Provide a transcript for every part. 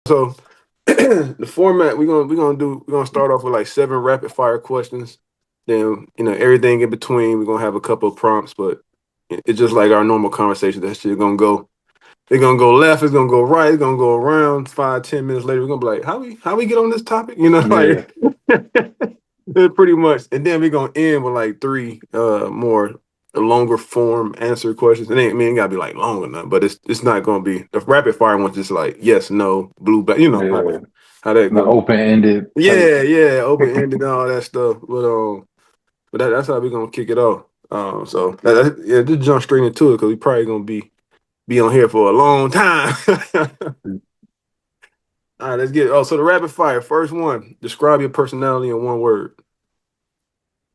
So the format we're gonna start off with like 7 rapid fire questions. Then everything in between we're gonna have a couple of prompts, but it's just like our normal conversation. That shit gonna go. It's gonna go left. It's gonna go right. It's gonna go around. 5, 10 minutes later, we're gonna be like, how we get on this topic? Yeah. Like pretty much. And then we're gonna end with like three more longer form answer questions. It ain't, I mean, it gotta be like long enough, but it's not gonna be the rapid fire ones. Just like yes, no, blue, black. You know Yeah. how that The goes. open ended type. Yeah, yeah, open ended and all that stuff. But that's how we're gonna kick it off. So yeah, just jump straight into it because we probably gonna be on here for a long time. All right, let's get. Oh, so the rapid fire. First one. Describe your personality in one word.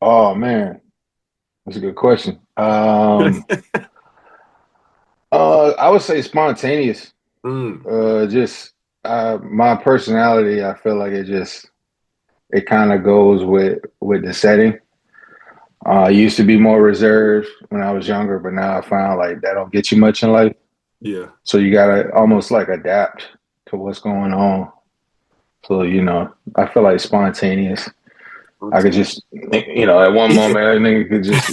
Oh man, that's a good question. I would say spontaneous. Mm, Just my personality. I feel like it kind of goes with the setting. I used to be more reserved when I was younger, but now I found like that don't get you much in life. yeah. So you gotta almost like adapt to what's going on. So I feel like spontaneous. I could just, at one Yeah. moment, I think it could just,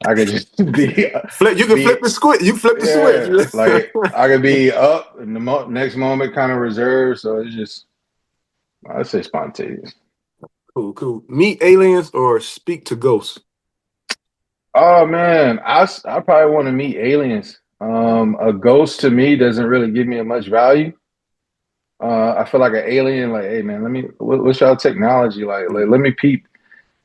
I could just Flip. You can flip be, the switch. You flip the yeah, switch. like I could be up and the next moment kind of reserved. So it's just, I'd say spontaneous. Cool, cool. Meet aliens or speak to ghosts. Oh man, I probably want to meet aliens. A ghost to me doesn't really give me much value. I feel like an alien, like, hey man, what's y'all technology like? Like, let me peep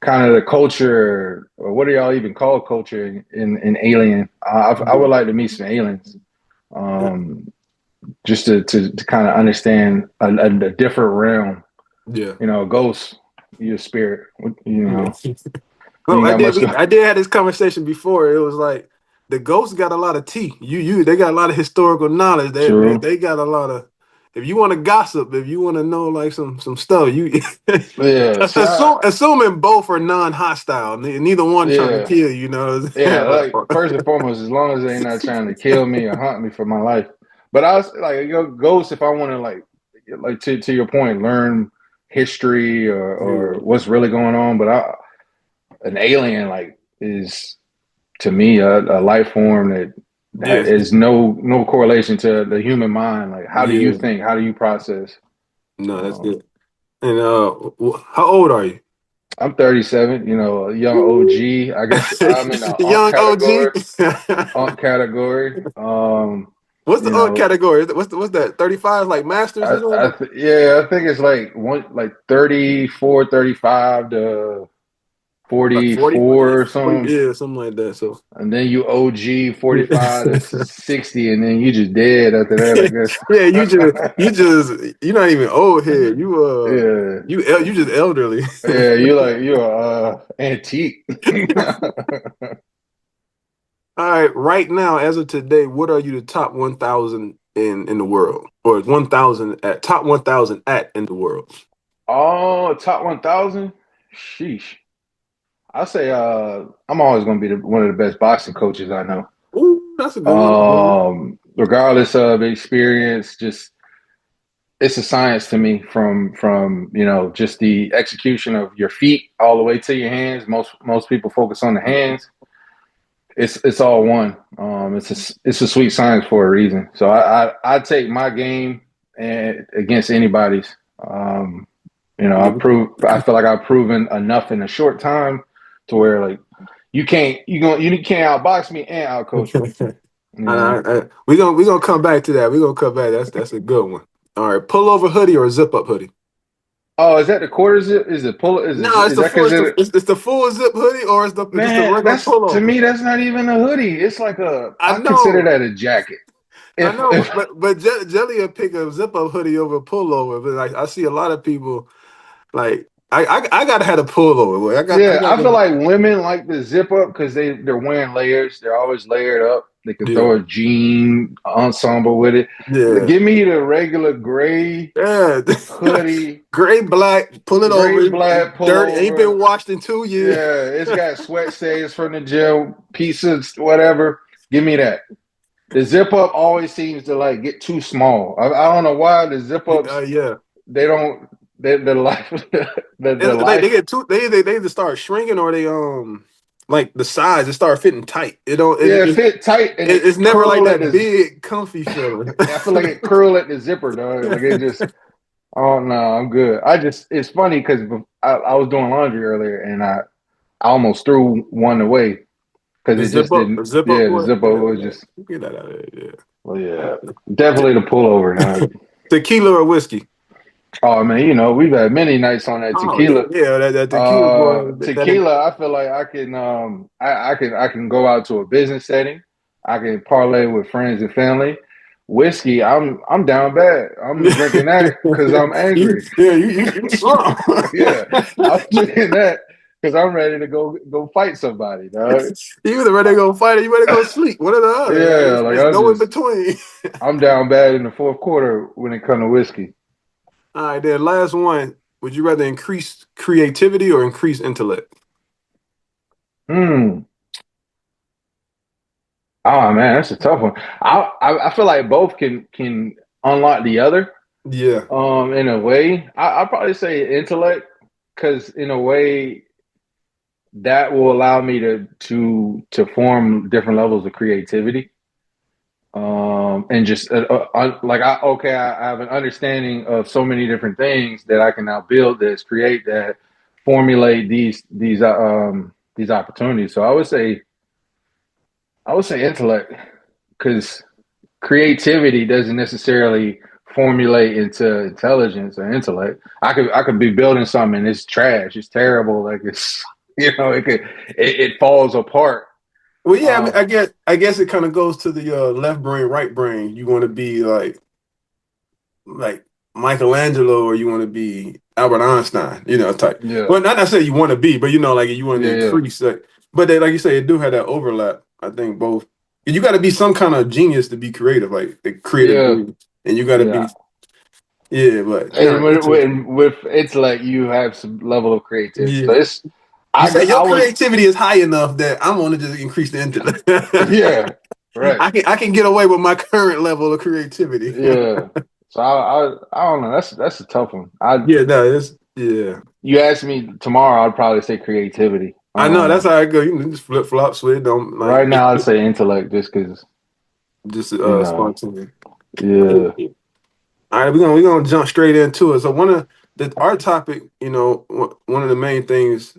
kind of the culture, or what do y'all even call culture in Alien? I would like to meet some aliens, um, just to kind of understand a different realm. Yeah. A ghost, your spirit. Yeah. You Well, ain't got much. I did have this conversation before. It was like the ghosts got a lot of tea. They got a lot of historical knowledge. True. They got a lot of. If you want to gossip, if you want to know like some stuff, you Yeah. See, assuming both are non-hostile, neither one trying to yeah, kill you. You know. yeah. Like first and foremost, as long as they're not trying to kill me or hunt me for my life. But I was like, ghost. If I want to like to your point, learn history or Yeah. what's really going on. But an alien like is to me a life form that Yes. is no correlation to the human mind. Like, how do you Yeah. think? How do you process? No, that's Um, good. And how old are you? I'm 37. A young Woo. OG. I guess I'm in the unk Young OG. category. Unk category. What's the You other know, category? What's that? 35 like masters or something? yeah, I think it's like 34, 35 to Like 40, like 44 or 40, something. yeah, something like that. So And then you OG yeah, 45 to 60, and then you just dead after that, yeah, I guess. you're not even old here. Yeah. You just elderly. Yeah, you're antique. All right, right now, as of today, what are you the top 1,000 in the world, or 1,000 at top 1,000 at in the world? Oh, top 1,000? Sheesh. I say I'm always gonna be one of the best boxing coaches I know. Ooh, that's a good one. Regardless of experience, just it's a science to me from just the execution of your feet all the way to your hands. Most people focus on the hands. It's all one. It's a sweet science for a reason. So I take my game and against anybody's. I feel like I've proven enough in a short time to where like you can't outbox me and outcoach me. You know. We gonna come back to that. We gonna come back. That's a good one. All right, pull over hoodie or zip up hoodie? Oh, is that the quarter zip? Is it pull? No, it's Is the that full. considered? It's the full zip hoodie or it's just the Man, regular that's to pullover. me. That's not even a hoodie. It's like I I consider know, that a jacket. I If know, if but Jelly will pick a zip up hoodie over a pullover. But like I see a lot of people like I gotta have a pullover. I Yeah, got I feel to like women like the zip up because they're wearing layers. They're always layered up. They can yeah throw a jean ensemble with it. yeah Give me the regular gray yeah. hoodie, Gray black, pull it gray over. black Dirty, ain't pullover. been washed in 2 years. Yeah, it's got sweat stains from the gym, pieces, whatever. Give me that. the zip up always seems to like get too small. I don't know why the zip ups Yeah. they don't the life the It's like they life get too they either start shrinking or they like the size it start fitting tight. It don't yeah it fit tight and it it's never like curl at that the big comfy feeling. I feel like it curl at the zipper, dog. Like it just oh no, I'm good. I just it's funny because I was doing laundry earlier and I almost threw one away because it just didn't. The zip up Yeah, the boy. zipper Yeah, was yeah. just. Get that out of there. Well, yeah, Yeah. definitely the pullover, dog. Tequila or whiskey? Oh man, we've had many nights on that Oh yeah, tequila. yeah. That tequila boy. Tequila, I feel like I can I can go out to a business setting. I can parlay with friends and family. Whiskey, I'm down bad. I'm drinking that because I'm angry. You saw. Yeah, I'm drinking that because I'm ready to go fight somebody, dog. You either ready to go fight or you ready to go sleep. One or the other. Like Yeah, like it's no in between. I'm down bad in the fourth quarter when it comes to whiskey. All right, then last one. Would you rather increase creativity or increase intellect? Hmm. Oh man, that's a tough one. I feel like both can unlock the other. Yeah. In a way, I'll probably say intellect because in a way that will allow me to form different levels of creativity. And just like I have an understanding of so many different things that I can now build this, create that, formulate these opportunities. So I would say intellect because creativity doesn't necessarily formulate into intelligence or intellect. I could be building something and it's trash, it's terrible, like it's it falls apart. Well, yeah. I mean, Um, I guess it kind of goes to the left brain, right brain. You want to be like Michelangelo or you want to be Albert Einstein, type. yeah, Well, not necessarily you want to be, but like you want to yeah, yeah, increase that. But they, like you say, it do have that overlap. I think both. You got to be some kind of genius to be creative, like the creative yeah, genius, and you got to yeah. be, yeah. But And it's with intellect, you have some level of creativity. yeah. So it's You say I your would creativity is high enough that I want to just increase the intellect. yeah, right. I can get away with my current level of creativity. Yeah. So I don't know. That's a tough one. I Yeah, no, it's yeah. You ask me tomorrow, I'd probably say creativity. I know that's how I go. You can just flip flop, switch. Don't like Right now, I'd say intellect just because just you know. spontaneous. Yeah. All right, we're gonna jump straight into it. So one of the our topic, one of the main things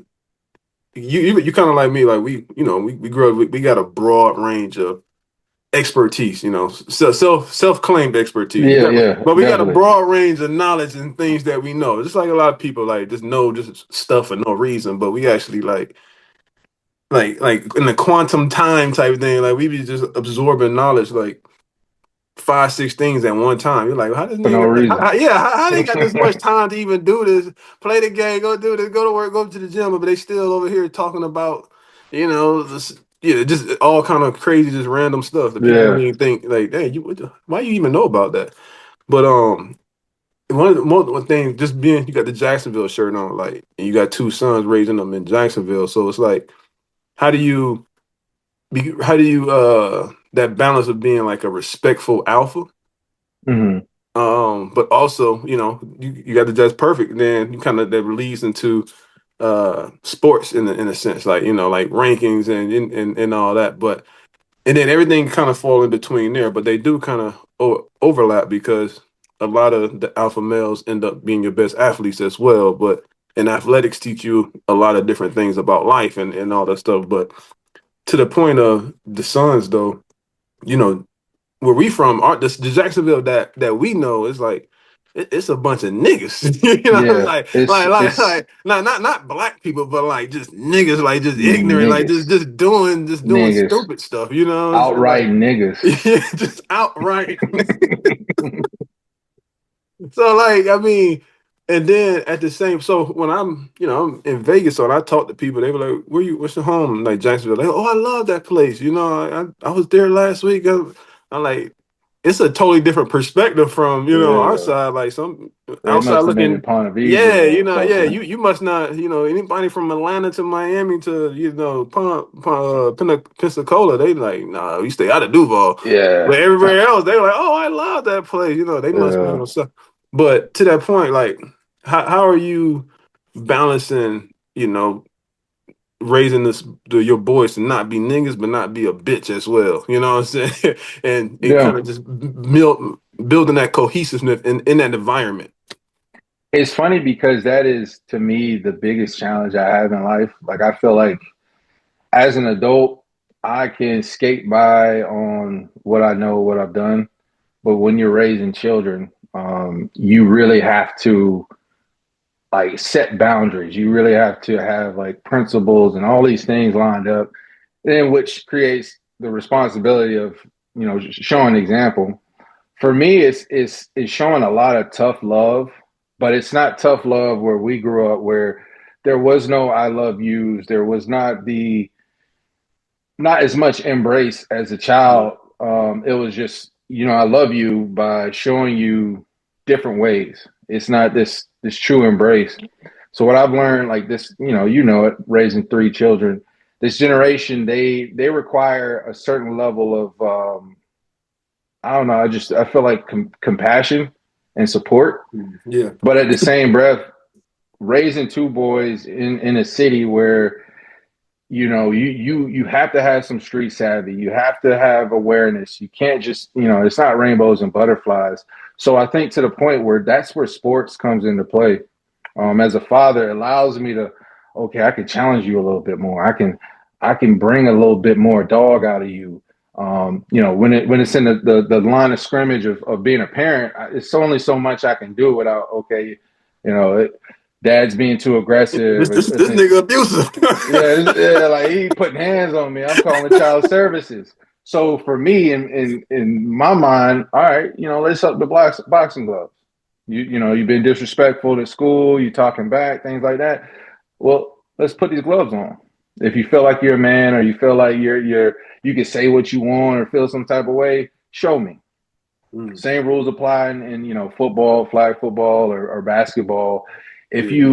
you kind of like me, like we grew up, we got a broad range of expertise, so self-claimed expertise. Yeah. Yeah. But we got a Definitely. broad range of knowledge and things that we know. Just like a lot of people like just know just stuff for no reason, but we actually like in the quantum time type thing, like we be just absorbing knowledge like five, six things at one time. You're like, how does For no nigga? reason. How they got this much time to even do this? Play the game, go do this, go to work, go to the gym, but they still over here talking about, this, just all kind of crazy, just random stuff that people don't Yeah. even think like, hey, why you even know about that? But one of the one thing, just being you got the Jacksonville shirt on, like, and you got two sons raising them in Jacksonville, so it's like, how do you how do you that balance of being like a respectful alpha, Hmm. but also, you got the Judge Perfect, and then you kind of that leads into sports in a sense, like like rankings and all that. But and then everything kind of fall in between there, but they do kind of overlap because a lot of the alpha males end up being your best athletes as well. But and athletics teach you a lot of different things about life and all that stuff. But to the point of the Suns, though, you know, where we from, the Jacksonville that we know is like it's a bunch of niggas, Yeah. It's not black people, but like just niggas, like just ignorant, like niggas. just doing Niggas. stupid stuff, you know what I'm saying? Outright Like niggas. yeah, just outright. So like I mean, and then at the same, so when I'm in Vegas, so when I talk to people, they were like, what's your home? Like Jacksonville, like, oh, I love that place. I was there last week. I'm like. it's a totally different perspective from, our Yeah, side. Like some they outside must have been in looking, Ponte yeah, Vedra or yeah, something. you must not, anybody from Atlanta to Miami to, Pensacola, they like, nah, you stay out of Duval. Yeah, But everywhere else, they were like, oh, I love that place. They must be yeah. on stuff. But to that point, like, how are you balancing, raising your boys to not be niggas but not be a bitch as well. You know what I'm saying? and kind Yeah. of just building that cohesiveness in that environment. It's funny because that is to me the biggest challenge I have in life. Like I feel like as an adult, I can skate by on what I know, what I've done. But when you're raising children, you really have to like set boundaries. You really have to have like principles and all these things lined up, then which creates the responsibility of showing example. For me, it's showing a lot of tough love, but it's not tough love where we grew up, where there was no "I love yous," there was not as much embrace as a Yeah. child. It was just I love you by showing you different ways. It's not this true embrace. So what I've learned, like this, it, raising three children, this generation, they require a certain level of I don't know. I feel like compassion and support, Yeah. but at the same breath, raising two boys in a city where you have to have some street savvy. You have to have awareness. You can't just it's not rainbows and butterflies. So I think to the point where that's where sports comes into play. As a father, it allows me to, okay, I can challenge you a little bit more. I can bring a little bit more dog out of you. When it's in the line of scrimmage of being a parent, it's only so much I can do without, okay, dad's being too aggressive. This nigga abusive. Yeah, like he putting hands on me. I'm calling child services. So for me, in my mind, all right, let's up the boxing gloves. You've been disrespectful at school. You talking back, things like that. Well, let's put these gloves on. If you feel like you're a man, or you feel like you can say what you want, or feel some type of way, show me. Mm, Same rules apply in football, flag football, or basketball. If yeah.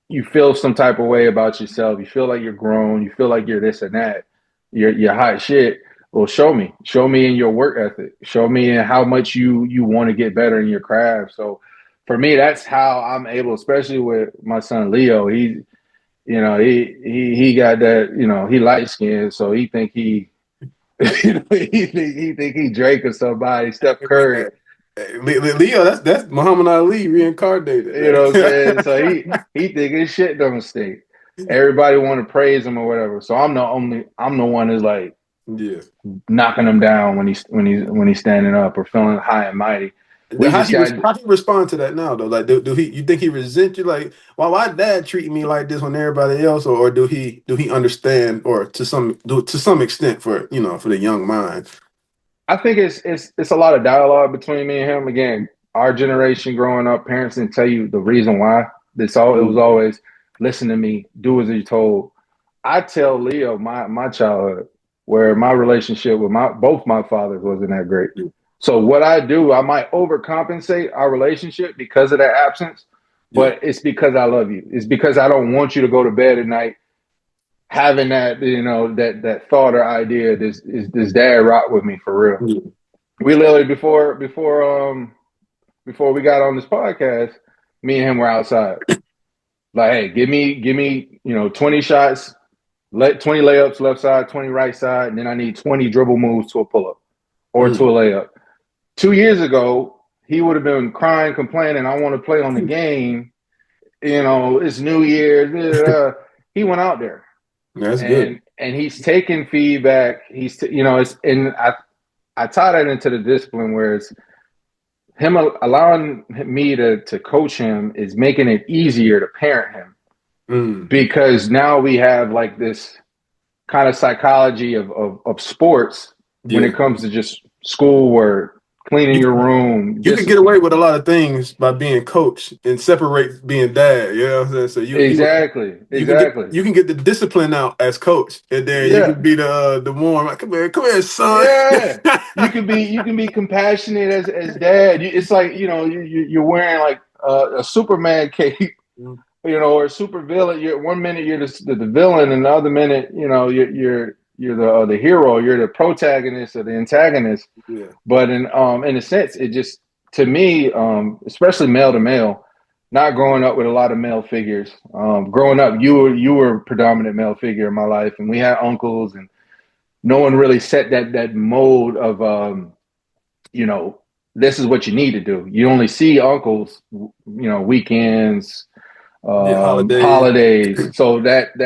you feel some type of way about yourself, you feel like you're grown, you feel like you're this and that, you're hot shit. Well, show me in your work ethic, show me in how much you want to get better in your craft. So for me, that's how I'm able, especially with my son Leo. He got that, he light skinned, so he think he he think he Drake or somebody, Steph Curry. Leo, that's Muhammad Ali reincarnated. You know what I'm saying? So he think his shit don't stink. Everybody want to praise him or whatever. So I'm the one who's like Yeah. knocking him down when he's standing up or feeling high and mighty. We just got How he respond to that now though? Like, do he? You think he resent you? Like, why dad treating me like this when everybody else, or do he understand, or to some extent for the young mind? I think it's a lot of dialogue between me and him. Again, our generation growing up, parents didn't tell you the reason why. It was Mm, always listen to me, do as you're told. I tell Leo my childhood where my relationship with my both my fathers wasn't that great. yeah, So what I do, I might overcompensate our relationship because of that absence, yeah, but it's because I love you. It's because I don't want you to go to bed at night having that that thought or idea. This dad rock with me for real. yeah. We literally before we got on this podcast, me and him were outside. Like, hey, give me 20 shots, 20 layups left side, 20 right side, and then I need 20 dribble moves to a pull up or to Mm. a layup. 2 years ago, he would have been crying, complaining, I want to play on the game. It's New Year. He went out there That's good. and he's taking feedback. It's and I tie that into the discipline where it's him allowing me to coach him is making it easier to parent him Mm. because now we have like this kind of psychology of sports when Yeah, it comes to just school or cleaning You your room, you can get away discipline. with a lot of things by being coach and separate being dad. You know what I'm saying? So Exactly, you can get exactly. the discipline out as coach, and then you Yeah, can be the warm. Like, come here, son. yeah. You can be compassionate as dad. It's like you're wearing like a Superman cape, or a super villain. You're one minute you're the villain, and the other minute you're the hero. You're the protagonist or the antagonist. Yeah, But in a sense, it just to me, especially male to male, not growing up with a lot of male figures. Growing up, you were a predominant male figure in my life, and we had uncles, and no one really set that mode of you know this is what you need to do. You only see uncles, weekends, yeah, holidays. holidays. So that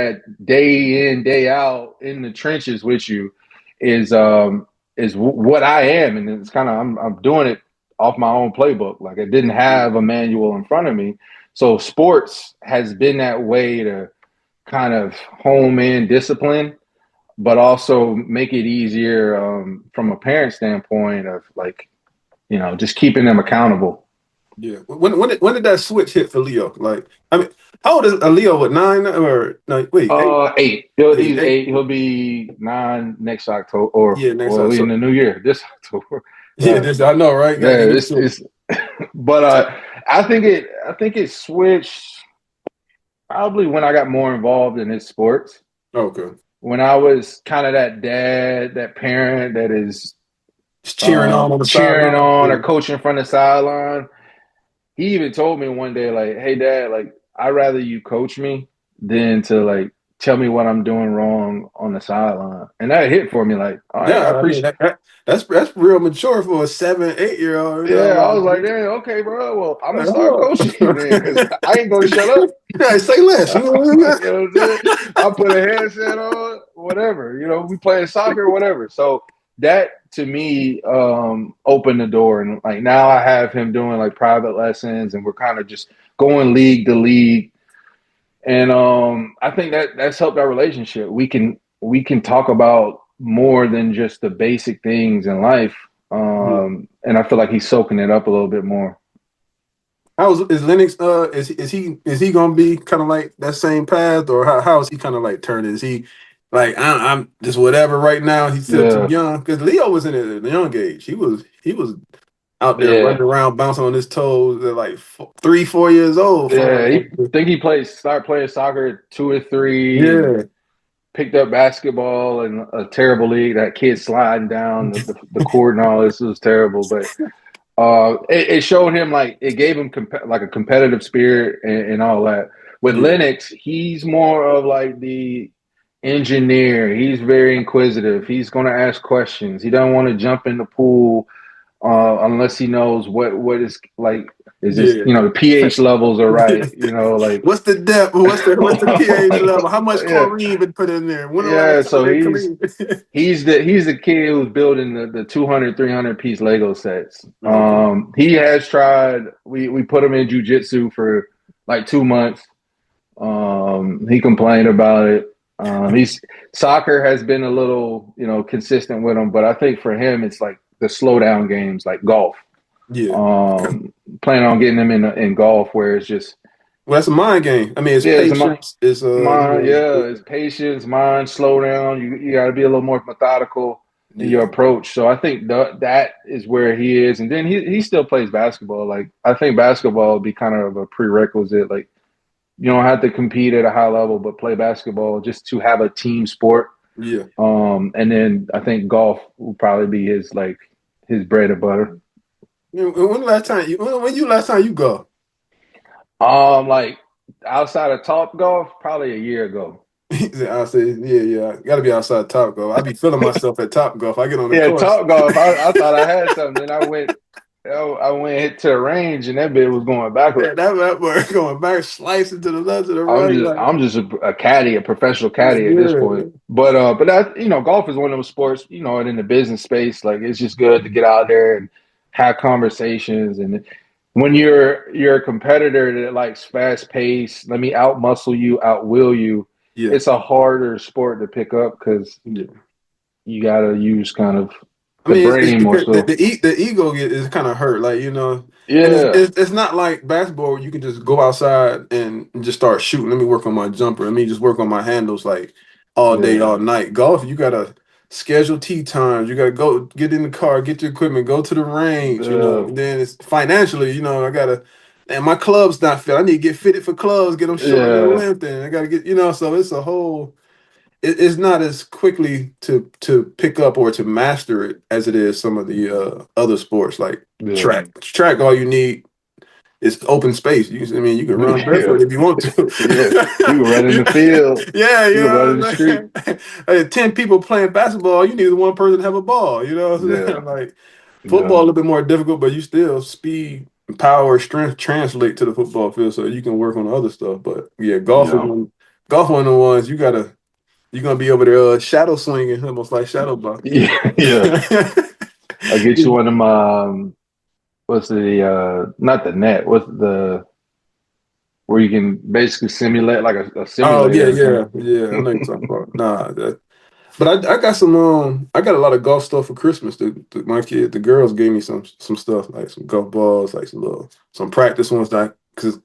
day in day out in the trenches with you is what I am, and it's kind of I'm doing it off my own playbook. Like I didn't have a manual in front of me, so sports has been that way to kind of home in discipline, but also make it easier from a parent standpoint of like just keeping them accountable. Yeah. When did that switch hit for Leo? Like, I mean, how old is Leo? What, 9 or no? Wait, 8? 8. Eight, He's eight. 8. He'll be 9 next October, or Yeah, next well, time. in So the new year, this October. yeah, Yeah, this I know, right? Got to yeah. get used to It's. But I think it switched probably when I got more involved in his sports. it. Okay. When I was kind of that dad, that parent that is Just cheering on the cheering sideline. on Yeah. or coaching from the sideline. He even told me one day, like, "Hey, Dad, like, I'd rather you coach me than to like tell me what I'm doing wrong on the sideline." And that hit for me, like, all right, I Yeah, I mean appreciate. that's real mature for a 7, 8 year old. You Yeah, know, I was like, "Damn, okay, bro. Well, I'm gonna like, start hold coaching you then, because on. I ain't gonna shut up." Yeah, say less. You know You what know what I'm saying? I put a headset on, whatever. We playing soccer, whatever. So that to me opened the door, and like now I have him doing like private lessons, and we're kind of just going league to league, and I think that's helped our relationship. We can talk about more than just the basic things in life, I mean? and I feel like he's soaking it up a little bit more. How is Lennox? Is he gonna be kind of like that same path, or how is he kind of like turning? Is he like I'm just whatever right now? He's still too Yeah, young because Leo was in a young age. He was out there running yeah. around bouncing on his toes at like 3, 4 years old. Yeah, Flying. he think he started playing soccer at 2 or 3, and Yeah, picked up basketball in a terrible league. That kid sliding down the court and all this was terrible. But it showed him, like, it gave him like a competitive spirit and all that. With yeah, Lennox, he's more of like the engineer. He's very inquisitive. He's going to ask questions. He don't want to jump in the pool unless he knows what is like. Is this yeah. the pH levels are right? Like What's the depth? What's the pH level? How much yeah, chlorine been put in there? When the yeah. last time So they cleaned? he's the kid who's building the 200, 300 piece Lego sets. Okay. He has tried. We put him in jujitsu for like 2 months. He complained about it. He's Soccer has been a little consistent with him, but I think for him it's like the slow down games like golf. Yeah. Um, Planning on getting him in golf where it's just Well, that's a mind game. I mean, it's yeah, it's a patience. It's mind, yeah, it's patience, mind, slow down. You got to be a little more methodical in your yeah, approach. So I think that is where he is, and then he still plays basketball. Like I think basketball would be kind of a prerequisite. Like you don't have to compete at a high level, but play basketball just to have a team sport. yeah. And then I think golf will probably be his bread and butter. When you last time you go? Like outside of Top Golf, probably a year ago. I said, yeah. Got to be outside Top Golf. I be feeling myself at Top Golf. I get on the Yeah, course. Top Golf. I thought I had something. Then I went hit to the range, and that bit was going Yeah, backwards. that bird going back, slicing to the left, to the I'm right, just like I'm just a caddy, a professional caddy at this point. yeah, But that golf is one of those sports. And in the business space, like it's just good to get out there and have conversations. And when you're a competitor that likes fast pace, let me out muscle you, out will you. yeah, It's a harder sport to pick up because yeah. you got to use kind of I the mean, it's brain more because so. the ego is kind of hurt, like and Yeah, it's not like basketball where you can just go outside and just start shooting. Let me work on my jumper. Let me just work on my handles like all day, yeah, all night. Golf, you gotta schedule tee times. You gotta go get in the car, get your equipment, go to the range. yeah, And then it's financially, I gotta. And my club's not fit. I need to get fitted for clubs, get them shorter than yeah, length, and I gotta get, so it's a whole it's not as quickly to pick up or to master it as it is some of the other sports like yeah, track. Track, all you need is open space. I mean, you can run yeah, barefoot if you want to. yeah. You can run in the field. Yeah, You can run in the what street. I'm saying? Hey, 10 people playing basketball, you need one person to have a ball. You know what I'm Yeah, saying? Like football a yeah, little bit more difficult, but you still speed, power, strength translate to the football field, so you can work on the other stuff. But yeah, yeah, golf one of the ones you're gonna be over there shadow swinging, almost like shadow boxing. yeah, yeah. I get you one of them. What's the not the net? What's the where you can basically simulate like a Oh yeah, simulator or yeah, something? yeah. I know you're talking about. But I got I got a lot of golf stuff for Christmas. My kid, the girls gave me some stuff like some golf balls, like some practice ones that because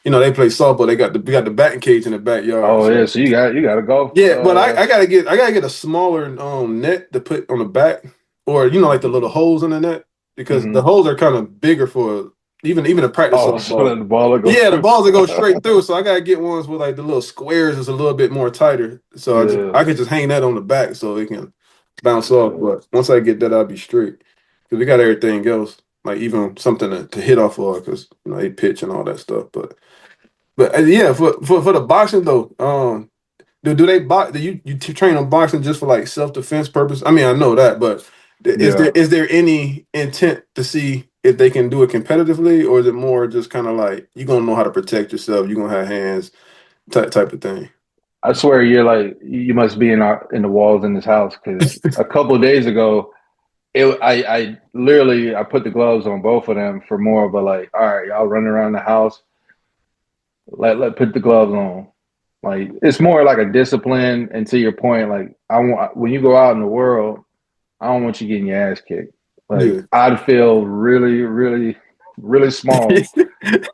they play softball. We got the batting cage in the backyard, Oh yeah, so so you got a golf. yeah, but I gotta get a smaller net to put on the back, or like the little holes in the net because the Mhm. holes are kind of bigger for even a practice Oh, so softball. that the ball will go Yeah, the through. balls that go straight through, so I gotta get ones with like the little squares is a little bit more tighter, so Yeah, I could just hang that on the back so it can bounce off. yeah, But once I get that, I'll be straight because we got everything else, like even something to hit off of because they pitch and all that stuff. But yeah, for the boxing though, do they box? Do you train on boxing just for like self defense purpose? I mean, I know that, but yeah. is there any intent to see if they can do it competitively, or is it more just kind of like you gonna know how to protect yourself, you gonna have hands type of thing? I swear you're like you must be in the walls in this house because a couple of days ago, I literally I put the gloves on both of them for more of a like, all right, y'all run around the house, let put the gloves on. Like it's more like a discipline, and to your point, like I want when you go out in the world, I don't want you getting your ass kicked. Like Yeah. I'd feel really, really, really small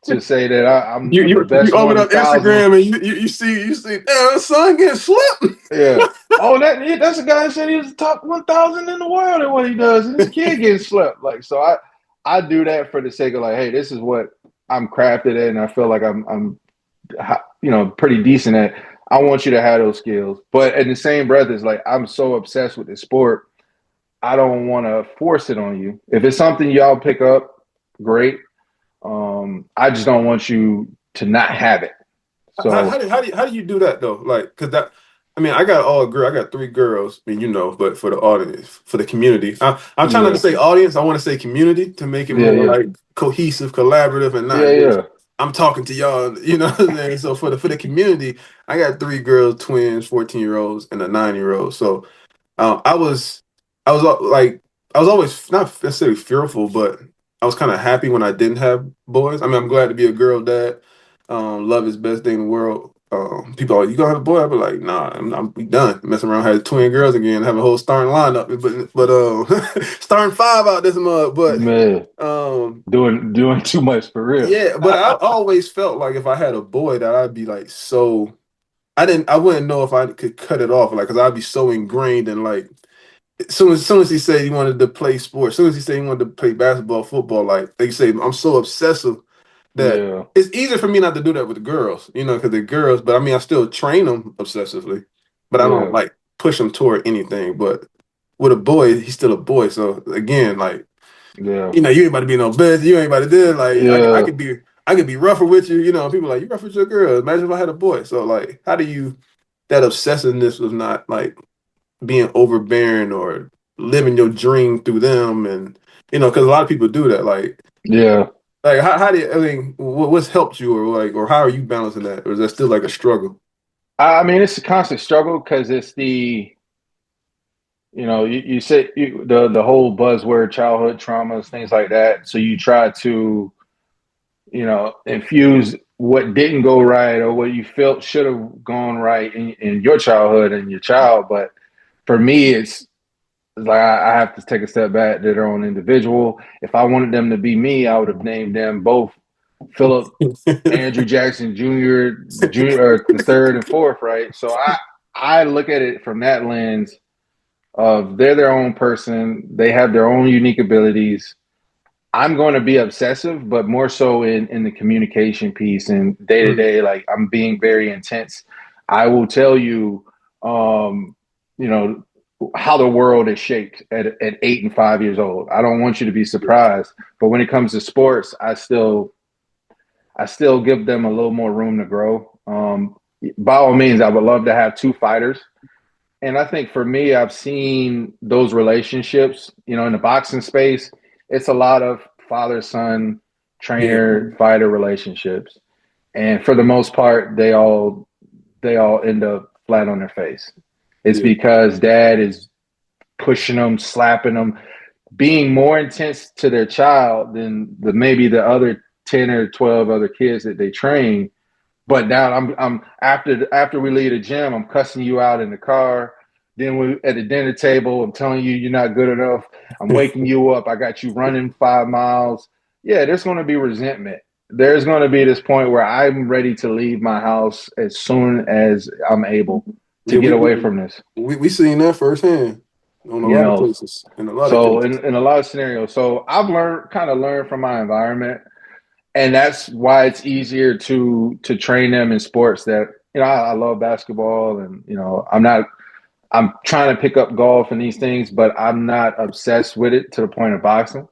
to say that I'm the You best open one in up thousand. Instagram and you see damn son getting slapped. Yeah. Oh, that's a guy that said he was the top 1,000 in the world at what he does, and this kid getting slept. Like, so I do that for the sake of like, hey, this is what I'm crafted at, and I feel like I'm pretty decent at. I want you to have those skills, but in the same breath, it's like I'm so obsessed with the sport. I don't want to force it on you. If it's something y'all pick up, great. I just don't want you to not have it. So How do you do that though? Like, cause that, I mean, I got three girls. I mean, but for the audience, for the community, I'm trying not to yeah, say audience. I want to say community to make it yeah, more yeah, like cohesive, collaborative, and yeah, not just yeah, I'm talking to y'all. You know what I'm saying? So for the community, I got three girls, twins, 14-year-olds, and a 9-year-old. So I I was like, I was always not necessarily fearful, but I was kind of happy when I didn't have boys. I mean, I'm glad to be a girl dad. Love is best thing in the world. People are like, you gonna have a boy? I be like, nah, I'm we done messing around. Had twin girls again, have a whole starting lineup, but starting five out this month. But man, um, doing too much for real. yeah, but I always felt like if I had a boy, that I'd be like so. I wouldn't know if I could cut it off, like, cause I'd be so ingrained in like soon as he said he wanted to play sports, as soon as he said he wanted to play basketball, football, like they say, I'm so obsessive that Yeah, it's easier for me not to do that with the girls, because they're girls. But I mean, I still train them obsessively, but I don't yeah, like push them toward anything. But with a boy, he's still a boy. So again, like yeah, you ain't about to be no bitch. You ain't about to do it. Like yeah. I could be rougher with you. People like you rough with your girl. Imagine if I had a boy. So like, how do you that obsessiveness was not like being overbearing or living your dream through them and because a lot of people do that Yeah. how do you, I mean what's helped you or like or how are you balancing that or is that still like a struggle? I mean, it's a constant struggle because it's you say the whole buzzword, childhood traumas, things like that. So you try to, infuse what didn't go right or what you felt should have gone right in your childhood and your child. But for me, it's It's like I have to take a step back. They're their own individual. If I wanted them to be me, I would have named them both Phillip Andrew Jackson Jr. Or the third and fourth, right? So I look at it from that lens of they're their own person. They have their own unique abilities. I'm going to be obsessive, but more so in the communication piece and day to Mm, day. Like I'm being very intense. I will tell you, um, you know, how the world is shaped at 8 and 5 years old. I don't want you to be surprised, but when it comes to sports, I still give them a little more room to grow. By all means, I would love to have two fighters. And I think for me, I've seen those relationships, in the boxing space, it's a lot of father son, yeah, trainer, fighter relationships. And for the most part, they all end up flat on their face. It's yeah, because dad is pushing them, slapping them, being more intense to their child than maybe the other 10 or 12 other kids that they train. But now I'm after we leave the gym, I'm cussing you out in the car. Then we at the dinner table, I'm telling you you're not good enough. I'm waking you up. I got you running 5 miles. Yeah, there's going to be resentment. There's going to be this point where I'm ready to leave my house as soon as I'm able to yeah. get away from this. We seen that firsthand on a You lot of know, places, in a lot of so cases. in a lot of scenarios, so I've learned from my environment, and that's why it's easier to train them in sports that I love basketball, and I'm trying to pick up golf and these things, but I'm not obsessed with it to the point of boxing.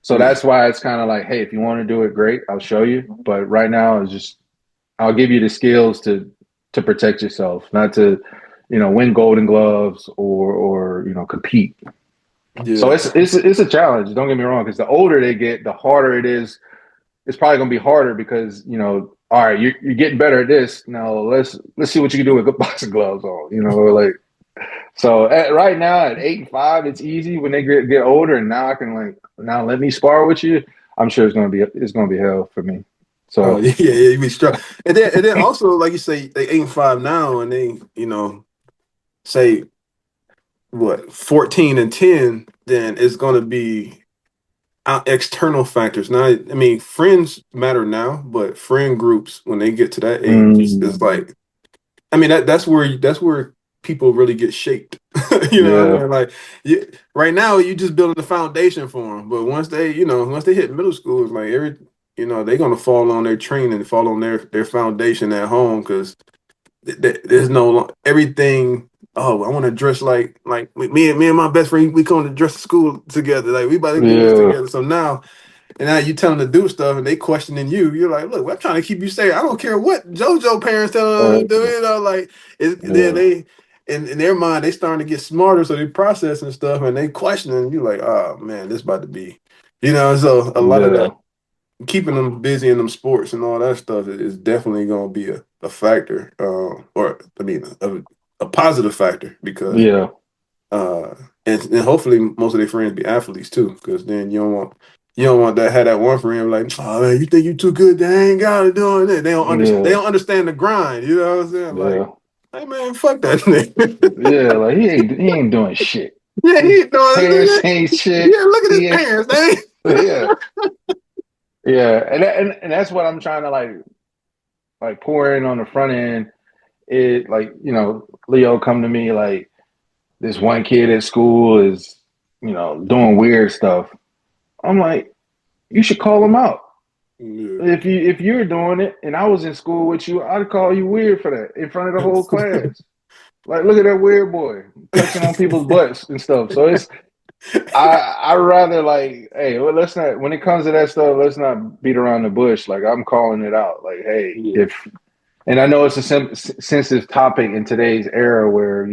So Yeah, that's why it's kind of like, hey, if you want to do it, great, I'll show you. But right now, it's just I'll give you the skills to protect yourself, not to win Golden Gloves or compete. So yeah. it's a challenge. Don't get me wrong, because the older they get, the harder it is. It's probably going to be harder because all right, you're getting better at this. Now let's see what you can do with boxing gloves on. Like so. Right now at 8 and 5, it's easy. When they get older, and now I can now let me spar with you. I'm sure it's gonna be hell for me. Oh So yeah, yeah, you be struck. And then also, like you say, they 8-5 now, and they, say what, 14-10, then it's gonna be external factors. Now, I mean, friends matter now, but friend groups when they get to that age, it's mm, like, I mean, that's where people really get shaped. You know what I yeah, mean? Like, right now you just building the foundation for them, but once they hit middle school, it's like they're gonna fall on their training, fall on their foundation at home because there's everything. Oh, I want to dress like me and my best friend. We come to dress to school together. Like we about to do this yeah, together. So now you tell them to do stuff, and they questioning you. You're like, look, I'm trying to keep you safe. I don't care what JoJo parents tell them to do. Like then yeah, they in their mind they starting to get smarter, so they processing stuff and they questioning. You like, oh man, this about to be, So a lot of yeah, that keeping them busy in them sports and all that stuff is definitely going to be a factor, or I mean a positive factor because yeah, uh, and hopefully most of their friends be athletes too, because then you don't want that have that one friend like, oh man, you think you too good to hang out and doing it. They yeah, don't understand the grind. You know what I'm saying? Like, yeah, hey man, fuck that nigga. yeah. Like he ain't doing shit. Yeah, he His ain't doing parents it. ain't shit. Yeah, look at his He ain't. parents. They Yeah, yeah, and that's what I'm trying to like pour in on the front end. It like Leo come to me like this one kid at school is doing weird stuff. I'm like, you should call him out. yeah. If you're doing it and I was in school with you, I'd call you weird for that in front of the whole class. Like, look at that weird boy touching on people's butts and stuff. So it's I rather like, hey, well, let's not when it comes to that stuff, let's not beat around the bush. Like I'm calling it out. Like, hey, Yeah. if and I know it's a sensitive topic in today's era where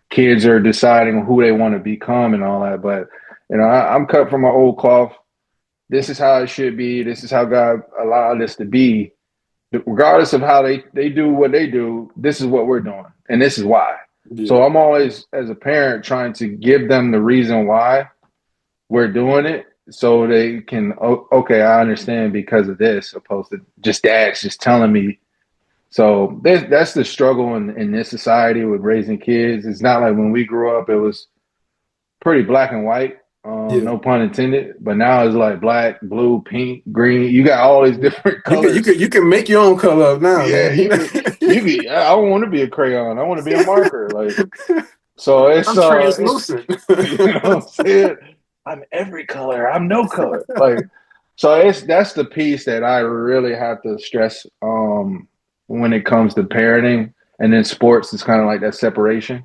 kids are deciding who they want to become and all that, but I'm cut from an old cloth. This is how it should be. This is how God allowed us to be. Regardless of how they do what they do, this is what we're doing, and this is why. Yeah. So I'm always, as a parent, trying to give them the reason why we're doing it, so they can okay, I understand because of this, opposed to just dad's just telling me. So that's the struggle in this society with raising kids. It's not like when we grew up, it was pretty black and white. Yeah. No pun intended. But now it's like black, blue, pink, green. You got all these different colors. You can make your own color up now, Yeah, man. you could. I don't want to be a crayon. I want to be a marker. Like so, I'm it's translucent. you know what I'm saying. I'm every color. I'm no color. Like so, it's that's the piece that I really have to stress when it comes to parenting, and then sports. It's kind of like that separation.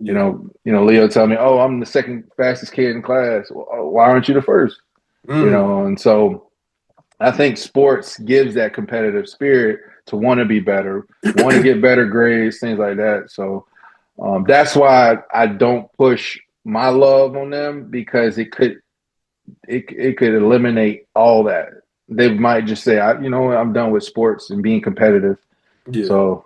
Yeah. Leo tell me, "Oh, I'm the second fastest kid in class. Well, why aren't you the first?" Mm, And so I think sports gives that competitive spirit to want to be better, want to get better grades, things like that. So that's why I don't push my love on them because it could eliminate all that. They might just say, I'm done with sports and being competitive. yeah. So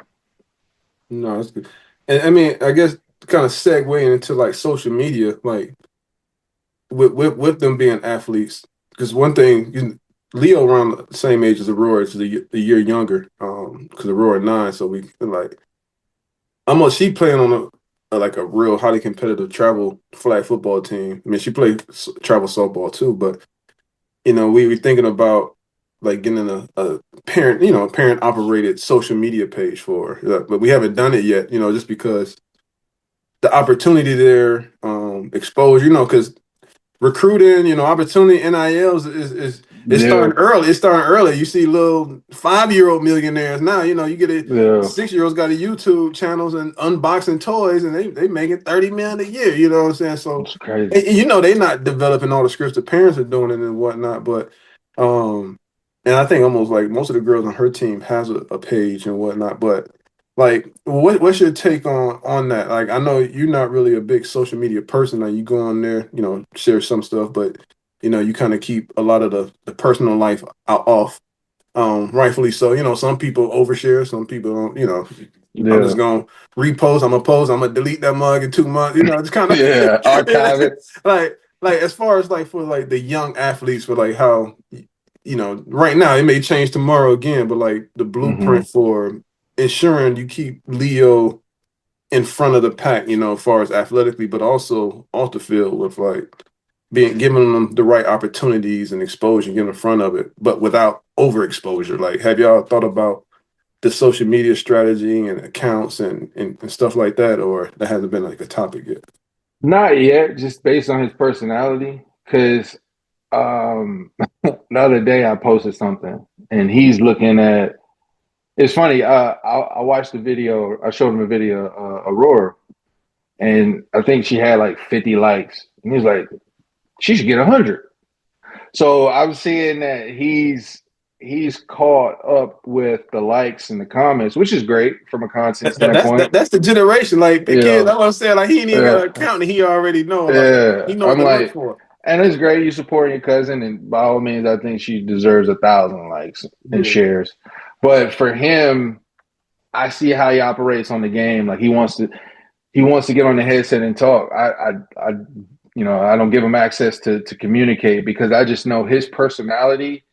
No, that's good. And I mean, I guess kind of segueing into like social media, like with them being athletes, because one thing, Leo around the same age as Aurora, is a year younger, because Aurora 9, so we like almost she playing on like a real highly competitive travel flag football team. I mean, she played travel softball too, but we were thinking about like getting a parent, a parent operated social media page for her, but we haven't done it yet, just because the opportunity there, exposure, because recruiting, opportunity NILs is yeah, starting early. It's starting early. You see little 5-year-old millionaires now. You get a yeah, 6-year-old's got a YouTube channels and unboxing toys, and they making 30 million a year. You know what I'm saying? So, it's crazy. and they're not developing all the scripts. The parents are doing it and whatnot. But, um, and I think almost like most of the girls on her team has a page and whatnot. But like, what's your take on that? Like, I know you're not really a big social media person. Like, you go on there, share some stuff, but you kind of keep a lot of the personal life off. Rightfully so. Some people overshare, some people don't. I'm just Yeah, gonna repost. I'm gonna post. I'm gonna delete that mug in 2 months. It's kind of yeah, archive it. like as far as like for like the young athletes, for like how right now it may change tomorrow again, but like the blueprint Hmm. for ensuring you keep Leo in front of the pack, as far as athletically, but also off the field with like giving them the right opportunities and exposure, get in front of it, but without overexposure. Like, have y'all thought about the social media strategy and accounts and stuff like that, or that hasn't been like a topic yet? Not yet, just based on his personality. Because the other day I posted something, and he's looking at. It's funny. I watched the video. I showed him a video, Aurora, and I think she had like 50 likes, and he's like, she should get 100. So I'm seeing that he's caught up with the likes and the comments, which is great from a content standpoint. That's the generation. Like the You kids, I know, want to say like he ain't even got yeah, an account and he already know. Like yeah. he know what I'm to look like, for. and it's great you supporting your cousin, and by all means, I think she deserves 1,000 likes and Yeah, shares. But for him, I see how he operates on the game. Like he wants to get on the headset and talk. I don't give him access to communicate because I just know his personality.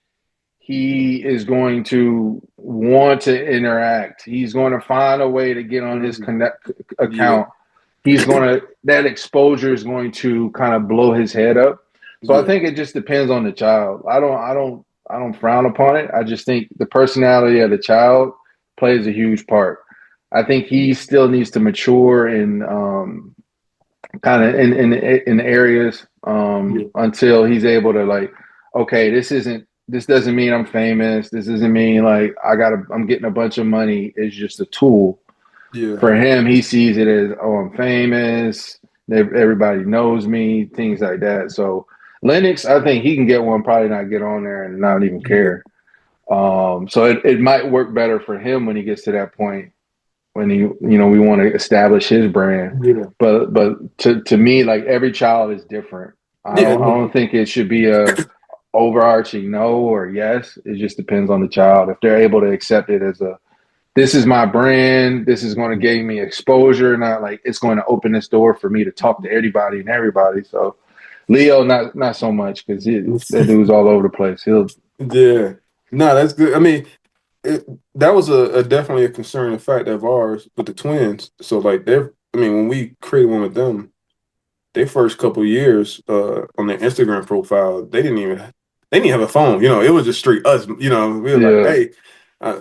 He is going to want to interact. He's going to find a way to get on his mhm, connect yeah, account. He's going to that exposure is going to kind of blow his head up. So I yeah, think it just depends on the child. I don't frown upon it. I just think the personality of the child plays a huge part. I think he still needs to mature in kind of in areas yeah, until he's able to like, okay, this doesn't mean I'm famous. This doesn't mean like I'm getting a bunch of money. It's just a tool. yeah, For him, he sees it as, oh, I'm famous. Everybody knows me, things like that. So Lennox, I think he can get one, probably not get on there and not even yeah, care. So it might work better for him when he gets to that point when we want to establish his brand. yeah, But to me, like every child is different. I yeah. don't I No, don't think it should be a overarching no or yes. It just depends on the child. If they're able to accept it as a this is my brand, this is going to give me exposure, not like it's going to open this door for me to talk to anybody and everybody. So Leo, not so much because that dude's all over the place. He'll yeah. No, that's good. I mean, that was a definitely a concerning fact of ours with the twins. So like they're, I mean, when we created one with them, their first couple years on their Instagram profile, they didn't have a phone. You know, it was just straight us. You know, we were like, Yeah, hey,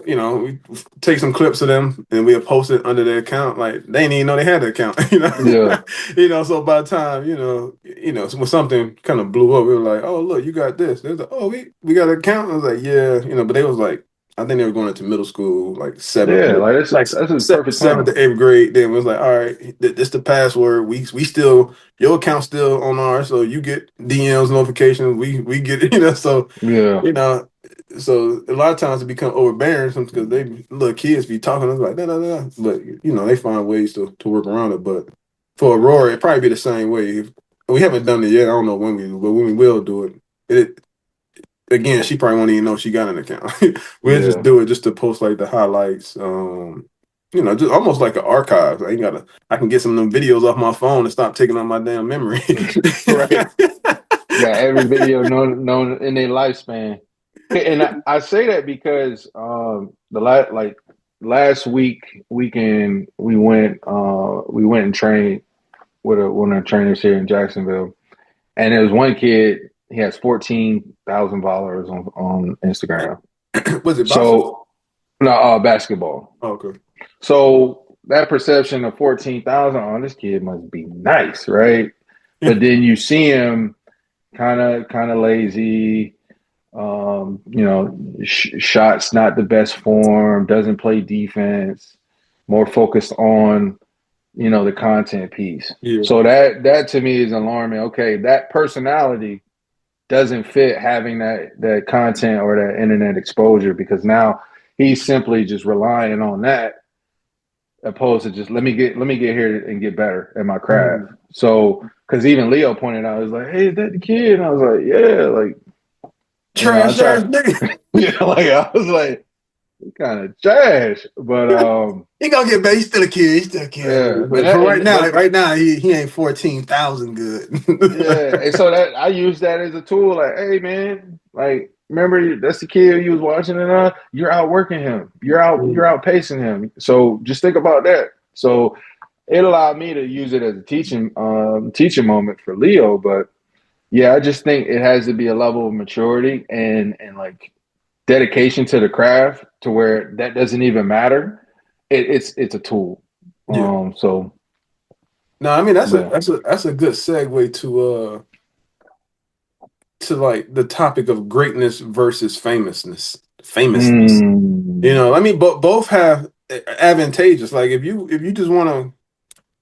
you know, we take some clips of them and we'll post it under their account. Like they didn't even know they had the account. You know, yeah, you know. So by the time when something kind of blew up, we were like, oh look, you got this. They was like, oh we got an account. I was like, yeah, you know. But they was like, I think they were going into middle school, like seventh, yeah. Like like that's a perfect seventh time. to eighth grade. Then it was like, all right, this the password. We still your account's still on ours, so you get DMs notifications. We get it, you know. So Yeah, you know, so a lot of times it become overbearing because they little kids be talking. It's like da da da, but you know they find ways to work around it. But for Aurora, it probably be the same way. We haven't done it yet. I don't know when we do, but when we will do it, it again, she probably won't even know she got an account. We'll just yeah. do it just to post like the highlights. You know, just almost like an archive. I can get some of them videos off my phone and stop taking up my damn memory. Right. Got every video known in their lifespan. And I say that because last weekend we went and trained with one of the trainers here in Jacksonville, and there was one kid. He has 14,000 followers on Instagram. Was it boxing? So no, basketball. Oh, okay. So that perception of 14,000, oh, this kid must be nice, right? But then you see him kind of lazy. Shots not the best form. Doesn't play defense. More focused on the content piece. Yeah. So that to me is alarming. Okay, that personality doesn't fit having that content or that internet exposure because now he's simply just relying on that opposed to just let me get here and get better at my craft. Mm. So because even Leo pointed out, he was like, "Hey, is that the kid?" And I was like, "Yeah, like I Trash ass try." nigga. Like I was like, kind of trash, but He gonna get back. He's still a kid. He's still a kid. yeah, But for right now, he ain't 14,000 yeah, and good. so that I use that as a tool. Like, hey man, like remember that's the kid you was watching, and you're outworking him, you're Mm. outpacing him. So just think about that. So it allowed me to use it as a teaching moment for Leo. But yeah, I just think it has to be a level of maturity and like dedication to the craft to where that doesn't even matter. It's a tool. Yeah. So No, I mean but that's a good segue to like the topic of greatness versus famousness. Famousness. You mm, know, I mean, both have advantageous. Like if you just want to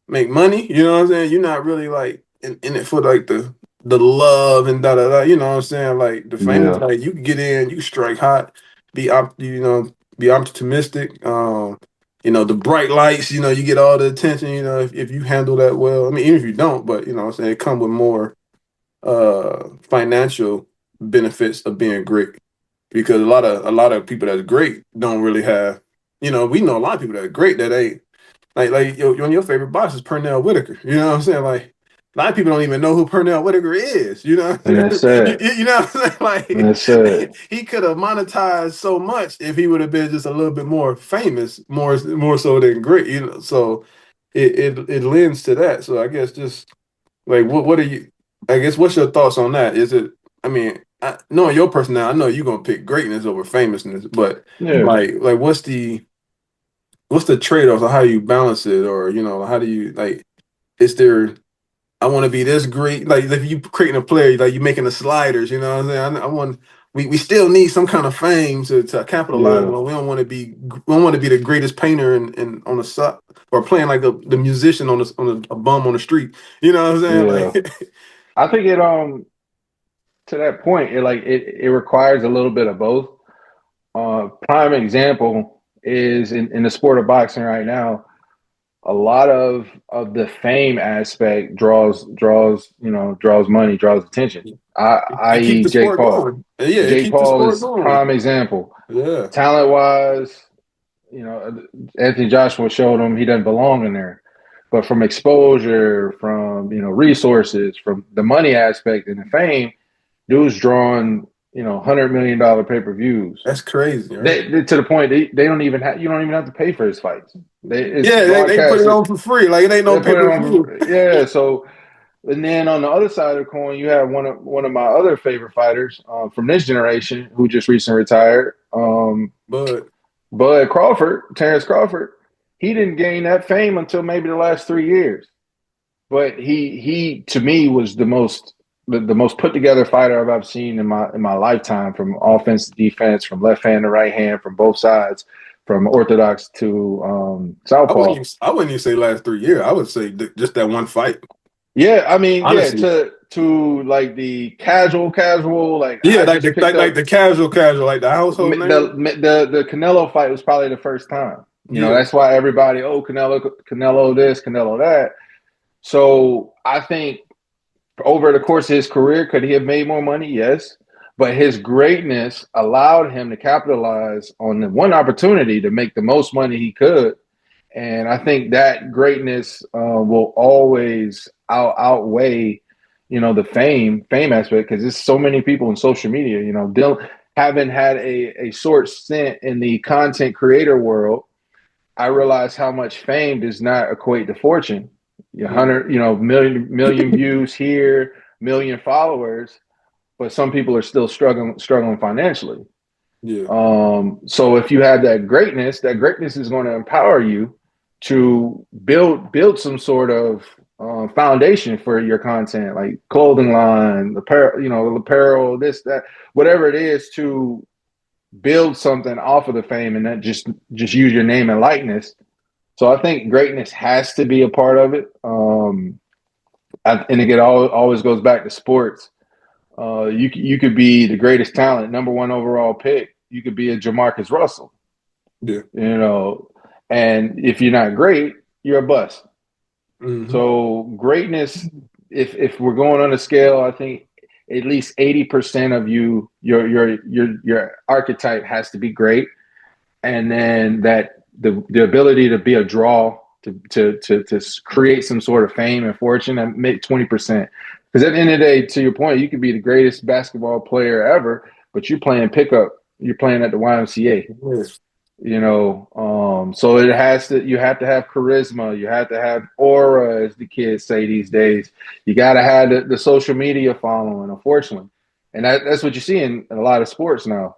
make money, you know what I'm saying? You're not really like in it for like the love and da da da. You know what I'm saying? Like the famous, yeah, like you can get in, you can strike hot, be optimistic. You know, the bright lights, you know, you get all the attention, you know, if you handle that well. I mean, even if you don't, but you know what I'm saying, it come with more financial benefits of being great. Because a lot of people that's great don't really have, you know, we know a lot of people that are great that ain't like one of your favorite boxers, Pernell Whitaker. You know what I'm saying? Like a lot of people don't even know who Pernell Whitaker is. You know, and that's sad. you know what I'm saying? And Like that's sad. he could have monetized so much if he would have been just a little bit more famous, more so than great. You know, so it lends to that. So I guess just like what are you? I guess what's your thoughts on that? Is it? I mean, knowing your personality, I know you're gonna pick greatness over famousness, but Yeah, like what's the trade-off of how you balance it, or you know how do you like is there I want to be this great, like if you creating a player, like you making the sliders, you know what I'm saying? I want we still need some kind of fame to capitalize yeah, on. We don't want to be the greatest painter in on the side or playing like the musician on a bum on the street, you know what I'm saying? yeah. Like I think it to that point, it requires a little bit of both. Prime example is in the sport of boxing right now. A lot of the fame aspect draws money, draws attention. it keeps I.e. the Jake sport Paul. going. Yeah, it Jake keeps the Paul sport is prime going. example. Yeah. Talent wise, Anthony Joshua showed him he doesn't belong in there. But from exposure, from resources, from the money aspect and the fame, dude's drawing $100 million pay-per-views. That's crazy, right? They to the point they don't even have you don't even have to pay for his fights. It's Yeah, they put it broadcasted. on for free. Like it ain't no They put it pay-per-view. on, yeah. So And then on the other side of the coin, you have one of my other favorite fighters from this generation who just recently retired, But Bud Crawford, Terrence Crawford. He didn't gain that fame until maybe the last 3 years. But he to me was the most put together fighter I've ever seen in my lifetime, from offense to defense, from left hand to right hand, from both sides, from orthodox to southpaw. I wouldn't even say last 3 years. I would say just that one fight. Yeah, I mean, yeah, Honestly, to like the casual, like yeah, I just picked like up the casual, like the household name. the Canelo fight was probably the first time. Yeah, That's why everybody, oh, Canelo this, Canelo that. So I think over the course of his career, could he have made more money? Yes. But his greatness allowed him to capitalize on the one opportunity to make the most money he could. And I think that greatness will always outweigh, the fame aspect, because there's so many people in social media. Having had a short stint in the content creator world, I realized how much fame does not equate to fortune. yeah, 100, million views here, million followers, but some people are still struggling financially. yeah, So if you have that greatness is going to empower you to build some sort of foundation for your content, like clothing line, apparel, this, that, whatever it is, to build something off of the fame, and not just use your name and likeness. So I think greatness has to be a part of it. And it always goes back to sports. You could be the greatest talent, number one overall pick. You could be a Jamarcus Russell, yeah. you know, and if you're not great, you're a bust. Hmm. So greatness, if we're going on a scale, I think at least 80% of your archetype has to be great, and then that the ability to be a draw to create some sort of fame and fortune, and make 20%. Because at the end of the day, to your point, you could be the greatest basketball player ever, but you're playing pickup, you're playing at the YMCA. Yes. So you have to have charisma, you have to have aura, as the kids say these days. You got to have the social media following, unfortunately, and that's what you see in a lot of sports now.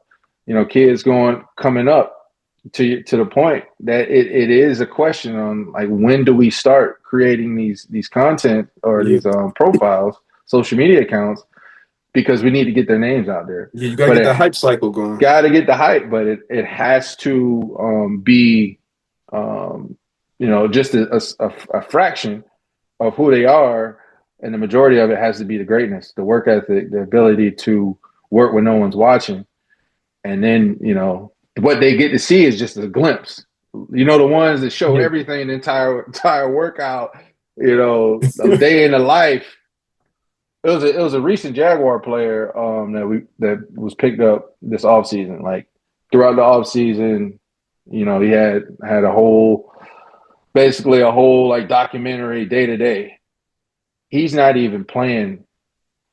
Kids coming up to the point that it is a question on, like, when do we start creating these content or Yeah. these profiles, social media accounts, because we need to get their names out there. Yeah, you gotta But get the it hype cycle going. got to get the hype, but it has to be um, just a fraction of who they are, and the majority of it has to be the greatness, the work ethic, the ability to work when no one's watching. And then what they get to see is just a glimpse. The ones that show Yeah. everything, the entire workout, a day in the life. It was a recent Jaguar player that was picked up this offseason. Like, throughout the offseason, he had a whole, basically a whole, like, documentary day to day. He's not even playing,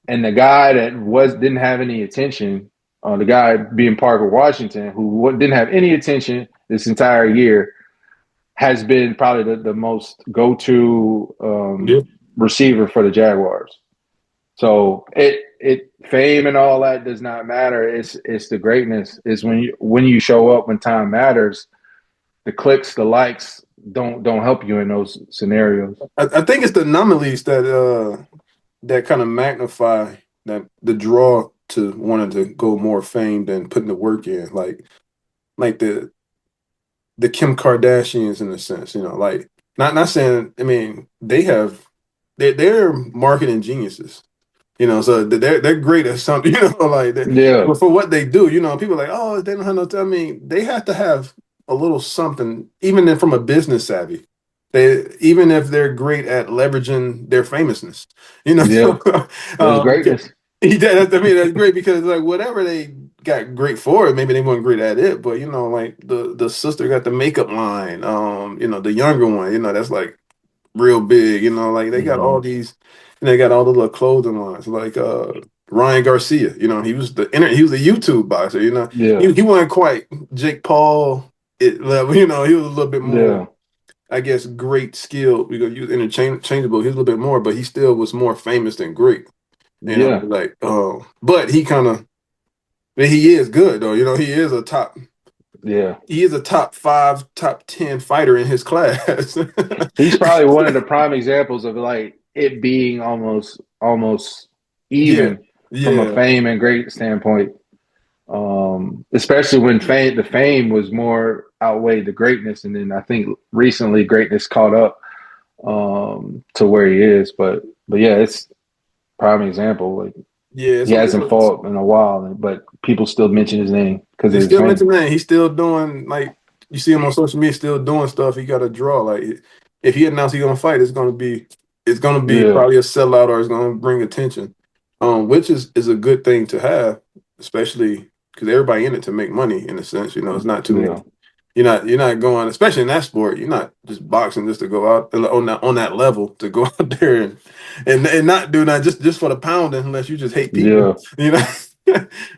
and the guy that didn't have any attention, the guy being Parker Washington, who didn't have any attention this entire year, has been probably the most go-to Yeah. receiver for the Jaguars. So it fame and all that does not matter. It's the greatness. It's when you show up when time matters. The clicks, the likes don't help you in those scenarios. I think it's the anomalies that kind of magnify that the draw to wanting to go more fame than putting the work in. Like the Kim Kardashians, in a sense, like, not saying, I mean, they're marketing geniuses. So they're great at something, like that. Yeah, But for what they do, people are like, oh, they don't have no time. I mean, they have to have a little something, even from a business savvy. Even if they're great at leveraging their famousness, yeah. so There's greatness. I mean, that's great, because, like, whatever they got great for it, maybe they weren't great at it, but like the sister got the makeup line, the younger one, that's like real big, like they got all Mm-hmm. these, they got all the little clothing lines, like Ryan Garcia, he was a YouTube boxer, Yeah, he wasn't quite Jake Paul level, he was a little bit more yeah, I guess, great skill. We gonna use interchangeable. He's a little bit more, but he still was more famous than great. Yeah, Like, but he kind of, he is good though. yeah. He is a top five, top 10 fighter in his class. He's probably one of the prime examples of like it being almost Yeah, even from a yeah, fame and great standpoint. Especially when the fame was more outweighed the greatness, and then I think recently greatness caught up to where he is. But yeah, it's prime example. Like yeah. he hasn't fought in a while, but people still mention his name because They of his still fame. mention that he's still doing, like, you see him on social media still doing stuff. He got a draw. Like, if he announced he's gonna fight, it's gonna be Yeah, probably a sellout, or it's gonna bring attention. Which is a good thing to have, especially because everybody in it to make money in a sense. It's not too yeah, many. You're not going, especially in that sport. You're not just boxing just to go out on that level to go out there and not do that just for the pounding, unless you just hate people. yeah, You know.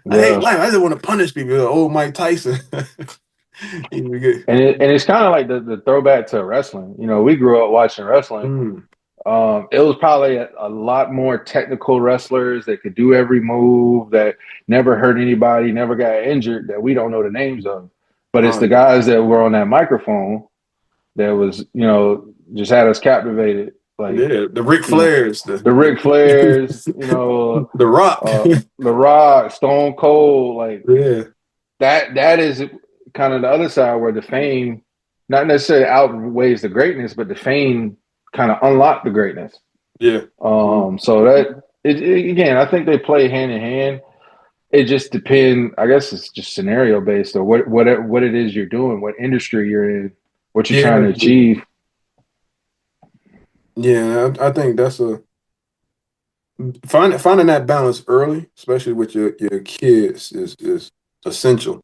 I hate yeah. life. I just want to punish people. Old Mike Tyson. He would get- And it's kind of like the throwback to wrestling. You know, we grew up watching wrestling. Mm, It was probably a lot more technical wrestlers that could do every move, that never hurt anybody, never got injured, that we don't know the names of. But it's oh the yeah, guys that were on that microphone that was, just had us captivated. Like, yeah. The Ric you know, Flairs, the Ric Flairs, the Rock. The Rock, Stone Cold, like Yeah, that is kind of the other side where the fame not necessarily outweighs the greatness, but the fame kind of unlocked the greatness. yeah. Mm. So that again, I think they play hand in hand. It just depends. I guess it's just scenario based, or what it is you're doing, what industry you're in, what you're trying Yeah, to achieve. yeah. I think that's finding that balance early, especially with your kids, is essential.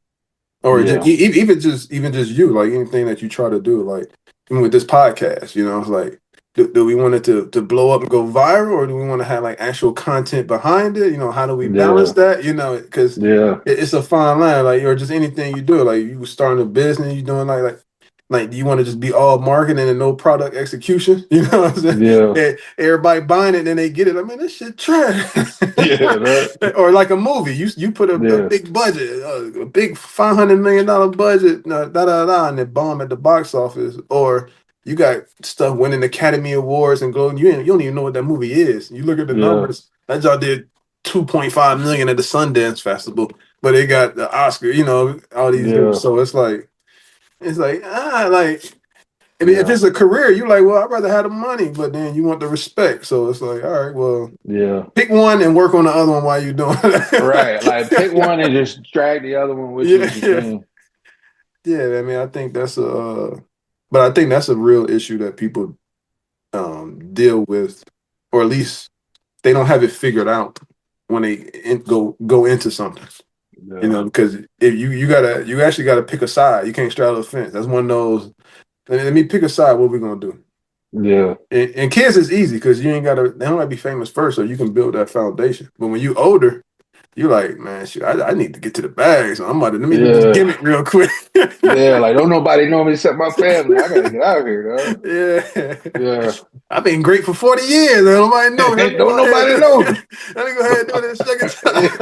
Or just, Yeah, even just you, like anything that you try to do, like even with this podcast, it's like, do we want it to blow up and go viral, or do we want to have like actual content behind it? How do we balance yeah, that? Because yeah, it's a fine line, like, or just anything you do, like you starting a business, you doing like do you want to just be all marketing and no product execution? You know what I'm saying? yeah, Everybody buying it, then they get it. I mean, this shit trash. yeah. That, Or like a movie, you put a yeah, big budget, a big $500 million budget, da da da, and it bomb at the box office. Or you got stuff winning Academy Awards and glowing. You don't even know what that movie is. You look at the yeah, numbers. That job did 2.5 million at the Sundance Festival, but it got the Oscar. All these different. yeah, So it's like if yeah, it's a career, you're like, well, I'd rather have the money, but then you want the respect. So it's like, all right, well, yeah. pick one and work on the other one while you're doing Right. Like pick it. one and just drag the other one with you Yeah, if you yeah, can. yeah. I mean, but I think that's a real issue that people deal with, or at least they don't have it figured out when they go into something. Yeah. Because if you actually gotta pick a side. You can't straddle the fence. That's one of those. Let me pick a side. What we gonna do? Yeah. And kids is easy because you ain't gotta. They don't gotta be famous first, so you can build that foundation. But when you older, you like, man, shit, I need to get to the bag. So I'm about to let me do this Yeah. gimmick real quick. Yeah. Like don't nobody know me except my family. I gotta get out of here, dog. Yeah. Yeah. I've been great for 40 years. And nobody know me. Let me Don't go ahead nobody and know do me. it. Let me go ahead and do it a second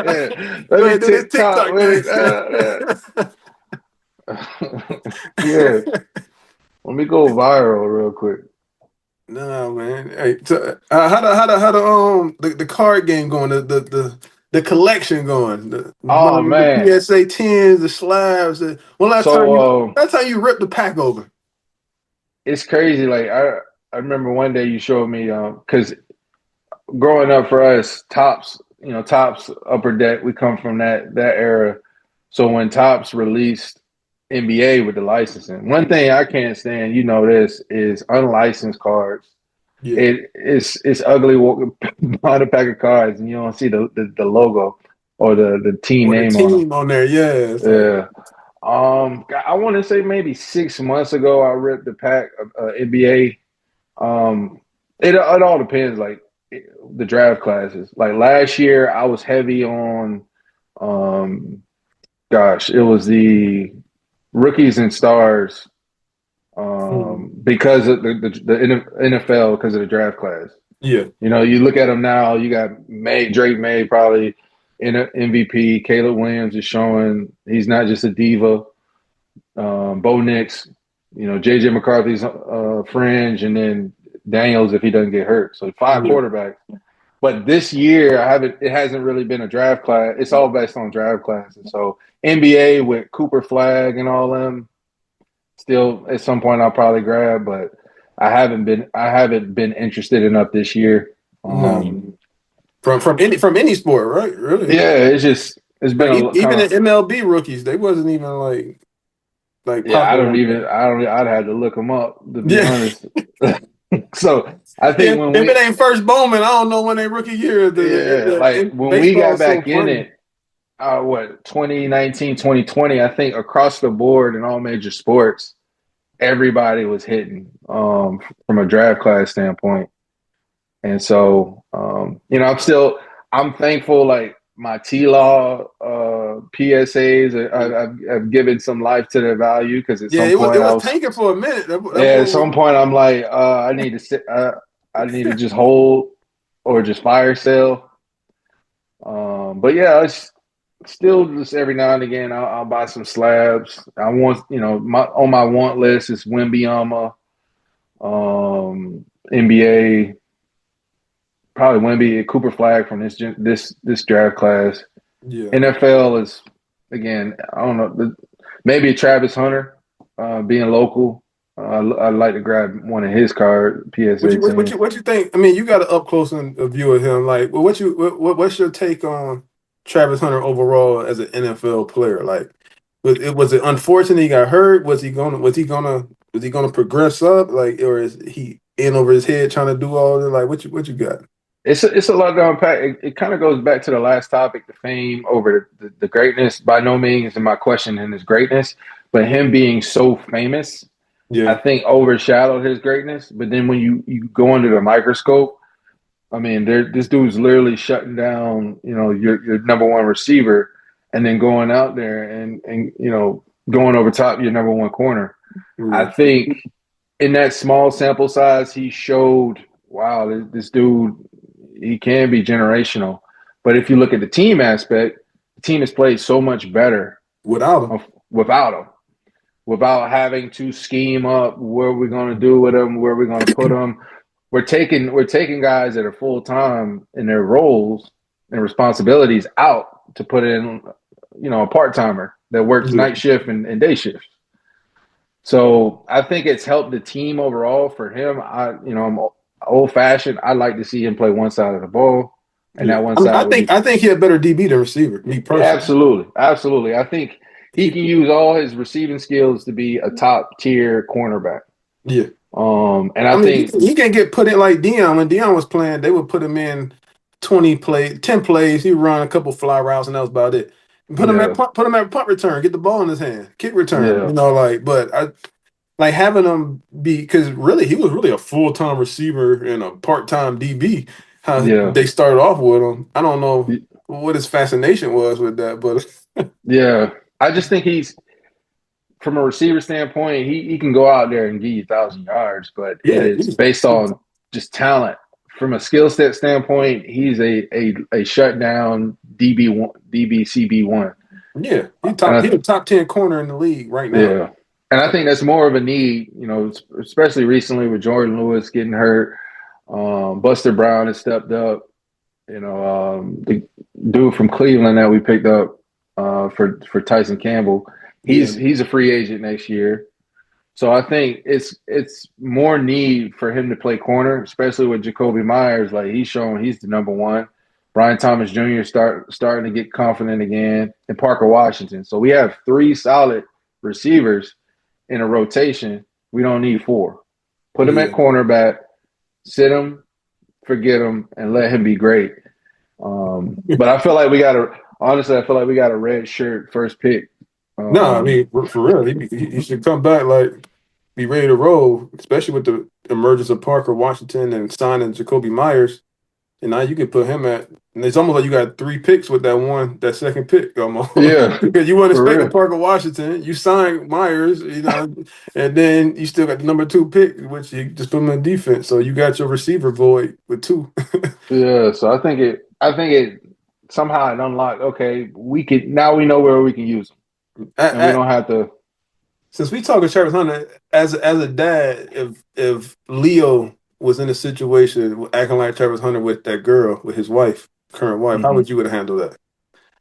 Yeah. time. Let Go me ahead and do this TikTok TikTok with it. thing. Yeah. Let me go viral real quick. No, man. Hey, so, how the card game going? The collection going? Oh The man. PSA 10s, the slabs. When last time you So last time you ripped the pack over? it's crazy. Like I remember one day you showed me because growing up for us, Tops Upper Deck, we come from that era. So when Tops released NBA with the licensing, one thing I can't stand, this is unlicensed cards. Yeah. It's ugly buying a pack of cards and you don't see the logo or the team Or the name on them. team on there, yeah. It's like, Yeah. I want to say maybe 6 months ago I ripped the pack of NBA. It all depends, like the draft classes. Like last year, I was heavy on, um, gosh, it was the rookies and stars Mm. because of the NFL, because of the draft class. Yeah. You know, you look at them now. You got Drake May, probably in a MVP. Caleb Williams is showing he's not just a diva. Bo Nix, you know, JJ McCarthy's fringe, and then Daniels if he doesn't get hurt. So five Yeah. quarterbacks. But this year, I haven't. It hasn't really been a draft class. It's all based on draft classes. So NBA with Cooper Flag and all them. Still, at some point, I'll probably grab, but I haven't been interested enough this year. No. From any sport, right? Really. Yeah, it's been Like a even kind the of MLB rookies, they wasn't even like yeah. popular like that. I don't. I'd have to look them up to be Yeah. honest. So I think If when if it we ain't first Bowman, I don't know when they rookie year. yeah, like when we Baseball got is so back in funny. it, what 2019, 2020, I think across the board in all major sports, everybody was hitting from a draft class standpoint. And so, you know, I'm thankful. Like my T Law PSAs, I've given some life to their value because at Yeah, some it point I was was, tanking for a minute. That yeah, boy at was some point I'm like, I need to sit, I need to just hold or just fire sale. But yeah, it's still just every now and again I'll buy some slabs. I want, you know, my on my want list is Wembyama, NBA. Probably Wemby, Cooper Flag from this draft class. yeah. NFL is again, I don't know, maybe Travis Hunter, being local. I'd like to grab one of his card What PSA you what, what 10. you what you think? I mean, you got an up close a view of him. Like, well, what's your take on Travis Hunter overall as an NFL player? Like, was it unfortunate he got hurt? Was he gonna progress up? Like, or is he in over his head trying to do all this? Like, what you got? It's a lot to unpack. It kind of goes back to the last topic, the fame over the greatness. By no means am I questioning his greatness, but him being so famous, I Yeah, think overshadowed his greatness. But then when you go under the microscope, I mean, this dude's literally shutting down, you know, your number one receiver, and then going out there and you know going over top your number one corner. I yeah, think in that small sample size, he showed, wow, this dude, he can be generational. But if you look at the team aspect, the team has played so much better without him. without him, without having to scheme up what we're going to do with them, where we're going to put them. We're taking guys that are full time in their roles and responsibilities out to put in, you know, a part timer that works Yeah, night shift and day shift. So I think it's helped the team overall for him. I'm old fashioned. I like to see him play one side of the ball, and yeah. that one I mean, I side would think be I think he had better DB than receiver. Me personally. absolutely, absolutely. I think he He, can use all his receiving skills to be a top tier cornerback. yeah. And I I mean, he, think, he can get put in like Dion. When Dion was playing, they would put him in 10 plays. He'd run a couple fly routes, and that was about it. yeah, Put him at punt return, get the ball in his hand, kick return. yeah, Like, but I like having him be because really he was really a full time receiver and a part time DB. How yeah, they started off with him, I don't know what his fascination was with that, but yeah. I just think he's from a receiver standpoint, he can go out there and give you 1,000 yards, but it yeah, is based on just talent. From a skill set standpoint, he's a shutdown DBCB1. yeah, And he a top 10 corner in the league right now. yeah, and I think that's more of a need, you know, especially recently with Jordan Lewis getting hurt. Buster Brown has stepped up. You know, the dude from Cleveland that we picked up for Tyson Campbell, Yeah, he's a free agent next year. So I think it's more need for him to play corner, especially with Jacoby Myers. Like he's showing he's the number one. Brian Thomas Jr. starting to get confident again, and Parker Washington. So we have three solid receivers in a rotation. We don't need four. Put him at yeah. cornerback, sit him, forget him, and let him be great. But I feel like we got a honestly, I feel like we got a red shirt first pick. No, I Um, mean for real, he should come back like be ready to roll, especially with the emergence of Parker Washington and signing Jacoby Myers. And now you can put him at, and it's almost like you got three picks with that second pick almost. Yeah, Because you weren't for expecting real. Parker Washington. You signed Myers, and then you still got the number two pick, which you just put him in defense. So you got your receiver void with two. Yeah, so I think it somehow it unlocked. Okay, we could now we know where we can use them, and we I, don't have to. Since we talking Travis Hunter, as a dad, if Leo was in a situation acting like Travis Hunter with that girl, with his wife, current wife, how would Mhm. you would handle that?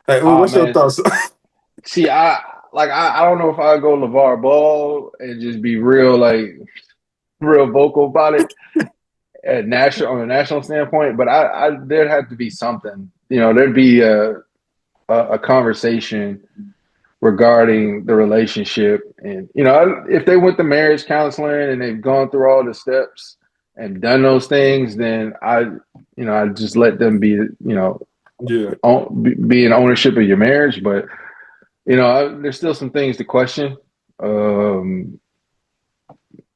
Like, Oh what's your man, thoughts? see, I don't know if I go LeVar Ball and just be real vocal about it at national on a national standpoint, but I there'd have to be something. There'd be a conversation regarding the relationship, and if they went to marriage counseling and they've gone through all the steps and done those things, then I just let them Yeah, be in ownership of your marriage. But there's still some things to question. Um,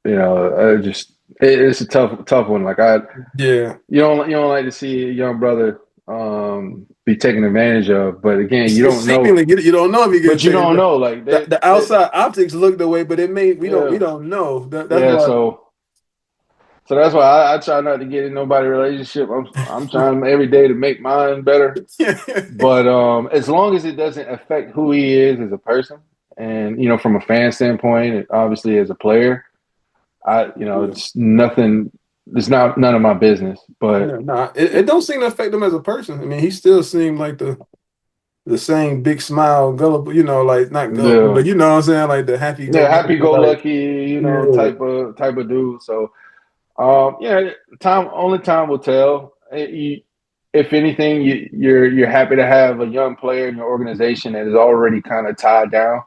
it's a tough one. Like yeah. you don't like to see a young brother be taken advantage of, but again, you don't know. Seemingly, you don't know if you're getting But you taken. don't know, like The outside optics look the way, but it may we yeah, don't know. That's yeah. why. So that's why I try not to get in nobody relationship. I'm trying every day to make mine better. But as long as it doesn't affect who he is as a person, and from a fan standpoint, and obviously as a player, Yeah. it's nothing. It's not none of my business. Yeah, But nah, it don't seem to affect him as a person. I mean, he still seemed like the same big smile, gullible, like not gullible, but the you know what I'm saying, like the happy go yeah, happy lucky, go like lucky, yeah, type of dude. So yeah, only time will tell. If anything, you're happy to have a young player in your organization that is already kind of tied down,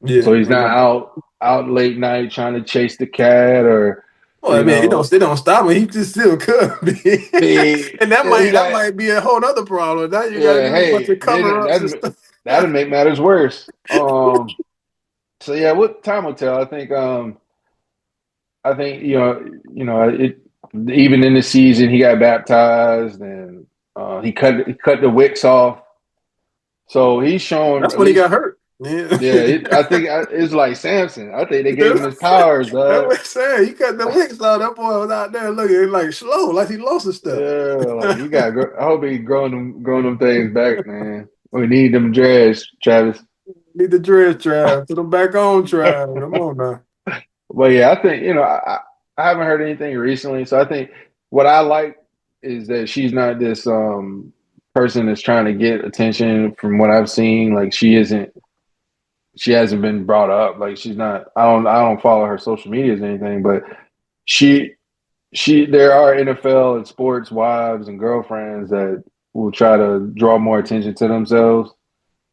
yeah. so he's not out late night trying to chase the cat or Well, I you mean, know it don't stop him. He just still could be, be and he that got might be a whole other problem. Now you got to yeah. do a bunch Hey, of cover then ups and stuff. that'd make matters worse. So yeah, what time will tell. I think it. Even in the season, he got baptized and he cut the wicks off. So he's shown That's at when he got least, hurt. Yeah, yeah. I think it's like Samson. I think they gave him his that's powers, what dog. I'm saying. He cut the wicks out. That boy was out there looking like slow, like he lost his step. Yeah, like he got. I hope he growing them things back, man. We need them dreads, Travis. Need the dress tribe. Put him back on tribe. Come on now. But yeah, I think I haven't heard anything recently, so I think what I like is that she's not this person that's trying to get attention. From what I've seen, like she hasn't been brought up. Like she's not. I don't follow her social medias or anything, but she there are NFL and sports wives and girlfriends that will try to draw more attention to themselves.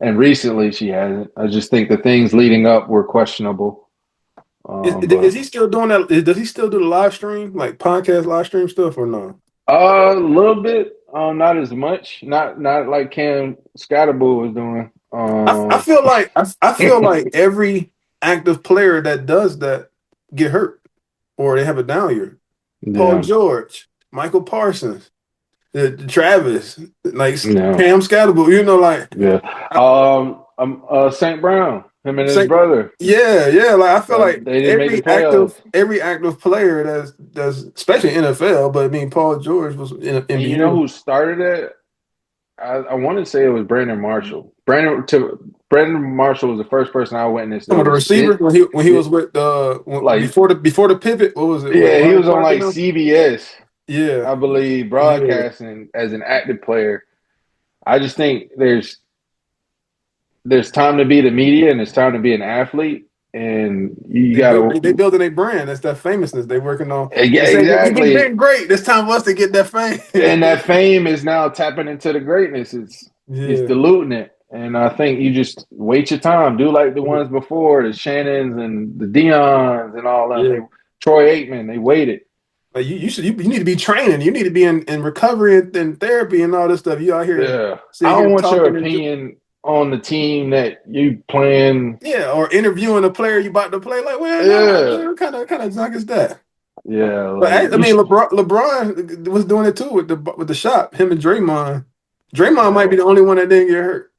And recently, she hasn't. I just think the things leading up were questionable. But Is he still doing that? Does he still do the live stream, like podcast live stream stuff, or no? a little bit, not as much. Not like Cam Scatterbull was doing. I feel like I feel like every active player that does that get hurt or they have a down year. Paul Yeah, George, Michael Parsons, Travis, like yeah, Cam Scatterbull. Like yeah. I, St. Brown, him and his say, brother, yeah, yeah. Like I feel like they didn't make the playoffs. every active player that's especially NFL, but I mean Paul George was in And you know NBA. who started it? I want to say it was Brandon Marshall. Brandon Marshall was the first person I witnessed Some that of the was receiver it. when he it was with like before the pivot. What was it with yeah, he Ryan was on Clark like and them? CBS, Yeah, I believe, yeah. broadcasting as an active player. I just think there's time to be the media and there's time to be an athlete, and you got They to building a brand. That's that famousness they working on. yeah, They say you've exactly. been great. It's time for us to get that fame. And that fame is now tapping into the greatness. It's Yeah, diluting it. And I think you just wait your time. Do like the ones before, the Shannons and the Dions and all them. yeah. Troy Aikman, they waited. Like you need to be training. You need to be in recovery and therapy and all this stuff. You out here Yeah. I sitting don't here want your talking and opinion on the team that you playing. yeah, or interviewing a player you about to play. Like, well, no, Yeah. what kind of junk is that? Yeah, But like I you. mean, LeBron was doing it too with the shot. Him and Draymond. Draymond might Yeah. be the only one that didn't get hurt.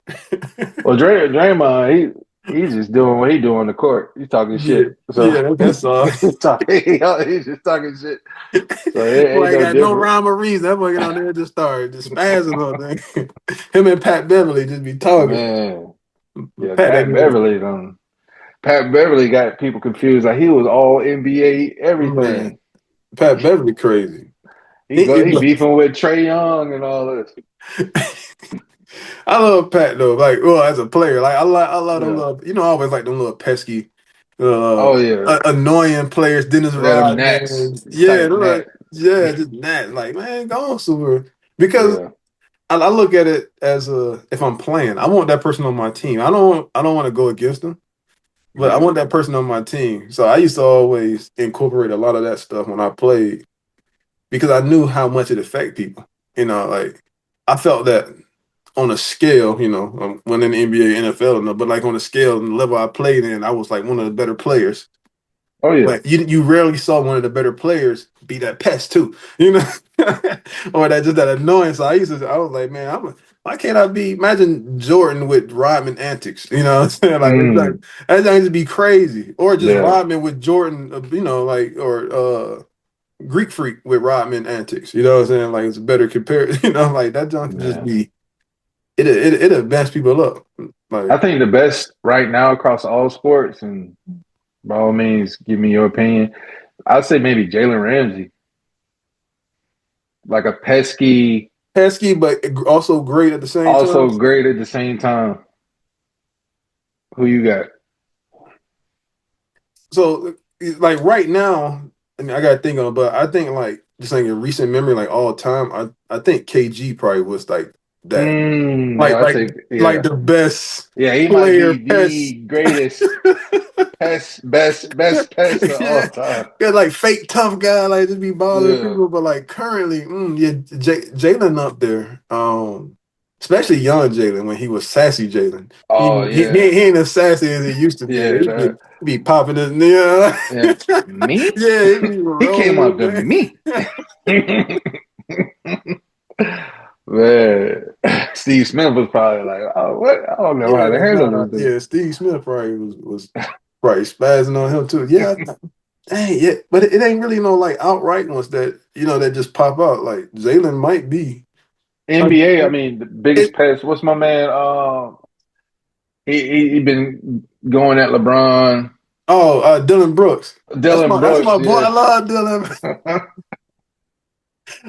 Well, Draymond, he's just doing what he doing on the court. He's talking Yeah, shit. So yeah, that's all. he's talking. He's just talking shit. So it ain't Boy, ain't no got no different. rhyme or reason. That boy get on there and just start just spazzing on thing. Him and Pat Beverly just be talking. Man, yeah, Pat ain't Pat Beverly got people confused. Like he was all NBA man. everything. Pat Beverly crazy. He beefing with Trey Young and all this. I love Pat though. Like, well, as a player, like I love them Yeah. little. You know, I always like them little pesky, Oh yeah. annoying players. Dennis Yeah, them Nets Rodman. Yeah, type they're like, net. yeah, just that. Like, man, go on, super. Because Yeah. I look at it as if I'm playing, I want that person on my team. I don't want to go against them, but I Yeah. want that person on my team. So I used to always incorporate a lot of that stuff when I played because I knew how much it affect people. You know, like I felt that on a scale, you know, when in the NBA, NFL, but like on a scale and the level I played in, I was like one of the better players. Oh yeah. But you rarely saw one of the better players be that pest too, you know, or that just that annoyance. So I was like, man, why can't I be? Imagine Jordan with Rodman antics, you know what I'm saying? Like it's like Mm, that thing to be crazy, or just yeah. Rodman with Jordan, you know, like or Greek Freak with Rodman antics, you know what I'm saying? Like it's a better compare, you know, like that junk could just Yeah. be it advance people up. I Like think the best right now across all sports, and by all means, give me your opinion. I'd say maybe Jalen Ramsey, like a pesky, pesky, but also great at the same time. also great at the same time. Who you got? So like right now, I mean I gotta think on, but I think like just like in recent memory, like all time, I think KG probably was like that, Yeah, like I like say, like yeah, the best yeah. He might player be pest. the greatest best pest of all Yeah, time. yeah, like fake tough guy, like just be bothering Yeah. people. But like currently, yeah, Jalen up there. Especially young Jalen when he was sassy Jalen. Oh He yeah, ain't as sassy as he used to be. yeah. That He be popping his yeah. yeah. Me? Yeah, he be He came rolling up to with me. Man, Steve Smith was probably like, "Oh, what? I don't know how to yeah, handle nah, this thing." yeah. Steve Smith probably was probably spazzing on him too. Yeah, hey, yeah, but it ain't really no like outright ones that that just pop out. Like Jalen might be. NBA, I mean, the biggest It, pest. What's my man? He been going at LeBron, oh, Dylan Brooks. Dylan That's Brooks. my boy. Yeah, I love Dylan.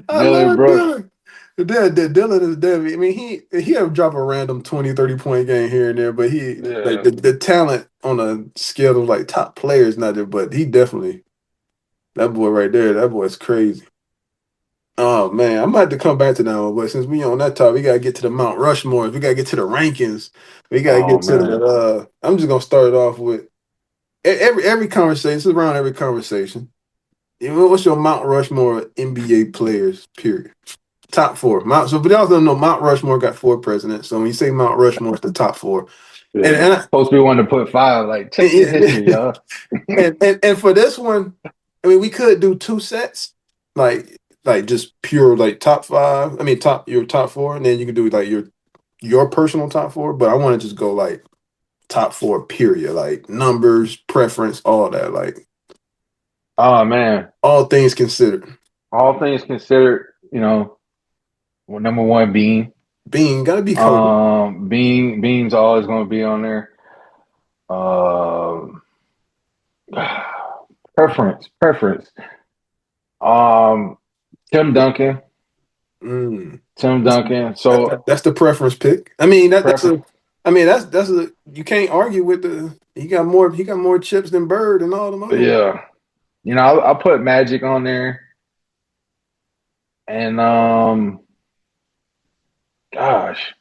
I Dylan love Brooks. Dylan. Dylan is Devin. I mean, he have drop a random 20, 30 point game here and there, but he like Yeah. the talent on a scale of like top players not there, but he definitely that boy right there, that boy's crazy. Oh man, I might have to come back to that one, but since we on that top, we gotta get to the Mount Rushmores. We gotta get to the rankings. We gotta Oh get to man. the. I'm just gonna start it off with every conversation. It's around every conversation. What's your Mount Rushmore NBA players? Period. Top four. So, but y'all don't know Mount Rushmore got four presidents. So when you say Mount Rushmore, it's the top four. And Yeah. and Supposed to be one to put five. Like, check your history, I, y'all. and for this one, I mean, we could do two sets, like just pure like top five. I mean, your top four, and then you can do like your personal top four. But I want to just go like top four, period. Like numbers, preference, all that. Like Oh man. all things considered. All things considered, well, number one, Bean. Being gotta be Kobe. Bean's always going to be on there. Um, preference. Um, Tim Duncan. Mm. Tim That's, Duncan. So that's the preference pick. I mean that's preference. a. I mean that's a. You can't argue with the. He got more chips than Bird and all them other ones. Yeah. I'll put Magic on there, and gosh,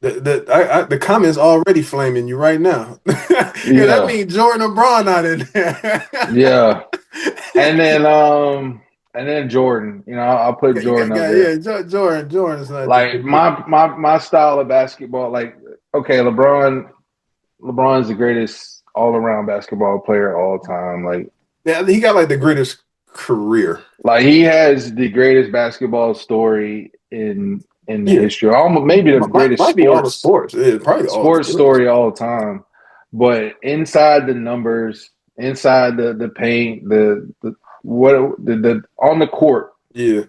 The comments already flaming you right now. Yeah, that yeah, means Jordan or Braun not in there. yeah, and then Jordan. I'll put Jordan up there. Yeah, Jordan's not there. Like my style of basketball. Like, okay, LeBron's the greatest all around basketball player of all time. Like, Yeah, he got like the greatest career. Like he has the greatest basketball story in the Yeah, history, almost maybe the greatest might be all the sports. Yeah, probably all the sports sports. story all time. But inside the numbers, inside the paint, the what the on the court, Yeah,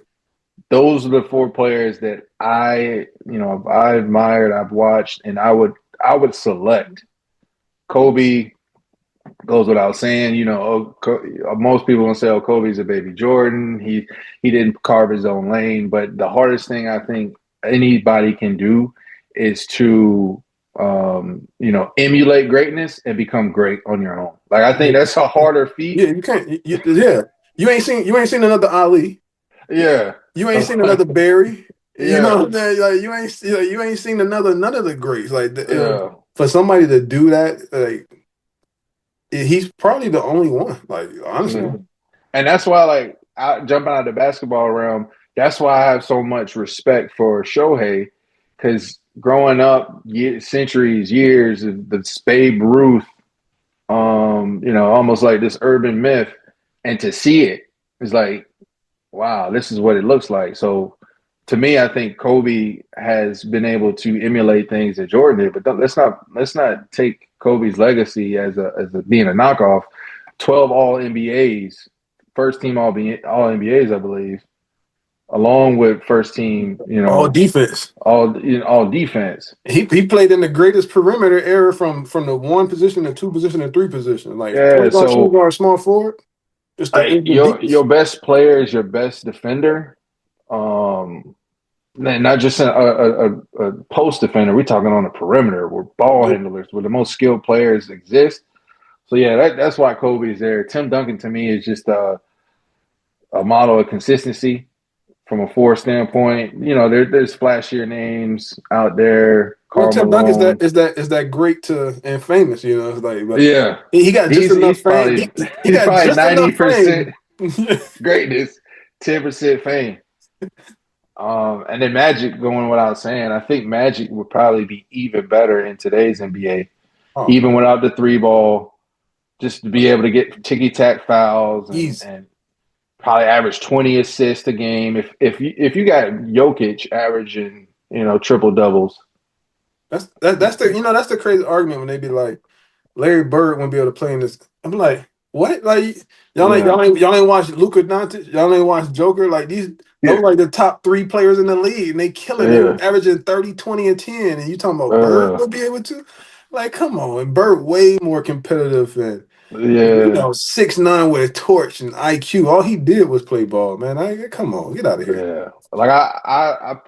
those are the four players that I admired, I've watched, and I would select. Kobe goes without saying. Most people gonna say, "Oh, Kobe's a baby Jordan. He didn't carve his own lane." But the hardest thing I think anybody can do is to emulate greatness and become great on your own. Like I think yeah, that's a harder feat. yeah. You can't. Yeah, you ain't seen another Ali. Yeah, You ain't seen another Barry. You know yeah, what I'm saying? Like you ain't seen another none of the greats. Like yeah, for somebody to do that, like he's probably the only one. Like honestly, yeah. And that's why, like, jumping out of the basketball realm, that's why I have so much respect for Shohei, because growing up, centuries, years of the Babe Ruth, almost like this urban myth, and to see it is like, wow, this is what it looks like. So, to me, I think Kobe has been able to emulate things that Jordan did, but let's not take Kobe's legacy as a being a knockoff. 12 All NBAs, first team All NBAs, I believe, along with first team, all defense. all defense. He played in the greatest perimeter era from the one position, the two position, and three position. Like Yeah, point guard, shooting so guard, small forward. It's the your deepest. best player is your best defender. Um, not just a post defender. We're talking on the perimeter where ball Yep. handlers, where the most skilled players exist. So yeah, that's why Kobe is there. Tim Duncan to me is just a model of consistency from a four standpoint. There's flashier names out there. Well, Karl Tim Duncan is that Malone. is that is that great to and famous. It's like, but Yeah, he got just enough he's fame. probably He he's got probably just enough 90% fame. greatness, 10% fame. And then Magic, going without saying, I think Magic would probably be even better in today's NBA, Oh even man, without the three ball, just to be able to get ticky tack fouls and he's and probably average 20 assists a game. If you got Jokic averaging triple doubles, that's the crazy argument when they be like Larry Bird wouldn't be able to play in this. I'm like, what? Like yeah, y'all ain't watch Luka Doncic, y'all ain't watch Joker. Like those yeah, are like the top three players in the league, and they killing. They yeah, averaging 30, 20, and 10. And you talking about Bird uh, would be able to? Like, come on, and Bird way more competitive and yeah, 6'9" with a torch and IQ. All he did was play ball, man. Come on, get out of here. yeah. Like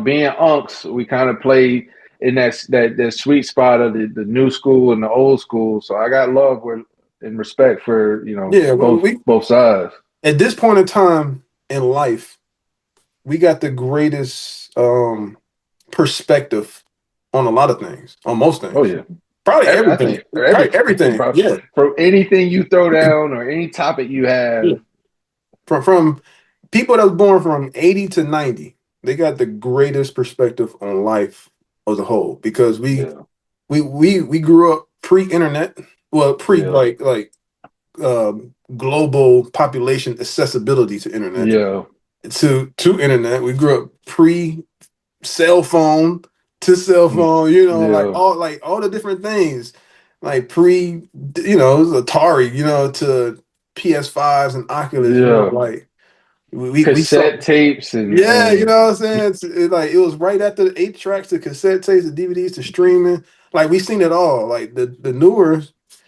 being unks, we kind of play in that sweet spot of the new school and the old school. So I got love and respect for Yeah, both sides. at this point in time in life, we got the greatest perspective on a lot of things, on most Oh things. yeah, Probably I everything. think Probably everything. everything. Bro, Yeah. from anything you throw down or any topic you Yeah. have. From people that was born from 80 to 90, they got the greatest perspective on life as a whole because Yeah, we grew up pre-internet, well, pre yeah, global population accessibility to internet. yeah, To internet, we grew up pre cell phone to cell phone, yeah, like all the different things, like pre, it was Atari, to PS5s and Oculus, yeah. like we saw, Cassette tapes and yeah, you and know what I'm saying? Like it was right after the eight tracks, the cassette tapes, the DVDs, to streaming. Like we seen it all. Like the newer,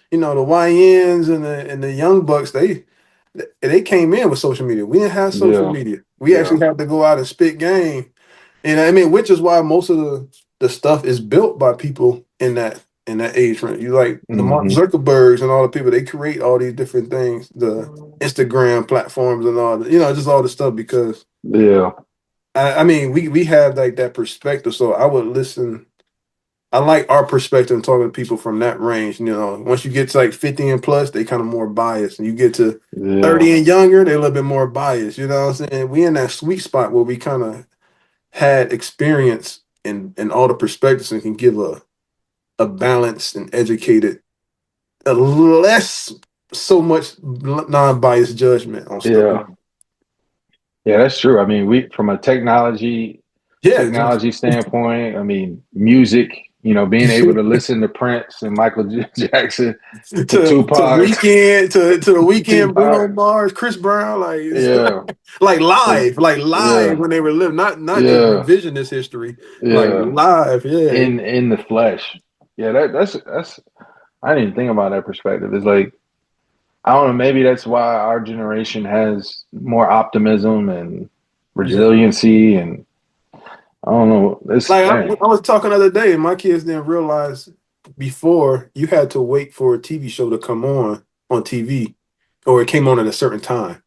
the YNs and the young bucks, they came in with social media. We didn't have social yeah, media. We yeah, actually had to go out and spit game. And I mean, which is why most of the stuff is built by people in that age range. You like the Mark hmm Zuckerbergs and all the people, they create all these different things, the Instagram platforms and all just all the stuff because yeah, I mean we have like that perspective. So I would listen. I like our perspective and talking to people from that range. Once you get to like 50 and plus, they kind of more biased. And you get to yeah, 30 and younger, they're a little bit more biased. You know what I'm saying? We in that sweet spot where we kind of had experience in all the perspectives and can give a balanced and educated, a less so much non-biased judgment on stuff. Yeah. Yeah, that's true. I mean, we from a Yeah, just technology standpoint, I mean, music, being able to listen to Prince and Michael Jackson to to Tupac, weekend to the weekend, Bruno Tupac. Mars, Chris Brown, like it's Yeah. Like, like live yeah. when they were living, not just Yeah. revisionist history, like Yeah. live. Yeah, In the flesh. Yeah, that's I didn't even think about that perspective. It's like I don't know, maybe that's why our generation has more optimism and yeah. resiliency and I don't know. It's Like dang. I was talking the other day, and my kids didn't realize before you had to wait for a TV show to come on TV, or it came on at a certain time.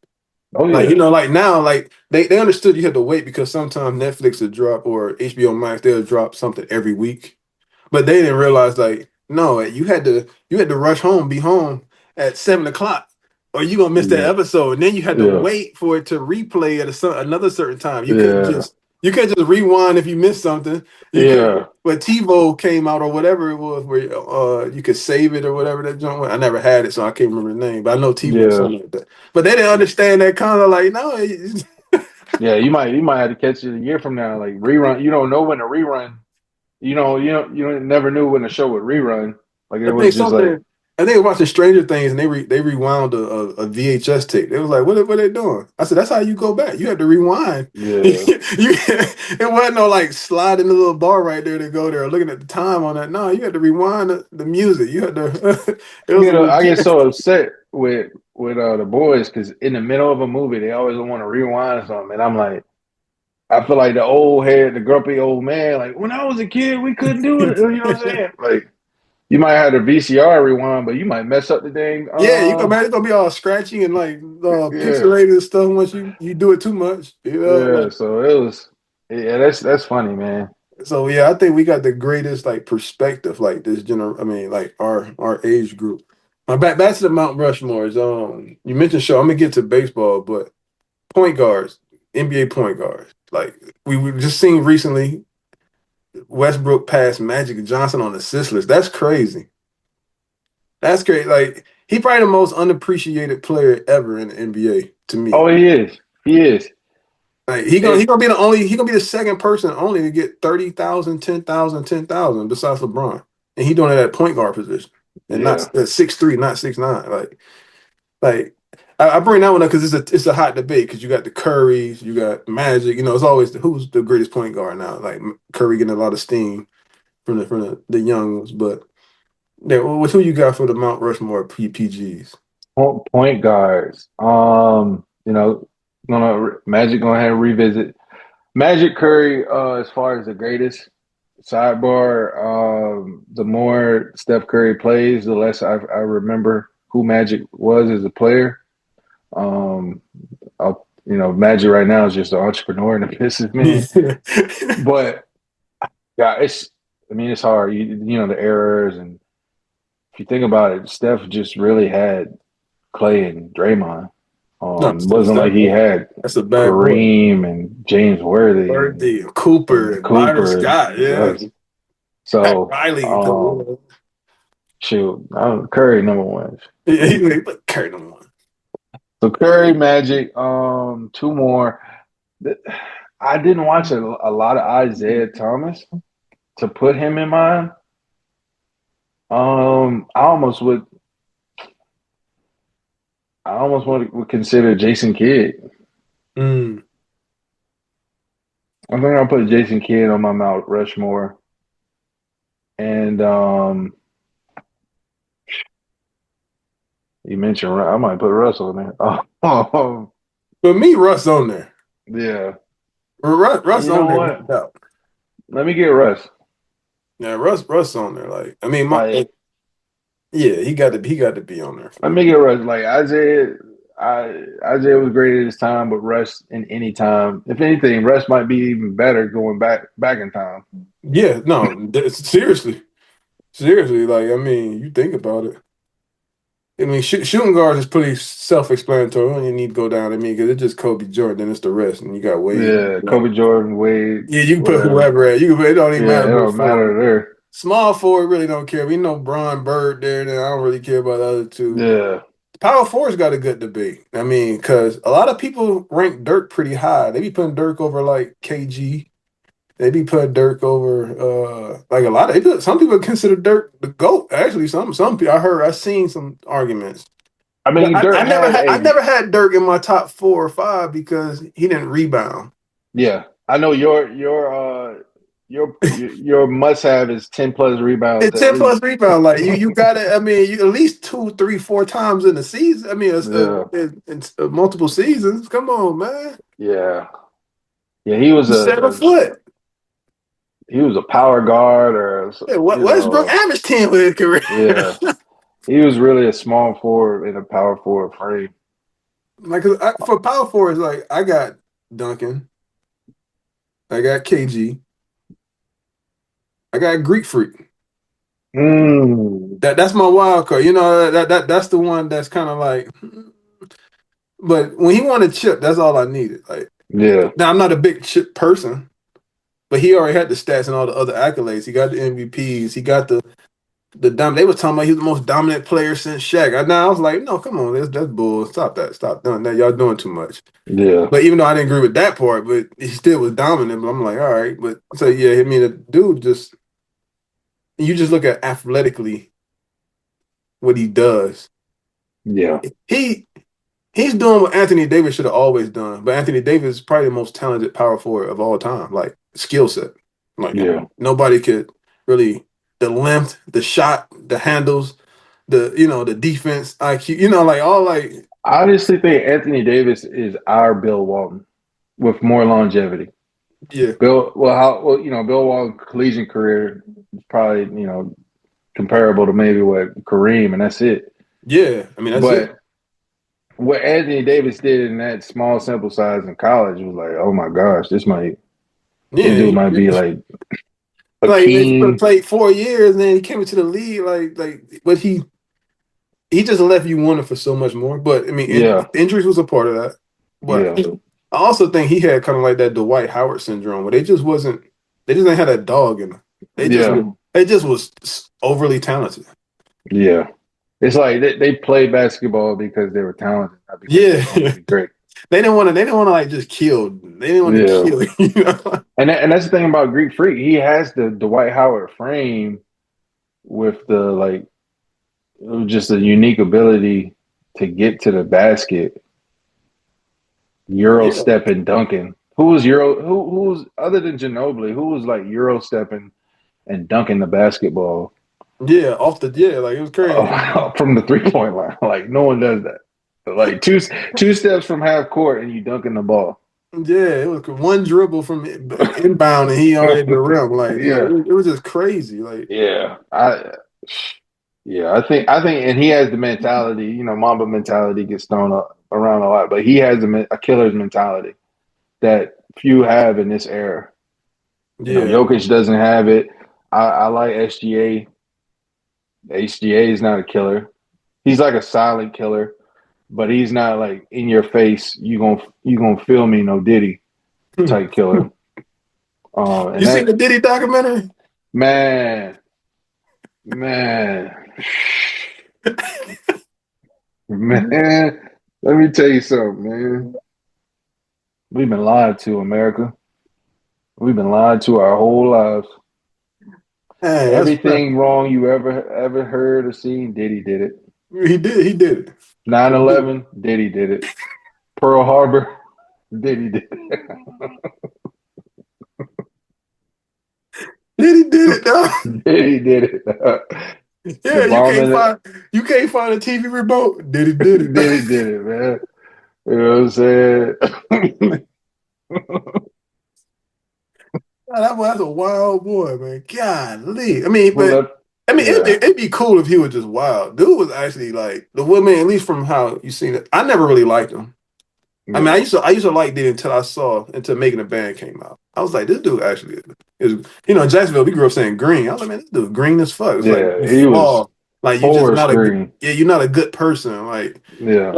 Oh Like, yeah. like now, like they understood you had to wait because sometimes Netflix would drop or HBO Max, they'll drop something every week. But they didn't realize like, no, you had to rush home, be home at 7 o'clock, or you gonna miss that Yeah. episode. And then you had to Yeah. wait for it to replay at another certain time. Yeah. You couldn't just rewind if you missed something. You could Yeah. when TiVo came out or whatever it was, where you could save it or whatever that joint was. I never had it, so I can't remember the name. But I know TiVo was Yeah. something like that. But they didn't understand that kind of like, no, Yeah. You might have to catch it a year from now. Like rerun. You don't know when to rerun. You never knew when the show would rerun. Like it I was think just like, something. I think watching Stranger Things and they rewound a VHS tape. They was like, what are they doing? I said, that's how you go back. You have to rewind. yeah. It wasn't no like sliding the little bar right there to go there, looking at the time on that. No, you had to rewind the music. You had to. It was a I get legit. so upset with the boys because in the middle of a movie they always want to rewind something, and I'm like, I feel like the old head, the grumpy old man. Like when I was a kid, we couldn't do it. You know what I'm saying? Like you might have the VCR rewind, but you might mess up the thing. Yeah, you go back. It's gonna be all scratchy and like Yeah, pixelated and stuff once you do it too much. yeah. Like So it was, yeah. That's funny, man. so yeah, I think we got the greatest like perspective, like this I mean, like our age group. Back to the Mount Rushmores. You mentioned show. I'm gonna get to baseball, but point guards, NBA point guards. Like we just seen recently, Westbrook passed Magic Johnson on the assist list. That's crazy. That's crazy. Like he probably the most unappreciated player ever in the NBA to me. Oh, he is. He is. Like he It, gonna be he gonna be the second person only to get 30,000, 10,000, 10,000 besides LeBron, and he doing it at point guard position, and yeah. not at 6'3", not 6'9". Like I bring that one up because it's a hot debate because you got the Currys, you got Magic. It's always who's the greatest point guard now. Like Curry getting a lot of steam from the young ones, but yeah, who you got for the Mount Rushmore PGs? Point guards. Gonna Magic gonna have to revisit Magic Curry. As far as the greatest sidebar, the more Steph Curry plays, the less I remember who Magic was as a player. Um, Magic right now is just an entrepreneur and a businessman. But yeah, I mean, it's hard. The errors, and if you think about it, Steph just really had Clay and Draymond. No, Wasn't like he had that's a bad boy. Kareem and James Worthy Birdie, Cooper, and and Byron Cooper and Scott. Yeah, us. Pat So, Riley. shoot, Curry number one. Yeah, he put Curry number one. So Curry, Magic, two more. I didn't watch a lot of Isaiah Thomas to put him in mind. I almost would. Would consider Jason Kidd. Mm. I think I'll put Jason Kidd on my Mount Rushmore. And you mentioned I might put Russell in there. Oh, But me, Russ on there. yeah. Russ You on know there, no what? doubt. Let me get Russ. Yeah, Russ on there. Like, I mean, Like, yeah, he got to be on there for let me. me get Russ. Like Isaiah was great at his time, but Russ in any time. If anything, Russ might be even better going back in time. Yeah, no, seriously. Like, I mean, you think about it. I mean, shooting guards is pretty self-explanatory. You don't need to go down. I mean, because it's just Kobe Jordan, then it's the rest, and you got Wade. Yeah, Kobe Jordan, Wade, Yeah, you can put whatever. whoever at. It don't even Yeah, it matter who don't forward. matter there. Small forward really don't care. We know Bron Bird there, and I don't really care about the other two. Yeah, Power Four's got a good debate. I mean, because a lot of people rank Dirk pretty high. They be putting Dirk over like KG. They be putting Dirk over like a lot of people. Some people consider Dirk the GOAT. Actually, some people I seen some arguments. I But mean, Dirk had I a never had Dirk in my top 4 or 5 because he didn't rebound. yeah. I know your must have is 10 plus rebounds It's at 10 plus least. rebound. Like you got it. I mean, you at least 2, 3, 4 times in the season. I mean, Yeah, multiple seasons. Come on, man. yeah, yeah. He was He's 7 foot. he was a power guard or Yeah, you Westbrook know averaged 10 with his career. yeah. He was really a small forward in a power forward frame. Like for power forwards, like I got Duncan, I got KG, I got Greek Freak. Mm, That's my wild card. You know that's the one that's kind of like. But when he won a chip, that's all I needed. Like yeah, now, I'm not a big chip person, but he already had the stats and all the other accolades. He got the MVPs. He got the dom. They were talking about he was the most dominant player since Shaq. I was like, no, come on, that's bull. Stop that. Stop doing that. Y'all doing too much. yeah, But even though I didn't agree with that part, but he still was dominant. But I'm like, all right. But so yeah, I mean, the dude just you just look at athletically what he does. yeah, He he's doing what Anthony Davis should have always done. But Anthony Davis is probably the most talented power forward of all time, like skill set. Like yeah. nobody could really the length, the shot, the handles, the defense IQ, like all like I honestly think Anthony Davis is our Bill Walton with more longevity. yeah, Bill Walton's collegiate career is probably comparable to maybe what Kareem, and that's it. yeah. I mean that's it. But what Anthony Davis did in that small sample size in college was like, oh my gosh, this Yeah, dude might be like a like he could have king. played 4 years and then he came into the league but he just left you wanting for so much more. But I mean, Yeah, injuries was a part of that. But yeah, I also think he had kind of like that Dwight Howard syndrome where they just ain't had that dog in them. yeah, They just was overly talented. yeah. It's like they played basketball because they were talented, not because they Yeah, wanted to be great. they didn't want to like just kill. They didn't want to Yeah, kill. You know? and that's the thing about Greek Freak. He has the Dwight Howard frame with the like just a unique ability to get to the basket, Euro Yeah, stepping dunking. Who was Euro? Who was other than Ginobili? Who was like Euro stepping and dunking the basketball yeah, like it was crazy. from the 3 point line? Like no one does that. Like two steps from half court and you dunking the ball. Yeah, it was one dribble from inbound and he already at the rim. Like Yeah, it was just crazy. Like yeah. I think, and he has the mentality. Mamba mentality gets thrown around a lot, but he has a killer's mentality that few have in this era. yeah, Jokic doesn't have it. I like SGA. HGA is not a killer. He's like a silent killer, but he's not like in your face. You gonna feel me? No Diddy type killer. And you seen that the Diddy documentary? man, man, man. Let me tell you something, man. We've been lied to, America. We've been lied to our whole lives. Hey, that's Everything wrong you ever heard or seen, Diddy did it. he did it. Nine He did 11, Diddy did it. Pearl Harbor, Diddy did it. Diddy did it, dog. Diddy did it. The Yeah, bombing, you can't find a TV remote. Diddy did it. Diddy did it, man. You know what I'm saying? That's a wild boy, man. Golly. I mean, Pull but up, I mean, yeah, it'd be cool if he was just wild. Dude was actually like the woman, at least from how you seen it. I never really liked him. I mean, yeah, I used to like Diddy until Making a Band came out. I was like, this dude actually is. In Jacksonville, we grew up saying green. I was like, man, this dude green as fuck. It's like yeah. you He was flaw. Like you just forest not a good. green. Yeah, you're not a good person. Yeah,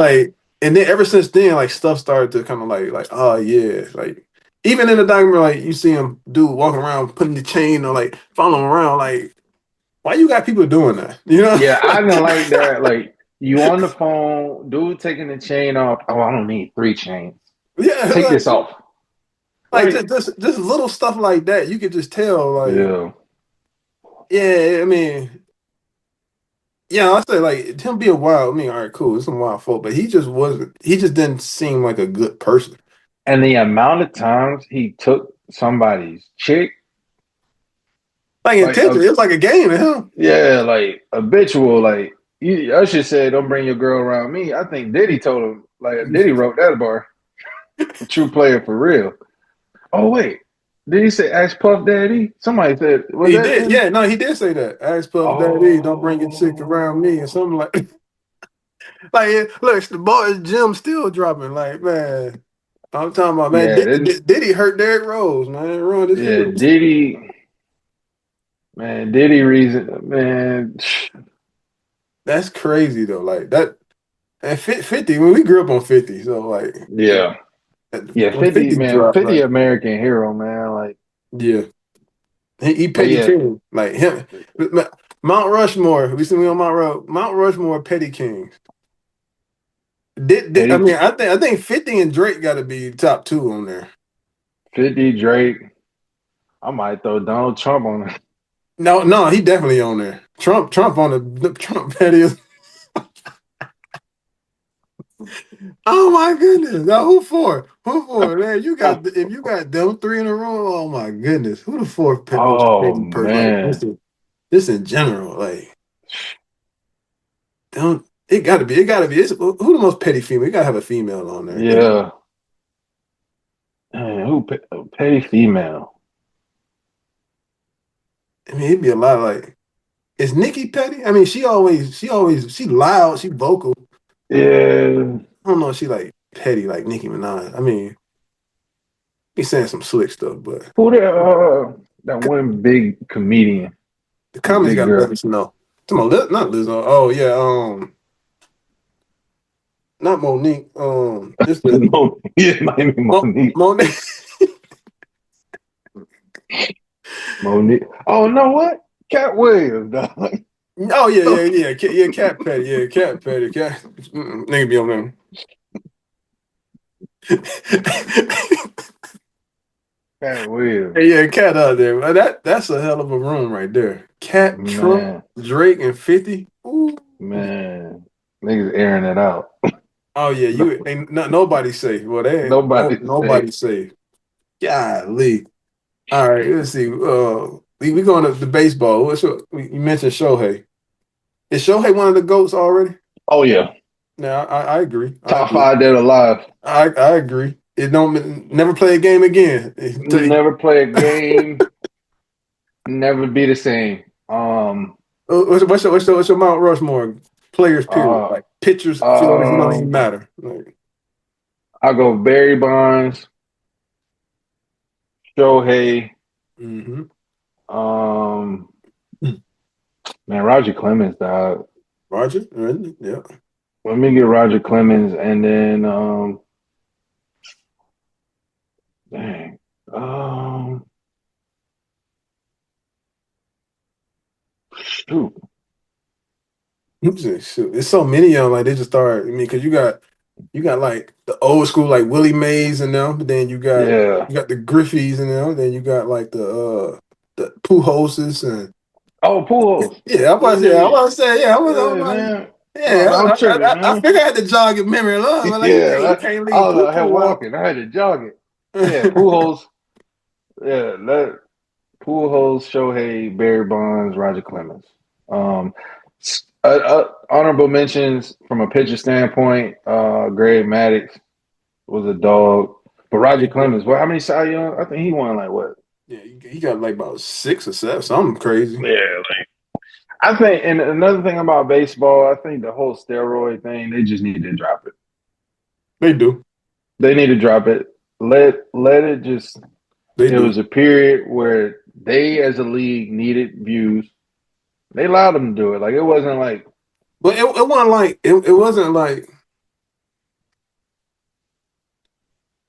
And then ever since then, like stuff started to kind of like, oh yeah, like even in the documentary, like you see him dude walking around putting the chain or following him around, like why you got people doing that? You know? yeah. I didn't like that. Like You on the phone, dude taking the chain off. Oh, I don't need three chains. Yeah, Take this off. like Like, just little stuff like that. You could just tell, like, yeah. yeah, I mean, yeah, I say like him being wild. I mean, all right, cool, it's some wild folk, but he just wasn't. He just didn't seem like a good person. And the amount of times he took somebody's chick, Like like intention, it was like a game to him. yeah, like habitual, like Usher said, "Don't bring your girl around me." I think Diddy told him, like Diddy wrote that bar. A true player for real. Oh wait, did he say ask Puff Daddy? Somebody said, was He that did, him? yeah, no, he did say that. Ask Puff Daddy, don't bring your chick around me, or Oh, something like. Like, look, the boys Jim still dropping. Like, man, I'm talking about, man. yeah, Diddy hurt Derrick Rose, man. It ruined his yeah, career. Diddy, man, Diddy reason, man, That's crazy though. Like that, and 50. When we grew up on 50, so like, yeah, yeah, when 50, 50 man, dropped, 50 like, American hero, man, like, yeah, he but petty yeah, king. Like him, Mount Rushmore. We see me on Mount Road. Mount Rushmore petty kings. I Petty mean, I think 50 and Drake got to be top two on there. 50 Drake. I might throw Donald Trump on it. No, no, he definitely on there. Trump on the Trump petty. Oh my goodness! Now who for? Who for? Man, you got if you got them three in a row. Oh my goodness! Who the fourth most Oh petty person? Like man, this in general. Like don't it got to be? It got to be. Who the most petty female? You got to have a female on there. yeah, man, petty female? I mean, it'd be a lot. Like is Nikki petty? I mean, she loud. She vocal. Yeah, I don't know if she like petty like Nicki Minaj. I mean, he's saying some slick stuff, but who that one big comedian, the the comments big got to let girl. us know. Not Lizzo. Oh yeah, not Monique. It's the Yeah, Miami Monique. Monet. Monique. Oh no, what? Cat Williams, dog. Oh yeah. Cat Patty, Cat Patty, Cat. Nigga be on them. Cat Williams, Hey, yeah, Cat out there. That's a hell of a room right there. Cat, Trump, man, Drake, and 50. Ooh. man, niggas airing it out. Oh yeah, No, you ain't nobody safe. Well, they ain't nobody nobody say. safe. Golly. All right, let's see. We going to the baseball. You mentioned Shohei. Is Shohei one of the goats already? Oh yeah, No, I agree. I top agree. five dead alive. I agree. It don't never play a game again. Never play a game. Never be the same. What's your Mount Rushmore players period? Uh, Like pitchers feel like he don't even um, matter. Like, I go Barry Bonds, Shohei, mm-hmm. um, man, Roger Clemens, dog. Roger, really? Yeah. Let me get Roger Clemens, and then dang, um, shoot, Shoot, it's so many of them. Like they just start. I mean, because you got like the old school like Willie Mays and them. But then yeah. you got the Griffeys and them. Then you got like the Pujolses and Oh, Pujols. yeah. I Yeah, about to say yeah. I was yeah, like man. No, yeah. no, I'm tripping, I man. figured I had to jog your memory a little, but like Yeah, you can't I leave was Poo out here Poo out. walking. I had to jog it. Yeah, Pujols. Yeah, Pujols, Shohei, Barry Bonds, Roger Clemens. Honorable mentions from a pitcher standpoint. Greg Maddux was a dog, but Roger Clemens. Well, how many Cy Young? I think he won like what? Yeah, he got like about 6 or 7, something crazy. Yeah, I think. And another thing about baseball, I think the whole steroid thing, they just need to drop it. They do. They need to drop it. Let it just. They It do. was a period where they, as a league, needed views. They allowed them to do it. Like it wasn't like But it wasn't like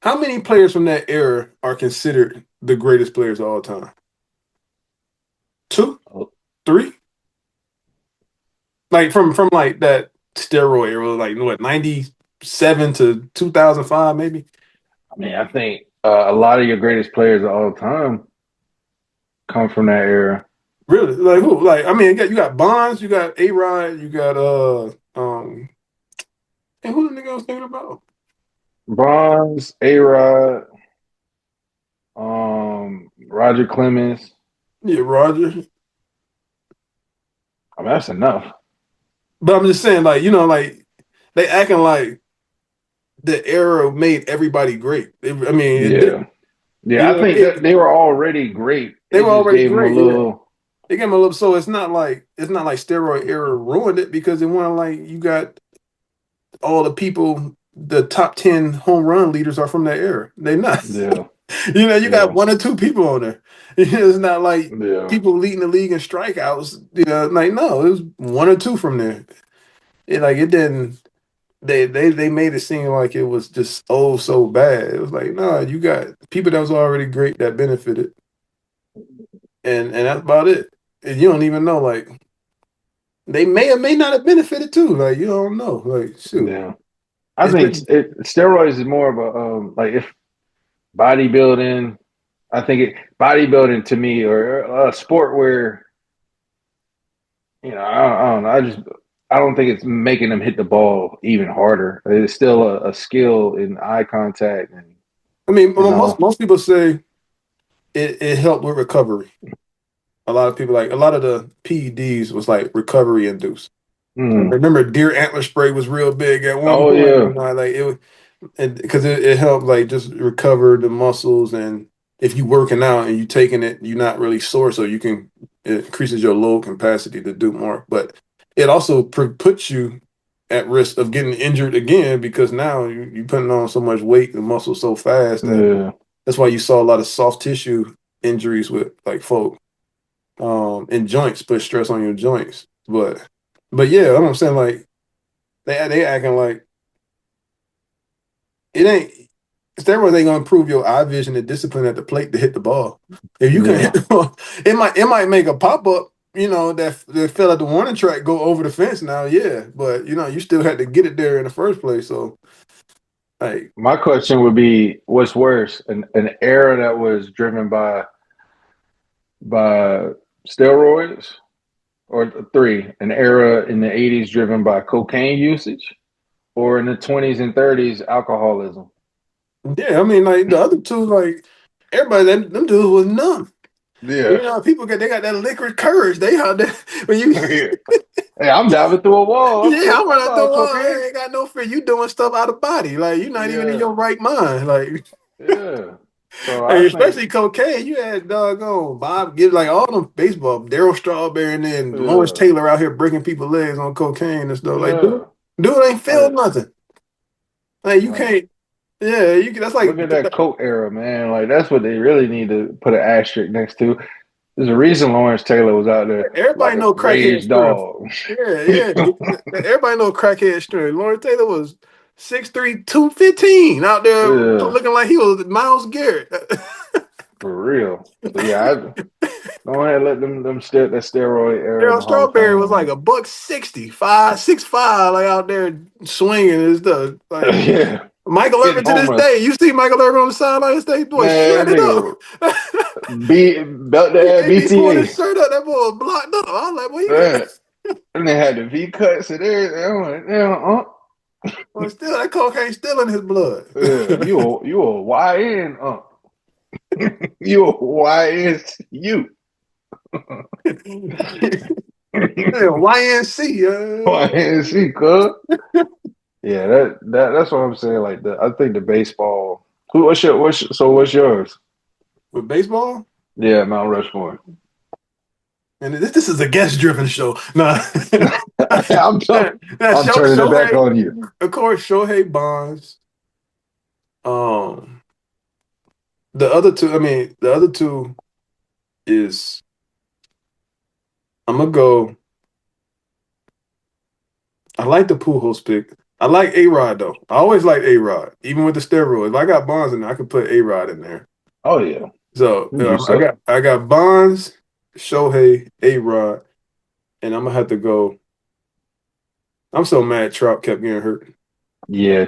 how many players from that era are considered the greatest players of all time? Two, three? Like from like that steroid era, like what 97 to 2005, maybe. I mean, I think a lot of your greatest players of all time come from that era. Really? Like who? Like I mean, you got Bonds, you got A Rod, you got and who the nigga I was thinking about? Bronze, A-Rod, Roger Clemens. Yeah, Roger. I mean, that's enough. But I'm just saying, like like they acting like the era made everybody great. I mean, it did. Yeah. Yeah, You I know, think that they were already great. they It were just already gave them a great. Yeah, little. they gave him a little. So it's not like steroid era ruined it because it wasn't like you got all the people. The top 10 home run leaders are from that era. They not. Yeah, You got yeah, one or two people on there. It's not like yeah, people leading the league in strikeouts. Like no, it was one or two from there. It didn't. They made it seem like it was just so bad. It was like no, you got people that was already great that benefited, and that's about it. And you don't even know like they may or may not have benefited too. Like you don't know. Like shoot, yeah. I it's think been steroids is more of a like if bodybuilding. I think bodybuilding to me or a sport where I don't know. I don't think it's making them hit the ball even harder. It's still a skill in eye contact and I mean, you most know. most people say it helped with recovery. A lot of people like a lot of the PEDs was like recovery induced. I Mm. remember deer antler spray was real big at one Oh point. yeah, Like it was, because it helped like just recover the muscles, and if you working out and you taking it, you're not really sore, so it increases your load capacity to do more. But it also puts you at risk of getting injured again because now you putting on so much weight and muscle so fast that yeah. that's why you saw a lot of soft tissue injuries with like folk and joints put stress on your joints. But yeah, I'm saying like they acting like it ain't steroids ain't gonna improve your eye vision and discipline at the plate to hit the ball. If you can hit Yeah. the ball, it might make a pop up, that fell at the warning track go over the fence now, yeah. But you still had to get it there in the first place. So like My question would be, what's worse, an era that was driven by steroids, or three, an era in the '80s driven by cocaine usage, or in the '20s and '30s alcoholism? yeah, I mean like the other two, like everybody them dudes was numb. Yeah, People they got that liquid courage. They out there when you yeah. Hey, I'm diving through a wall. yeah, I'm I'm running through on wall. I cocaine. ain't got no fear. You doing stuff out of body. Like you're not even in Yeah, your right mind. Like yeah. So I hey, think, especially cocaine. You had doggone Bob give like all them baseball, Daryl Strawberry and then Lawrence yeah, Taylor out here breaking people's legs on cocaine and stuff. Like yeah. dude ain't feel Like, nothing. Like you like, can't. Yeah, you can. That's look like at that coke era, man. Like, that's what they really need to put an asterisk next to. There's a reason Lawrence Taylor was out there like everybody a know crackhead raged strength. dog. Yeah, yeah. Everybody know crackhead strength. Lawrence Taylor was 6'3", 215 out there Yeah, looking like he was Miles Garrett. for real. So yeah, go ahead and let that steroid era in Daryl the Hall of Strawberry was Fame, like a buck 60, 5'6'5", like out there swinging and stuff. Like man. Yeah, Michael hitting Irvin to this homers. day, you see Michael Irvin on the sideline, this boy Man, that shredded up. nigga belt that He be pulling his BTA. shirt up, that boy was blocked up. I was like, well, Man. And they had the V cuts and everything. I'm like, damn, well, still that cocaine still in his blood. yeah, you a YN, you a YNCU. Yeah, YNC. YNC, cuz. Yeah, that's what I'm saying. Like I think the baseball. What's yours? With baseball, Yeah, Mount Rushmore. and this is a guest driven show. Nah, I'm t- nah, I'm turning it back Shohei, on you. of course, Shohei Bonds. Um, the other two is I'm gonna go. I like the Pujols pick. I like A Rod though. I always like A Rod, even with the steroids. If I got Bonds in there, I could put A Rod in there. Oh yeah, So you do I so. got I got Bonds, Shohei, A Rod, and I'm gonna have to go. I'm so mad Trout kept getting hurt. Yeah,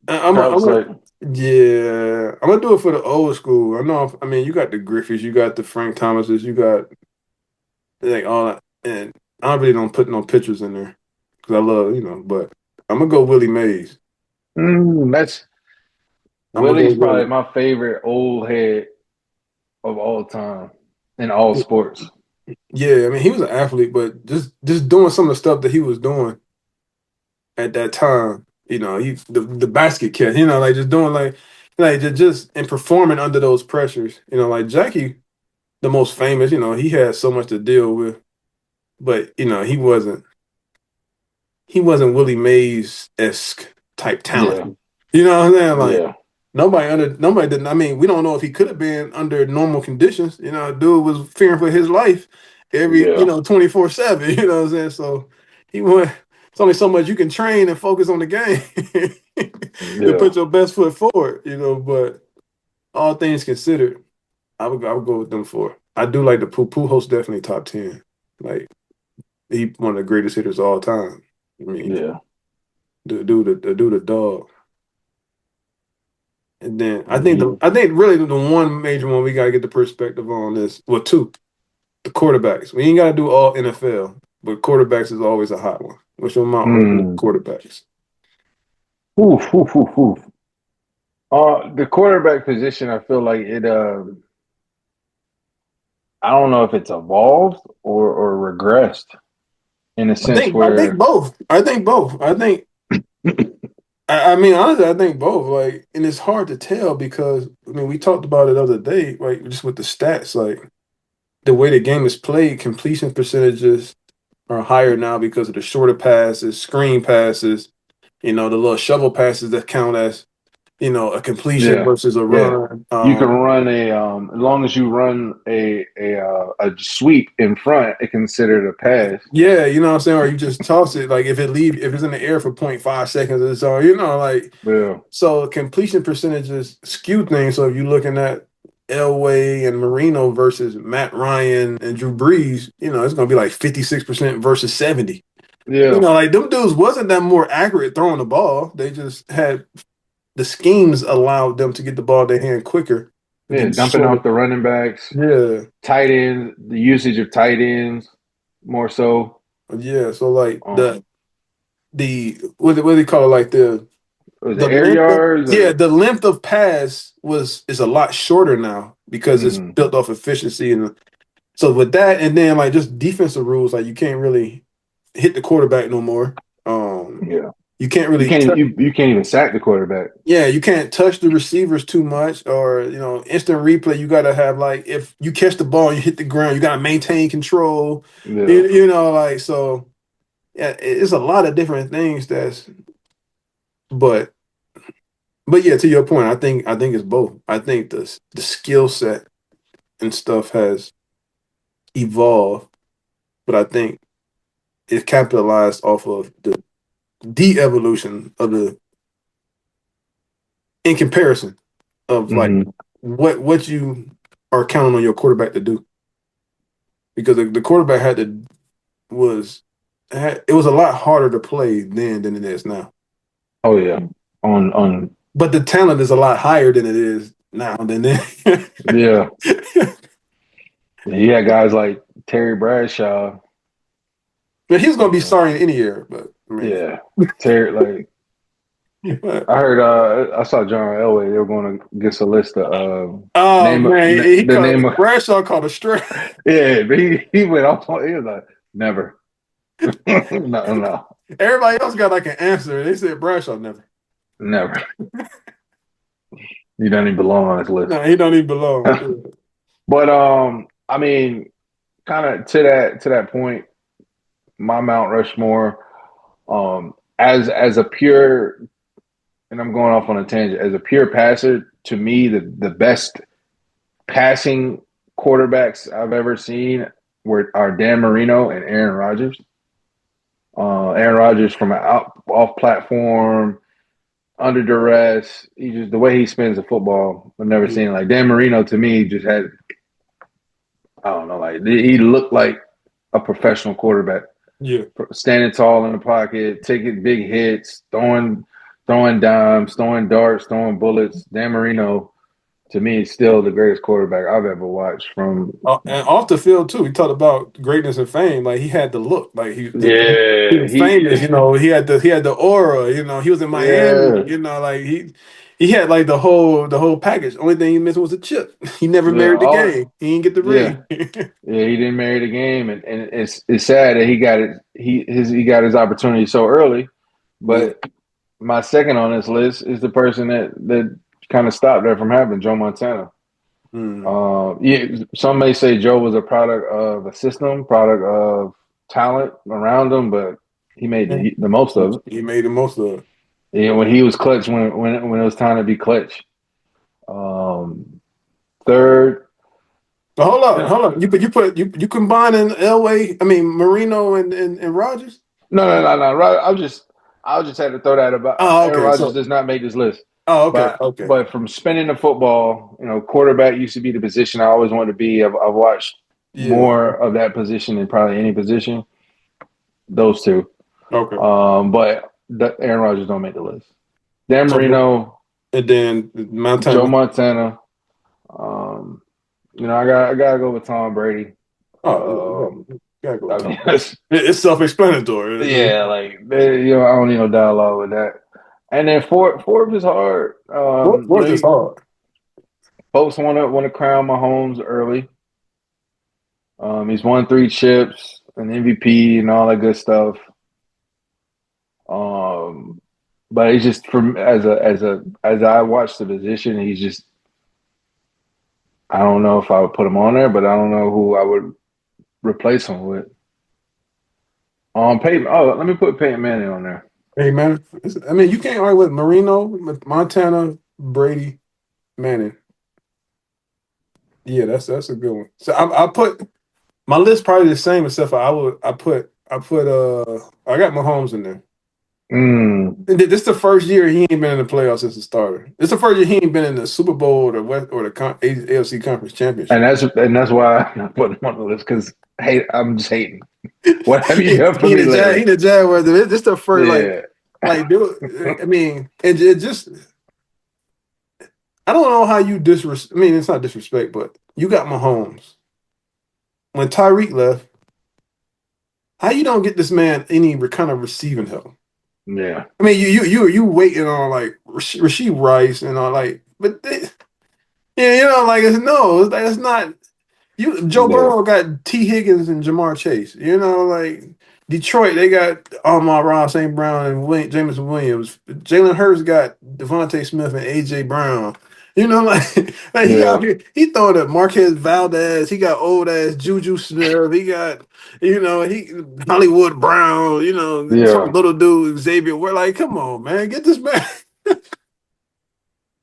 I'm Trout's gonna, like, yeah, I'm gonna do it for the old school. I mean, you got the Griffiths, you got the Frank Thomases, you got like all that, and I really don't put no pictures in there because I love, but I'm gonna go Willie Mays. that's I'm gonna go Willie's probably Willie. my favorite old head of all time in all sports. Yeah, I mean, he was an athlete, but just doing some of the stuff that he was doing at that time, the basket catch, like just doing like just and performing under those pressures, like Jackie, the most famous, he had so much to deal with, but he wasn't Willie Mays esque type talent. Yeah, You know what I'm saying? Like yeah, nobody didn't. I mean, we don't know if he could have been under normal conditions. Dude was fearing for his life every yeah, 24/7. You know what I'm saying? So he went. It's only so much you can train and focus on the game to yeah, put your best foot forward. But all things considered, I would go with them four. I do like the Pujols definitely top 10. Like he one of the greatest hitters of all time. I mean, yeah, the dog. And then I think yeah, the I think really the one major one we gotta get the perspective on is well two the quarterbacks. We ain't gotta do all NFL, but quarterbacks is always a hot one. What's your Mount Rushmore mm. quarterbacks? Oof, oof, oof, oof. The quarterback position, I feel like it. I don't know if it's evolved or regressed in a I sense think I think where, both. I think both. I mean honestly I think both. Like and it's hard to tell because I mean we talked about it the other day, like just with the stats, like the way the game is played, completion percentages are higher now because of the shorter passes, screen passes, the little shovel passes that count as, a completion yeah, versus a yeah, run. you can run as long as you run a sweep in front, it considered a pass. Yeah, you know what I'm saying? Or you just toss it, like if it's in the air for 0.5 seconds or so, like Yeah, so completion percentages skew things. So if you're looking at Elway and Marino versus Matt Ryan and Drew Brees, it's gonna be like 56% versus 70. yeah, Like them dudes wasn't that more accurate throwing the ball. They just had the schemes allowed them to get the ball in their hand quicker with yeah. these Dumping shorter. off the running backs, Yeah, tight ends, the usage of tight ends more so. yeah. So like the Um, the what do they call it? Like was it the air length of yards yeah, or? the length of pass is a lot shorter now because it's Hmm. built off efficiency and so with that and then like just defensive rules, like you can't really hit the quarterback no more. Yeah, You can't you really can't touch. you, you can't even sack the quarterback. Yeah, you can't touch the receivers too much, or instant replay. You gotta have like if you catch the ball, and you hit the ground. You gotta maintain control. Yeah. Like so. Yeah, it's a lot of different things. But yeah, to your point, I think it's both. I think the skill set and stuff has evolved, but I think it capitalized off of the de-evolution of the in comparison of like Hmm. what you are counting on your quarterback to do because the quarterback was it was a lot harder to play then than it is now. Oh yeah. On But the talent is a lot higher than it is now than then. Yeah. You had guys like Terry Bradshaw. But he's gonna be Uh, starting any year. But I mean, yeah. Terry, like I heard I saw John Elway, they were going to get a list of oh name man, he the name called of Bradshaw called a straight. yeah, but he went off on he was like, never. No, no, Everybody else got like an answer. They said Bradshaw never. never. He doesn't even belong on this list. No, he don't even belong. But I mean, kind of to that point, my Mount Rushmore, as a pure, and I'm going off on a tangent, as a pure passer, to me, the best passing quarterbacks I've ever seen are Dan Marino and Aaron Rodgers. Aaron Rodgers from an off platform, under duress. He just the way he spins the football. I've never seen it. Like Dan Marino to me just had I don't know like he looked like a professional quarterback. Yeah. standing tall in the pocket, taking big hits, throwing dimes, throwing darts, throwing bullets. Dan Marino, to me, is still the greatest quarterback I've ever watched. From And off the field too. We talked about greatness and fame. Like he had the look. Like he yeah, was famous. You know, he had the aura. You know, he was in Miami. yeah, You know, like he had like the whole package. Only thing he missing was a chip. He never yeah, married the all game. He didn't get the yeah. ring. Yeah, he didn't marry the game, and it's sad that he got it. He got his opportunity so early. Yeah. But my second on this list is the person that kind of stopped that from happening, Joe Montana. Mm. Yeah, some may say Joe was a product of a system, product of talent around him, but he made And the most of it. he made the most of it. Yeah, when he was clutch, when it was time to be clutch. Um, third, But hold you on, know, hold on. You combining Elway, I mean Marino and Rogers? no. I'll just had to throw that about Oh, Aaron okay. Rodgers So does not make this list. oh, okay, But okay. but from spinning the football, quarterback used to be the position I always wanted to be. I've watched Yeah. more of that position than probably any position. Those two. Okay. But Aaron Rodgers don't make the list. Dan So Marino, and then Joe Montana. Montana. Um, I gotta go with Tom Brady. Oh, yeah, gotta go with I Tom mean, Brady. It's self-explanatory. yeah, like I don't need no dialogue with that. And then fourth is hard. What's this hard? Folks want to crown Mahomes early. He's won 3 chips, an MVP, and all that good stuff. Um, but it's just from as I watch the position, he's just I don't know if I would put him on there, but I don't know who I would replace him with. Peyton. Oh, let me put Peyton Manning on there. Hey man, I mean you can't argue with Marino, Montana, Brady, Manning. Yeah, that's a good one. So I put my list probably the same except for I got Mahomes in there. Mm. And this the first year he ain't been in the playoffs since the starter. It's the first year he ain't been in the Super Bowl or the West or the AFC Conference And Championship. that's why I put him on the list because hey, I'm just hating. What have you he, done for he me the Jag, lately? he the Jaguars. This the first Yeah. dude. I mean, it just I don't know how you disrespect. I mean, it's not disrespect, but you got Mahomes. When Tyreek left, how you don't get this man any kind of receiving help? Yeah. I mean, you waiting on like Rasheed Rice and all but yeah, like it's not. Joe Yeah. Burrow got T. Higgins and Jamar Chase. Like Detroit, they got Amon-Ra, St. Brown, and Jameson Williams. Jalen Hurts got Devontae Smith and AJ Brown. Like, like he Yeah. out here, he throwing at Marquez Valdez. He got old ass Juju Smith. He got, he Hollywood Brown. Some Yeah. little dude Xavier. We're like, come on, man, get this man.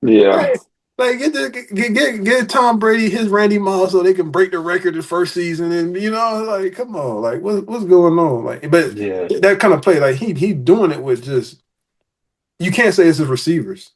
Yeah. Like get Tom Brady his Randy Moss so they can break the record the first season and like come on like what's going on like but Yeah. that kind of play like he doing it with just you can't say it's his receivers.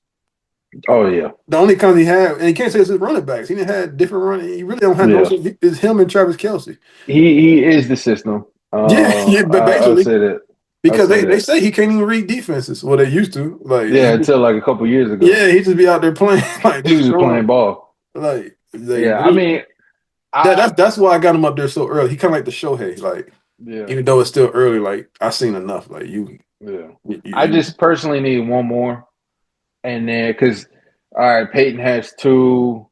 Oh yeah. The only kind he had and you can't say it's his running backs. He didn't have different running. He really don't have no. Yeah. It's him and Travis Kelsey. He is the system. Yeah, but I'll basically say that. I'll because say they that. say he can't even read defenses. Well, they used to Yeah, until like a couple years ago. yeah he just be out there playing like He just was just throwing playing ball. like Yeah. I mean, I that's why I got him up there so early. He kind of like the Shohei, like yeah. even though it's still early, like I seen enough. Like Yeah. I you just personally need one more. And then because all right, Peyton has two.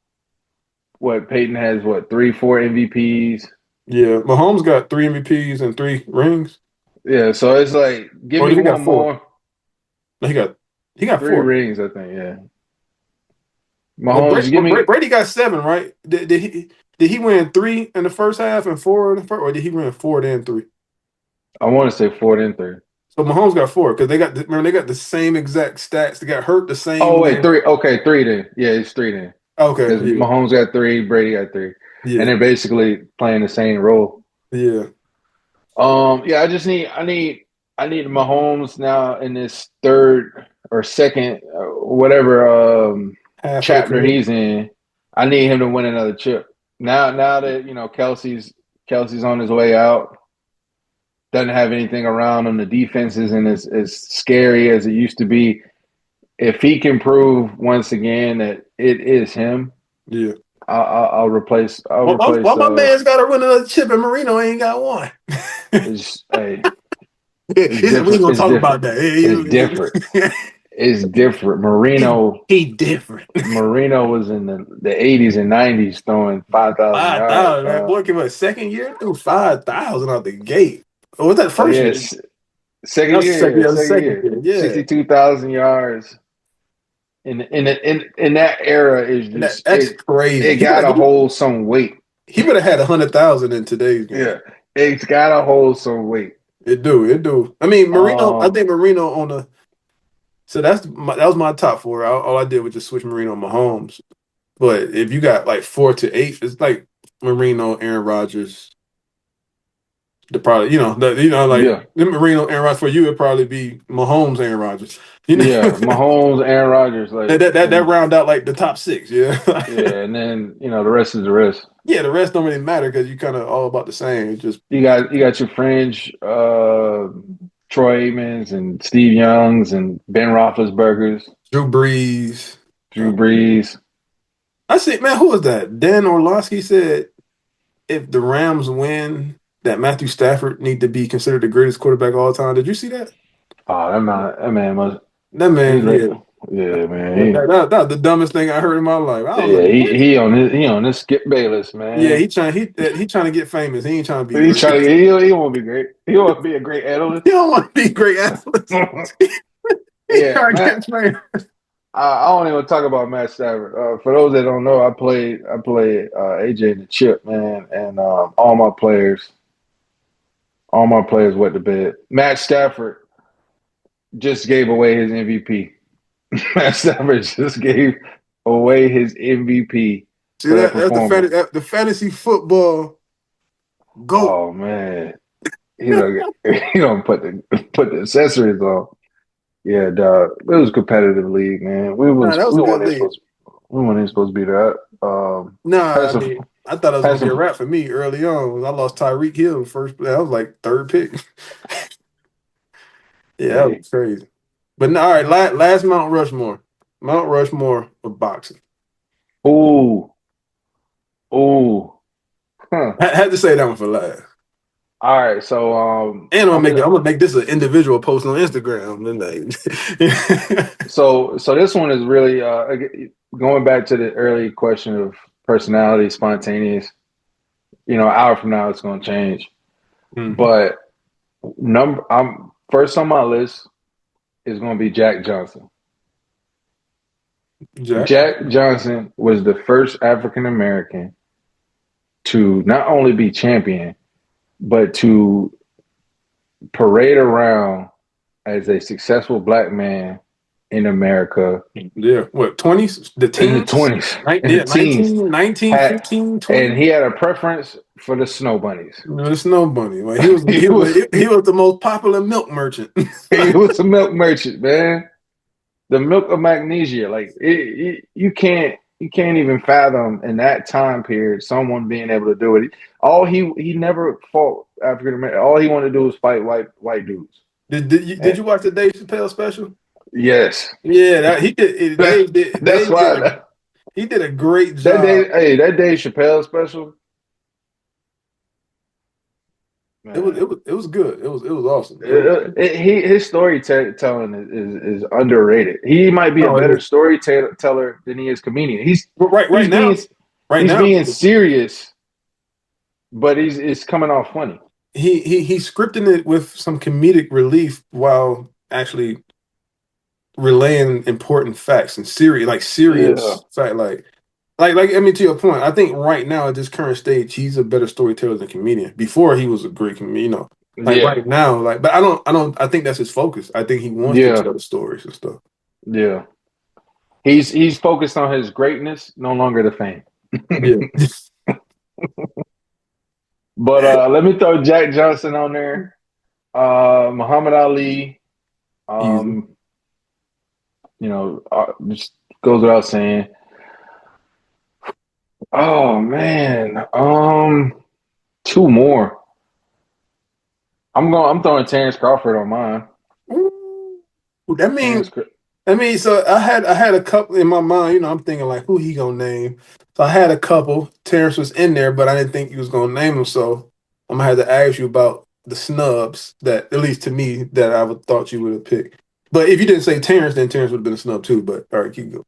What Peyton has? What 3, 4 MVPs? yeah. Mahomes got 3 MVPs and 3 rings, Yeah, so it's like give or me did he got one four? more. No, he got Three four. rings, I think. Yeah, Well, Mahomes, give me. Brady got seven, right? Did he win 3 in the first half and 4 in the first, or did he win 4 then 3? I want to say 4 then 3. So Mahomes got 4 because remember they got the same exact stats. They got hurt the Oh same wait, day. 3. Okay, 3 then. Yeah, it's 3 then. Okay, Because yeah, Mahomes got 3, Brady got 3, and yeah, they're basically playing the same role. yeah. Yeah, I need Mahomes now in this third or second, whatever Half of the chapter career. he's in. I need him to win another chip. Now that Kelsey's on his way out. doesn't have anything around him. The defense isn't as scary as it used to be. If he can prove once again that it is him, Yeah. I'll replace. I'll Why replace. my man's got to win another chip and Marino ain't got one? It's hey, it's He said we ain't different. gonna It's talk different. about that. It's different. It's different. He different. Marino was in the 80s and 90s throwing 5,000 yards, 5,000, man. dog. Boy, came a second year through 5,000 out the gate. Or was that Oh first year? yes, That second was the year, second yeah, year. That was the second second year, year. Yeah. 62,000 yards. In that era is And just that's crazy. it gotta hold some weight. He would have had 100,000 in today's game. Yeah, it's gotta hold some weight. It do. I mean, Marino. I Um, think Marino on the. So that was my top four. All I did was just switch Marino and Mahomes. But if you got like 4 to 8, it's like Marino, Aaron Rodgers. The probably like yeah, the Marino, Aaron Rodgers for you. It'd probably be Mahomes, Aaron Rodgers. You know yeah, Mahomes, Aaron Rodgers, like that and round out like the top six. Yeah, yeah, and then the rest is the rest. yeah. The rest don't really matter because you kind of all about the same. It's just You got your fringe, Troy Aikmans and Steve Youngs and Ben Roethlisberger's, Drew Brees. Drew Brees. I said, man, who was that? Dan Orlovsky said if the Rams win, that Matthew Stafford need to be considered the greatest quarterback of all time. Did you see that? Oh, that man must That he man, look yeah. yeah, man. That was the dumbest thing I heard in my life. I was Yeah, like, what? he on this Skip Bayless, Yeah, man. he trying to get famous. He ain't trying to be He's great. trying to he won't be great. He won't be a great analyst. He don't want to be great athletes. He Yeah, trying to Matt. get famous. I don't even talk about Matt Stafford. For those that don't know, I played AJ and the Chip, man, and all my players went to bed. Matt Stafford just gave away his MVP. Matt Stafford just gave away his MVP See for that that's performance. the fantasy football goat. Oh man, he don't he don't put the accessories on. Yeah, dog. It was a competitive league, man. We Nah, was that was we a weren't good even league. supposed we weren't even supposed to be that. Nah, Had I some mean, I thought it was had gonna be a some. wrap for me early on. I lost Tyreek Hill first. I was like third pick. Yeah, that Hey, was crazy. But no, all right, last Mount Rushmore. Mount Rushmore of boxing. ooh, ooh, huh. I had to say that one for last. All right, so And I'm gonna I'm gonna make this an individual post on Instagram. Then so this one is really going back to the early question of personality, spontaneous. An hour from now it's going to change. Mhm. But number I'm first on my list is going to be Jack Johnson. Jack. Jack Johnson was the first African American to not only be champion, but to parade around as a successful black man in America Yeah. What, 20s? The in the teens? 20s, Right? in the Yeah, teens, 19, had 15, and 20. he had a preference for the snow bunnies. The snow bunny. Like he was he was the most popular milk merchant. he was a milk merchant, man. The milk of magnesia, like you can't even fathom in that time period someone being able to do it. He never fought African American. All he wanted to do was fight white dudes. Did And you watch the Dave Chappelle special? yes, Yeah, he did. that, that's why He did a great that day, job. hey, that Dave Chappelle special, man. It was good. It was awesome. It was His storytelling is underrated. He might be a no, it better is. storyteller than he is comedian. But He's being right he's now, being serious, but it's coming off funny. he's scripting it with some comedic relief while actually relaying important facts and Yeah, serious fact I mean to your point, I think right now at this current stage he's a better storyteller than comedian. Before he was a great comedian. Like yeah, right now, but I think that's his focus. I think he wants to yeah, tell the stories and stuff. yeah. He's focused on his greatness, no longer the fame. Yeah. But let me throw Jack Johnson on there. Muhammad Ali. Easy. Um, just goes without saying. Oh man. Two more. I'm throwing Terrence Crawford on mine. Ooh, that means Terrence. Cra- so I had a couple in my mind. I'm thinking like, who he gonna name? So I had a couple. Terrence was in there, but I didn't think he was gonna name him. So I'm gonna have to ask you about the snubs that, at least to me, that I would thought you would have picked. But if you didn't say Terrence, then Terrence would have been a snub too. But all right, keep going.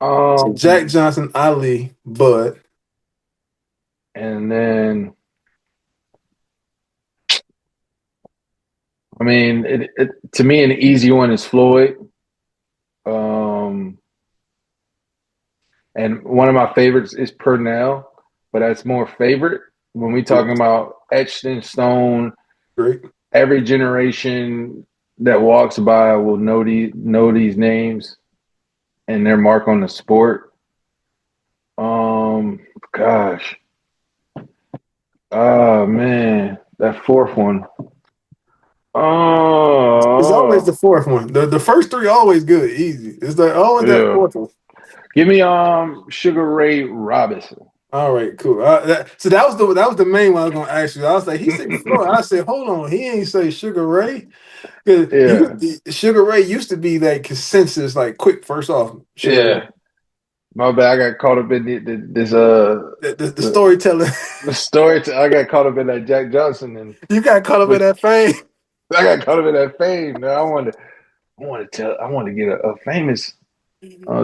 So Jack Um, Johnson, Ali, Bud. and then I mean, to me, an easy one is Floyd. Um, and one of my favorites is Purnell, but that's more favorite. When we talking about etched in stone, Great. every generation that walks by will know these names and their mark on the sport. Um, gosh, oh man, that fourth one. It's always the Oh, fourth one. The first three always good, easy. It's like always that yeah. fourth one. Give me Sugar Ray Robinson. All right, cool. So that was the main one I was gonna ask you. I was like, he said Floyd. I said, hold on, he ain't say Sugar Ray because Yeah, Sugar Ray used to be that consensus, like quick first off Sugar Ray. yeah. My bad. I got caught up in this The the, storyteller, the story. I got caught up in that Jack Johnson, and you got caught up in but that fame. I got caught up in that fame. Man, I wanted to get a famous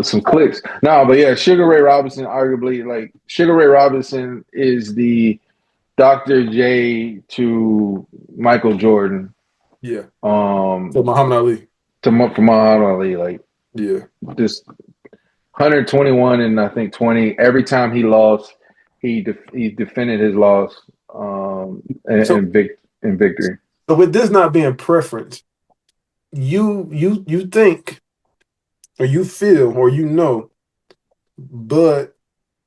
some clicks. No, but yeah, Sugar Ray Robinson, arguably like Sugar Ray Robinson is the Dr. J to Michael Jordan. Yeah. So Um, Muhammad Ali. for Muhammad Ali, like Yeah. this 121 and I think 20. Every time he lost, he defended his loss So in victory. so with this not being preference, you think or you feel or Bud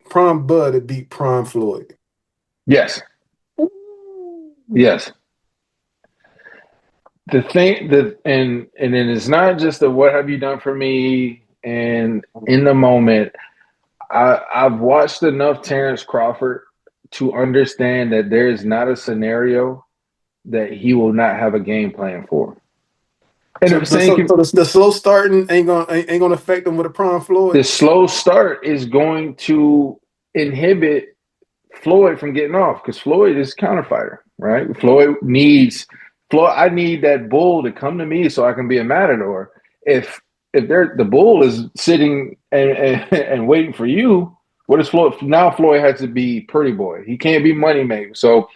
Prime Bud to beat Prime Floyd. Yes, yes. The thing that and then it's not just the what have you done for me and in the moment. I've watched enough Terrence Crawford to understand that there is not a scenario that he will not have a game plan for. And So, I'm so, saying so, so the slow starting ain't gonna affect them with a Prime Floyd. the slow start is going to inhibit Floyd from getting off because Floyd is a counterfighter, right? Floyd. I need that bull to come to me so I can be a matador. If the bull is sitting and waiting for you, what is Floyd? Now Floyd has to be pretty boy. He can't be money maker. So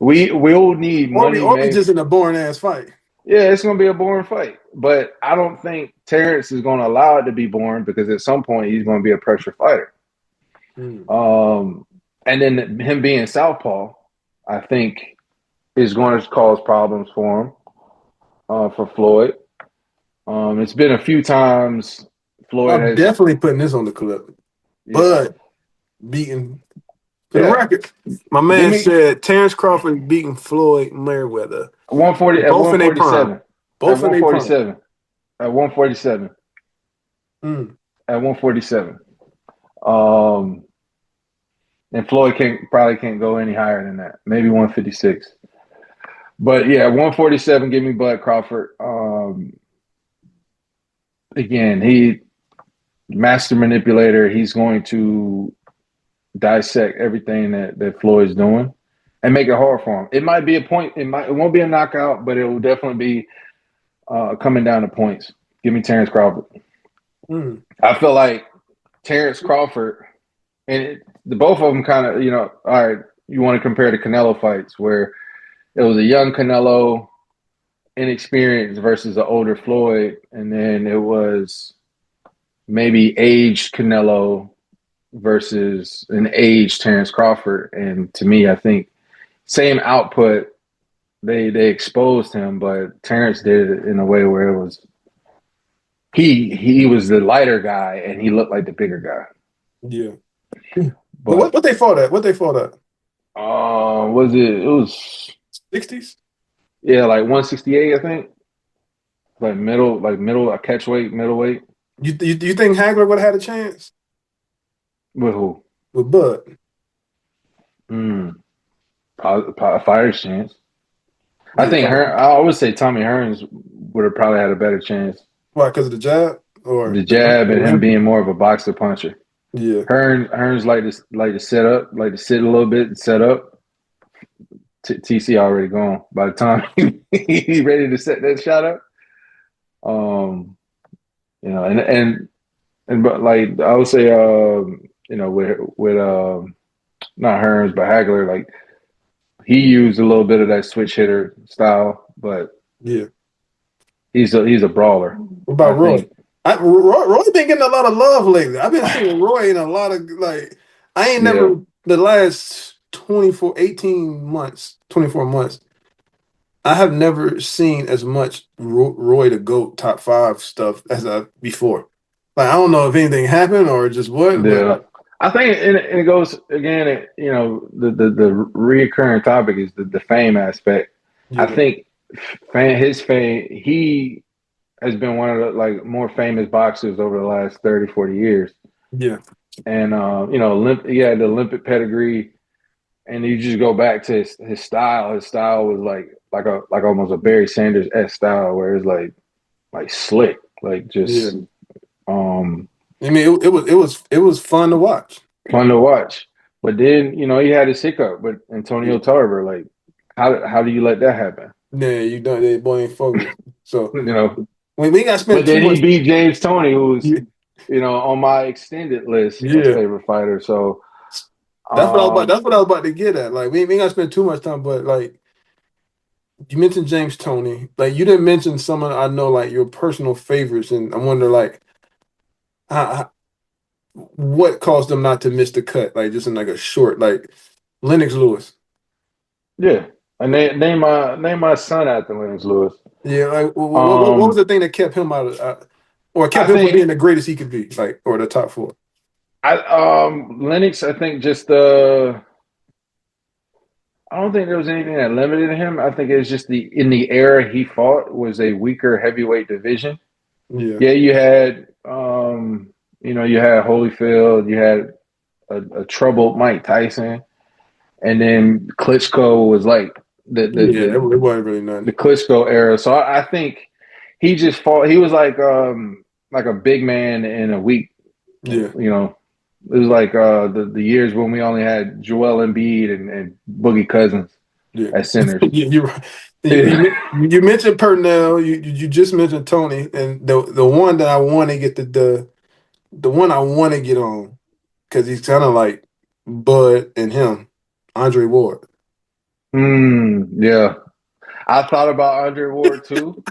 we will need money Or we maker. just in a boring ass fight. Yeah, it's gonna be a boring fight, but I don't think Terrence is gonna allow it to be boring because at some point he's gonna be a pressure fighter. Mm. Um, and then him being southpaw, I think, is going to cause problems for him, for Floyd. It's been a few times Floyd I'm has, definitely putting this on the clip. yeah, Bud beating for the yeah. record. My Give man me said Terrence Crawford beating Floyd Mayweather. 140 at Both in their prime. 147, at Both in their prime. 147, at 147, Mm. at 147. Um, and Floyd probably can't go any higher than that. Maybe 156. But yeah, 147. Give me Bud Crawford. Again, he master manipulator. He's going to dissect everything that Floyd's doing and make it hard for him. It might be a point. It won't be a knockout, but it will definitely be coming down to points. Give me Terrence Crawford. Mm. I feel like Terrence Crawford the both of them kind of all right. You want to compare the Canelo fights where it was a young Canelo, inexperienced versus an older Floyd, and then it was maybe aged Canelo versus an aged Terrence Crawford. And to me, I think same output. They exposed him, but Terrence did it in a way where it was he was the lighter guy and he looked like the bigger guy. Yeah. But what, But what they fought at? What they fought at? was it? It was 60s? yeah, like 168, I think. Like middle, a catch weight, middleweight. You think Hagler would have had a chance With who? with Bud? Mm, a fighter's chance. I Yeah, think I always say Tommy Hearns would have probably had a better chance. why? Because of the jab or The jab the and him limping? being more of a boxer puncher. Yeah, Hearns like to set up, like to sit a little bit and set up. TC already gone by the time he ready to set that shot up. Um, and but like I would say, with not Hearns but Hagler, like he used a little bit of that switch hitter style, but yeah. he's a brawler. What I about Roy? think, Roy been getting a lot of love lately. I've been seeing Roy in a lot of like. I ain't yeah, never the last 24, 18 months, 24 months. I have never seen as much Roy the GOAT top five stuff as I before. Like I don't know if anything happened or just what, but yeah. I think it goes again. The reoccurring topic is the fame aspect. I yeah, think his fame. He has been one of the like more famous boxers over the last 30, 40 years. yeah, And he had the Olympic pedigree, and you just go back to his style. His style was like almost a Barry Sanders esque style, where it's like slick, like yeah. just um I mean, it was fun to watch. fun to watch. But then he had his hiccup with Antonio Yeah, Tarver. Like how do you let that happen? yeah. You done, they boy ain't focused. So You know. we ain't got to spend But too then much. he beat James Tony, who's Yeah, on my extended list of yeah. favorite fighters. So That's what I was about. um That's what I was about to get at. Like we ain't got to spend too much time, but like you mentioned James Tony. Like you didn't mention someone I know like your personal favorites, and I wonder like how, what caused them not to miss the cut? Like just in like a short, like Lennox Lewis. yeah. And name my son after Lennox Lewis. Yeah, like what was Um the thing that kept him out of, or I kept him from think being the greatest he could be, like or the top four? Lennox, I think just I don't think there was anything that limited him. I think it was just in the era he fought was a weaker heavyweight division. Yeah, Yeah, you had Holyfield, you had a troubled Mike Tyson, and then Klitschko was like the the yeah, it, the, it wasn't really nothing. the Klitschko era. So I think he just fought. He was like a big man in a weak. Yeah, It was like the years when we only had Joel Embiid and Boogie Cousins yeah. as centers. You're right. Yeah. You mentioned Purnell. You just mentioned Tony, and the one that I want to get the one I want to get on because he's kind of like Bud and him, Andre Ward. Yeah. I thought about Andre Ward too.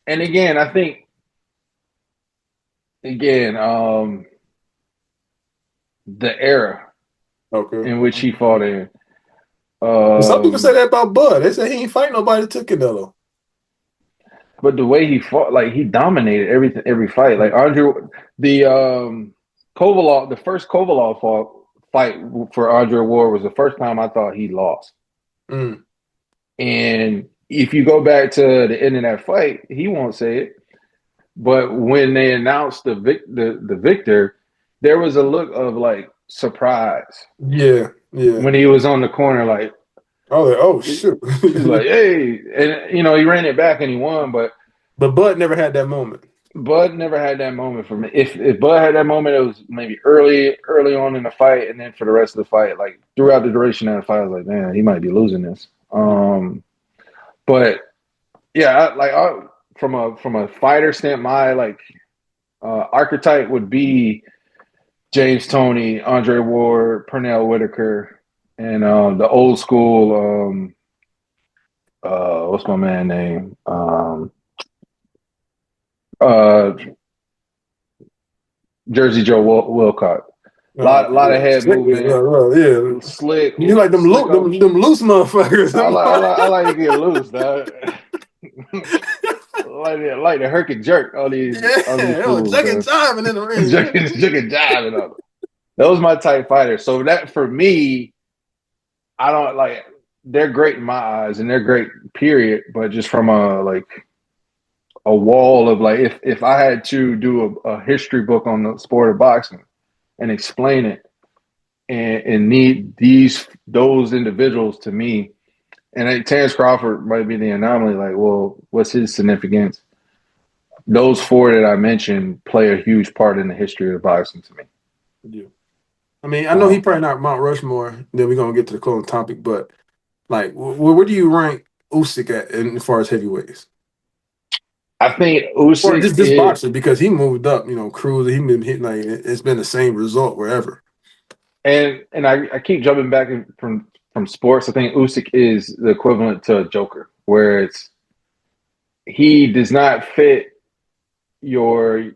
And again, I think again, the era Okay. in which he fought in. Some people say Um, that about Bud. They say he ain't fight nobody that took Canelo. but the way he fought, like he dominated every fight. Like Andre, the Kovalov, the first Kovalov fight for Andre Ward was the first time I thought he lost. Mm, And if you go back to the end of that fight, he won't say it. But when they announced the victor, there was a look of like surprise yeah, yeah. when he was on the corner, like Oh, like, oh he's shoot. like, hey, and he ran it back and he won, but But Bud never had that moment. Bud never had that moment for me. If Bud had that moment, it was maybe early on in the fight, and then for the rest of the fight, like throughout the duration of the fight, I was like, man, he might be losing this. But yeah, from a fighter standpoint, my like archetype would be James Toney, Andre Ward, Pernell Whitaker, and the old school. What's my man name? Uh, Jersey Joe Wilcott. Oh, Lot of yeah. head Slick, movement, yeah. slick, You like slick off. them loose motherfuckers. I like to get loose, dog. I like to herk and jerk all these Yeah, fools, Jack and man. jiving in the ring. Jerk and jive and all. That was my type fighter. So that for me, I don't like. They're great in my eyes, and they're great. Period. But just from a wall of like, if I had to do a history book on the sport of boxing and explain it, and need those individuals to me, And Terrence Crawford might be the anomaly. Like, well, what's his significance? Those four that I mentioned play a huge part in the history of boxing to me. Yeah. I mean, I know he Um, probably not Mount Rushmore. Then we're gonna get to the closing topic, but like, where do you rank Usyk at in, as far as heavyweights, I think or Usyk this is, boxer because he moved up, cruising. He been hitting like it's been the same result wherever. and I keep jumping back from sports. I think Usyk is the equivalent to a Joker, where he does not fit your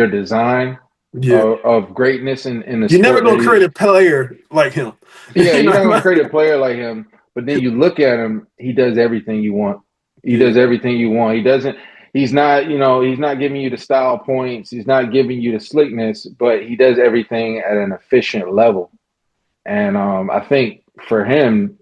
design Yeah, of greatness in the you're never sport that gonna create he. a player like him. Yeah, you you're know, not gonna create a player like him, but then you look at him, he does everything you want. He yeah, does everything you want. He doesn't. He's not, he's not giving you the style points. He's not giving you the slickness, but he does everything at an efficient level. And I think for him,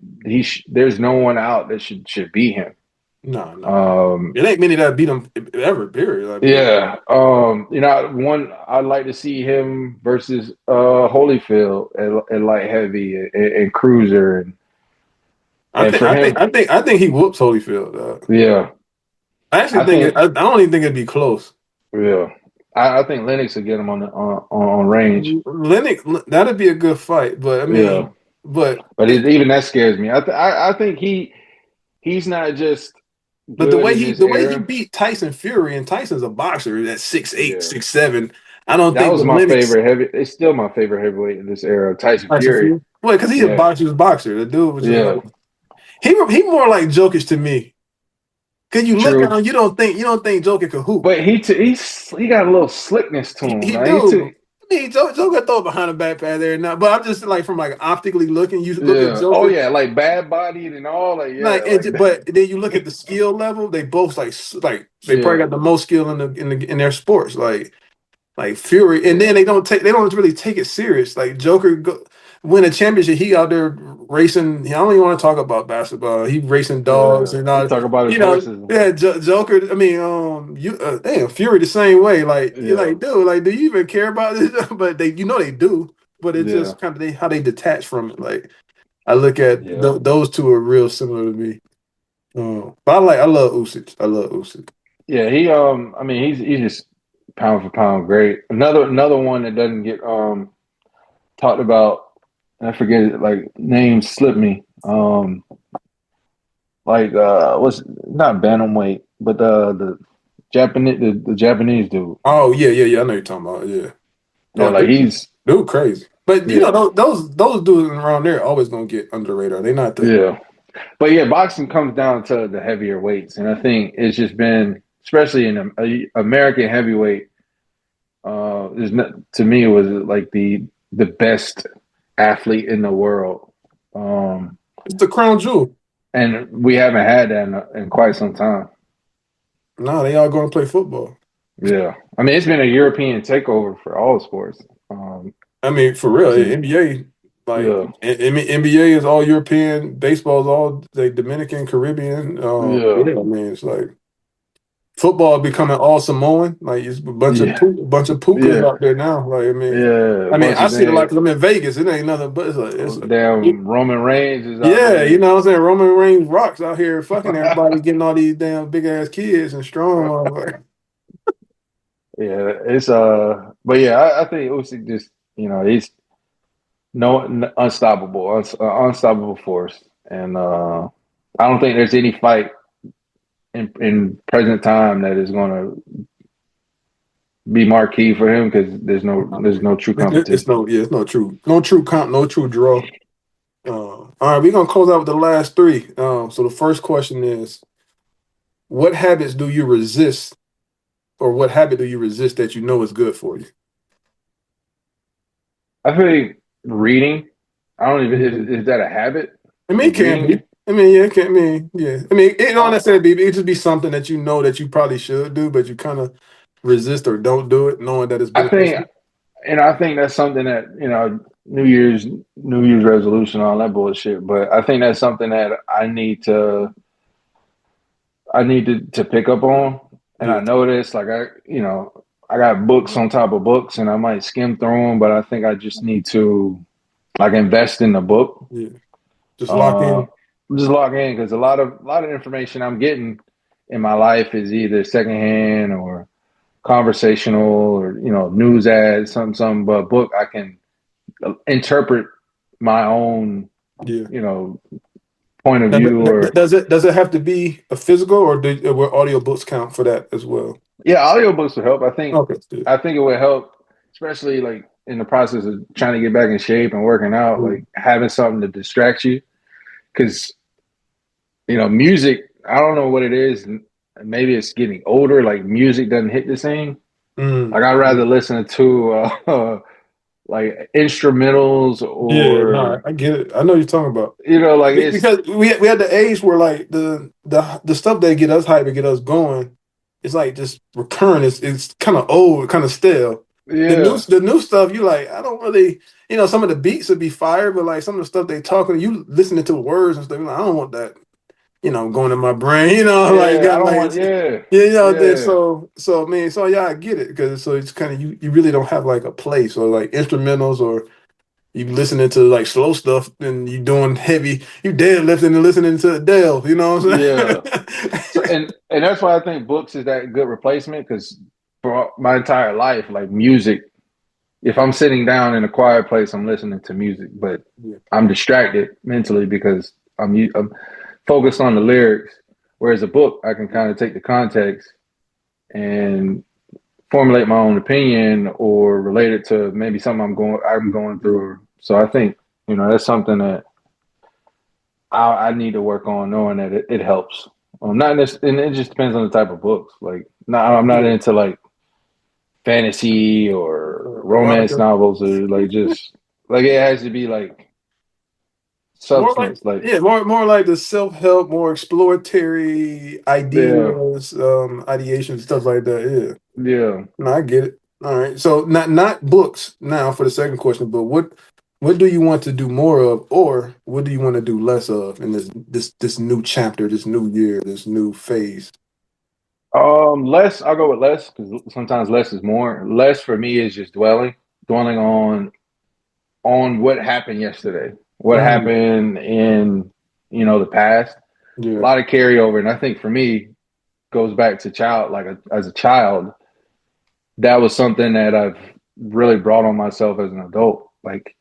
there's no one out that should beat him. no, no. Um, It ain't many that beat him ever. Period. I mean, yeah, one I'd like to see him versus Holyfield at light heavy and cruiser I and think, for I think, him, I think, I think he whoops Holyfield. yeah, I actually I think think I don't even think it'd be close. yeah, I think Lennox will get him on range. Lennox, that'd be a good fight, but I Yeah, mean, but but even that scares me. I think he's not just but the good way in he this the way he era. beat Tyson Fury, and Tyson's a boxer at 6'8", Yeah, 6'7". I don't that think was with my Lennox favorite heavy. It's still my favorite heavyweight in this era, Tyson Tyson Fury. Fury. Well, because he's a Yeah, boxer's boxer. The dude was just like yeah, he more like Jokic to me. Cause you look at true. him, you don't think Joker could hoop. But he got a little slickness to him. He Like he took do. I mean, Joker throw behind the back pad there now, but I'm just like from like optically looking. You look at yeah. Oh Joker, yeah, like bad bodied and all. Like like, yeah, like but then you look at the skill level. They both like they probably yeah, got the most skill in their sports. Like Fury, and then yeah, they don't really take it serious. Like Joker win a championship, he out there racing. I don't even want to talk about basketball. He racing dogs yeah. and He all. talk about his You know, horses and yeah, stuff. Joker. I mean, you damn Fury the same way. Like you're Yeah, like, dude, like, do you even care about this? But they do. But it's yeah, just kind of how they detach from it. Like I look at yeah, those two are real similar to me. But I love Usyk. I love Usyk. yeah. I mean, he's just pound for pound great. Another one that doesn't get talked about. I forget it. Like names slip me. Like what's not bantamweight, but the Japanese dude. Oh yeah, yeah, yeah. I know you're talking about. Yeah. Yeah, Oh, like he's dude, crazy. But yeah, those dudes around there are always gonna get under the radar. They not the yeah. But yeah, boxing comes down to the heavier weights, and I think it's just been, especially in American heavyweight, is not, to me it was like the best athlete in the world, it's the crown jewel. and we haven't had that in quite some time. No, they all going to play football. Yeah, I mean it's been a European takeover for all sports. I mean, for real, To NBA like yeah, NBA is all European, baseball is all like Dominican, Caribbean. yeah, Yeah, I mean, it's like football becoming all Samoan. Like it's yeah, a bunch of pukas yeah, out there now. Like yeah. A I mean, bunch I of see it a lot things. because I'm in Vegas. It ain't nothing but it's like Damn, Roman Reigns is out yeah, you there. know what I'm saying? Roman Reigns rocks out here fucking everybody, getting all these damn big ass kids and strong motherfuckers. Yeah, it's but yeah, I think Usyk just he's unstoppable, unstoppable force, and I don't think there's any fight in present time that is going to be marquee for him because there's no true It's competition. it's no true comp, no true draw. All right, we're gonna close out with the last three. So the first question is, what habits do you resist, or what habit do you resist that you know is good for you? I think reading. I don't even Mhm. is that a habit? I mean, it Like can reading. be. I mean, yeah, it can. I mean, yeah. I mean, it don't Uh, necessarily be. It just be something that you know that you probably should do, but you kind of resist or don't do it, knowing that it's I think, beneficial. and I think that's something that New Year's resolution, all that bullshit. But I think that's something that I need to pick up on. And I Yeah, notice like I got books on top of books and I might skim through them, but I think I just need to like invest in the book. yeah. Just lock Uh, in. just log in because a lot of information I'm getting in my life is either secondhand or conversational or news ads, some but book I can interpret my own Yeah. you know point of Now, view or does it have to be a physical, or will audiobooks count for that as well? yeah, audiobooks would help. I think Okay, good. I think it would help, especially like in the process of trying to get back in shape and working out, Mm. like having something to distract you. Because music, I don't know what it is. Maybe it's getting older. Like music doesn't hit the same. Like Mm. I'd rather listen to like instrumentals Yeah, no, or I get it. I know what you're talking about. like it's Because we had the age where like the stuff that get us hype and get us going, it's like just recurring. It's kind of old, kind of stale. yeah, The new stuff, you like, I don't really, some of the beats would be fire, but like some of the stuff they talking, you listening to the words and stuff, you're like, I don't want that, going in my brain, like yeah. I got don't like want yeah, yeah, yeah, so man, so yeah, I get it because so it's kind of you really don't have like a place or like instrumentals or you listening to like slow stuff and you doing heavy, you deadlifting and listening to Adele, you know what yeah. I'm So saying? and that's why I think books is that good replacement because for my entire life, like music, if I'm sitting down in a quiet place, I'm listening to music, but Yeah, I'm distracted mentally because I'm focused on the lyrics. Whereas a book, I can kind of take the context and formulate my own opinion or relate it to maybe something I'm going yeah, through. So I think that's something that I need to work on, knowing that it helps. Not and it just depends on the type of books. Like, no, I'm not yeah. into like fantasy or romance Erotica. novels or like just like it has to be like More like substance. Like, yeah, more like the self help, more exploratory yeah, ideas, ideation stuff like that. Yeah. yeah. No, I get it. All right. So not books now for the second question, but what do you want to do more of, or what do you want to do less of in this new chapter, this new year, this new phase? Less. I'll go with less because sometimes less is more. Less for me is just dwelling on what happened yesterday, what Mm, happened in the past. A yeah. lot of carryover, and I think for me goes back to as a child. That was something that I've really brought on myself as an adult, like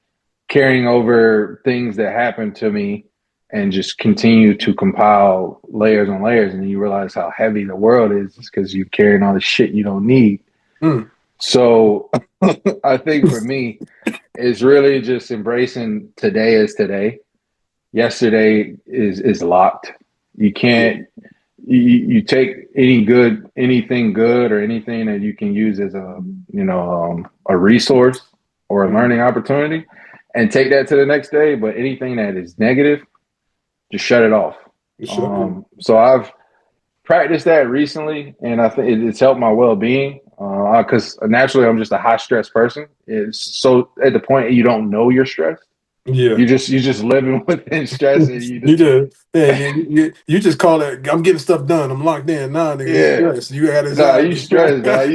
carrying over things that happened to me and just continue to compile layers on layers. And you realize how heavy the world is because you're carrying all the shit you don't need. Mm. So I think for me, it's really just embracing today as today. Yesterday is locked. You Yeah. can't you take anything good or anything that you can use as a resource or a Mm. learning opportunity and take that to the next day, but anything that is negative, just shut it off. For sure. So I've practiced that recently, and I think it's helped my well-being because naturally I'm just a high stress person. It's so at the point you don't know you're stressed. Yeah. You just living within stress, and You just yeah, you just call it. I'm getting stuff done. I'm locked in. Nah, nigga, you yeah. stressed. You got Nah, you anxiety. stressed, dog.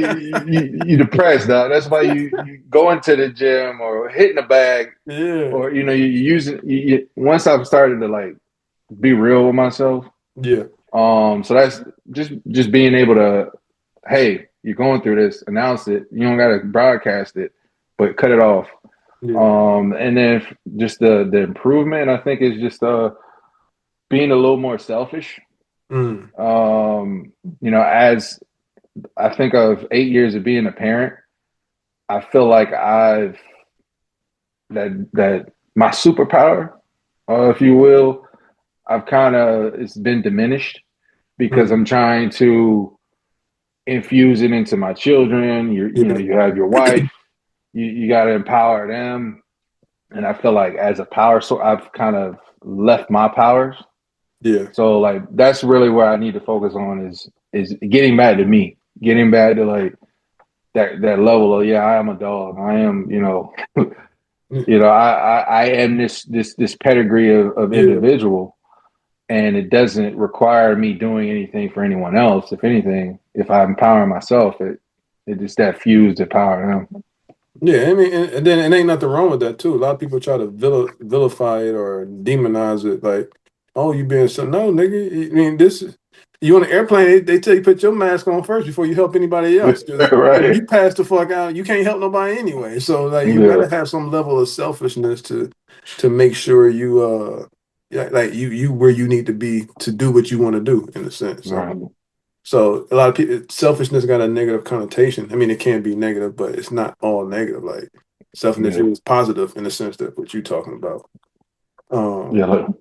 You depressed, dog. That's why you go into the gym or hitting the bag, Yeah, or you using. Once I've started to like be real with myself, yeah, so that's just being able to, hey, you're going through this, announce it. You don't got to broadcast it, but cut it off. yeah. And then just the improvement, I think, is just being a little more selfish. Mm, As I think of 8 years of being a parent, I feel like that my superpower, if you will, I've kind of it's been diminished because mm, I'm trying to infuse it into my children. yeah, You have your wife, you got to empower them, and I feel like as a power source, I've kind of left my powers. yeah, So like that's really where I need to focus on is getting back to me, getting back to like that level of yeah, I am a dog. I am I am this pedigree of yeah, individual, and it doesn't require me doing anything for anyone else. If anything, if I empower myself, it just that fused to power them. yeah. I mean, and then it ain't nothing wrong with that too. A lot of people try to vilify it or demonize it. Like Oh, you being so no, nigga. I mean, this is you on an airplane. They tell you put your mask on first before you help anybody else. Because if Right. you pass the fuck out, you can't help nobody anyway. So like, you Yeah. gotta have some level of selfishness to make sure you yeah, like you where you need to be to do what you want to do in a sense. Right. So a lot of people selfishness got a negative connotation. I mean, it can be negative, but it's not all negative. Like selfishness Yeah. is positive in the sense that what you're talking about. Yeah. Um,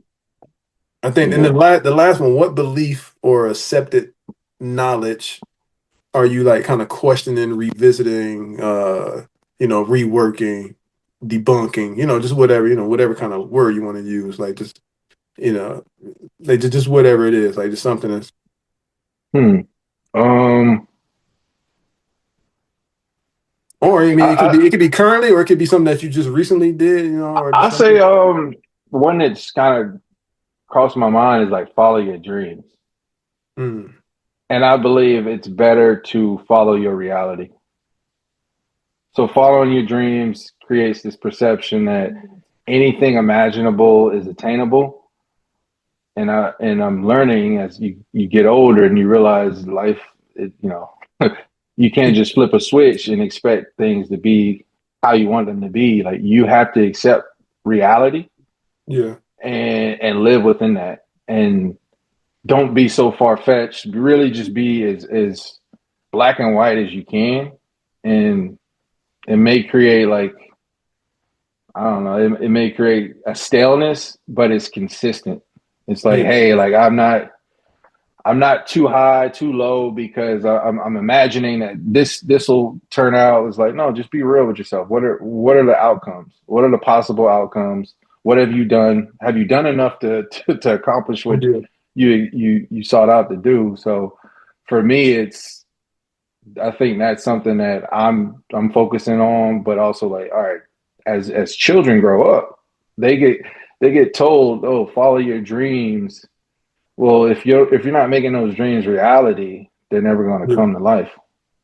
I think in Yeah. the last one, what belief or accepted knowledge are you like kind of questioning, revisiting, reworking, debunking, just whatever, whatever kind of word you want to use, like just, you know, like just whatever it is, like just something that's Hmm. Um. or I mean I, it could be currently or it could be something that you just recently did, or I just say something. one that's kind of crossed my mind is like follow your dreams. Mm, And I believe it's better to follow your reality. So following your dreams creates this perception that anything imaginable is attainable. And I'm learning as you get older and you realize life, you can't just flip a switch and expect things to be how you want them to be. Like you have to accept reality yeah, and live within that. And don't be so far fetched. Really, just be as black and white as you can, and it may create like I don't know. It may create a staleness, but it's consistent. It's like, yeah, hey, like I'm not too high, too low because I'm imagining that this will turn out. It's like, no, just be real with yourself. What are the outcomes? What are the possible outcomes? What have you done? Have you done enough to accomplish what yeah, you sought out to do? So for me, I think that's something that I'm focusing on, but also like, all right, as children grow up, they get they get told, oh, follow your dreams. Well, if you're not making those dreams reality, they're never going to yeah. come to life.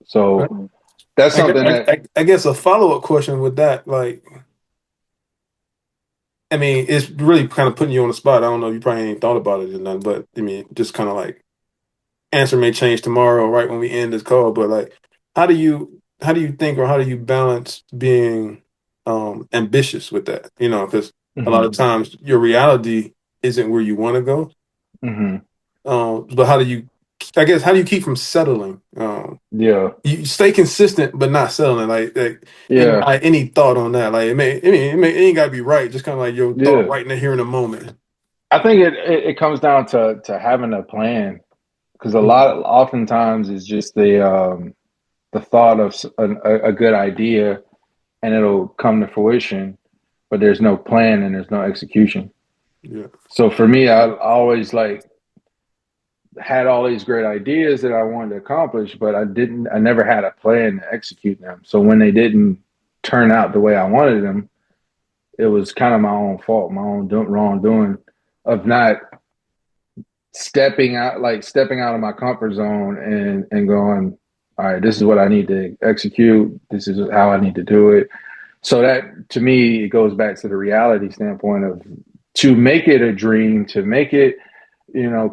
So that's I, gue- something that I guess a follow up question with that, like, I mean, it's really kind of putting you on the spot. I don't know, you probably ain't thought about it or nothing, but I mean, just kind of like answer may change tomorrow, right when we end this call. But like, how do you think or how do you balance being ambitious with that? Because a lot of hmm times your reality isn't where you want to go. hmm But I guess, how do you keep from settling? yeah, You stay consistent, but not selling. Like yeah, any thought on that? Like it ain't got to be right. Just kind of like your thought yeah. right in the here in the moment. I think it comes down to having a plan because Mm, oftentimes it's just the thought of a good idea and it'll come to fruition, but there's no plan and there's no execution. yeah, So for me, I always like had all these great ideas that I wanted to accomplish, but I never had a plan to execute them. So when they didn't turn out the way I wanted them, it was kind of my own fault, my own wrongdoing of not stepping out of my comfort zone and going, all right, this is what I need to execute. This is how I need to do it. So that to me, it goes back to the reality standpoint of to make it a dream, to make it,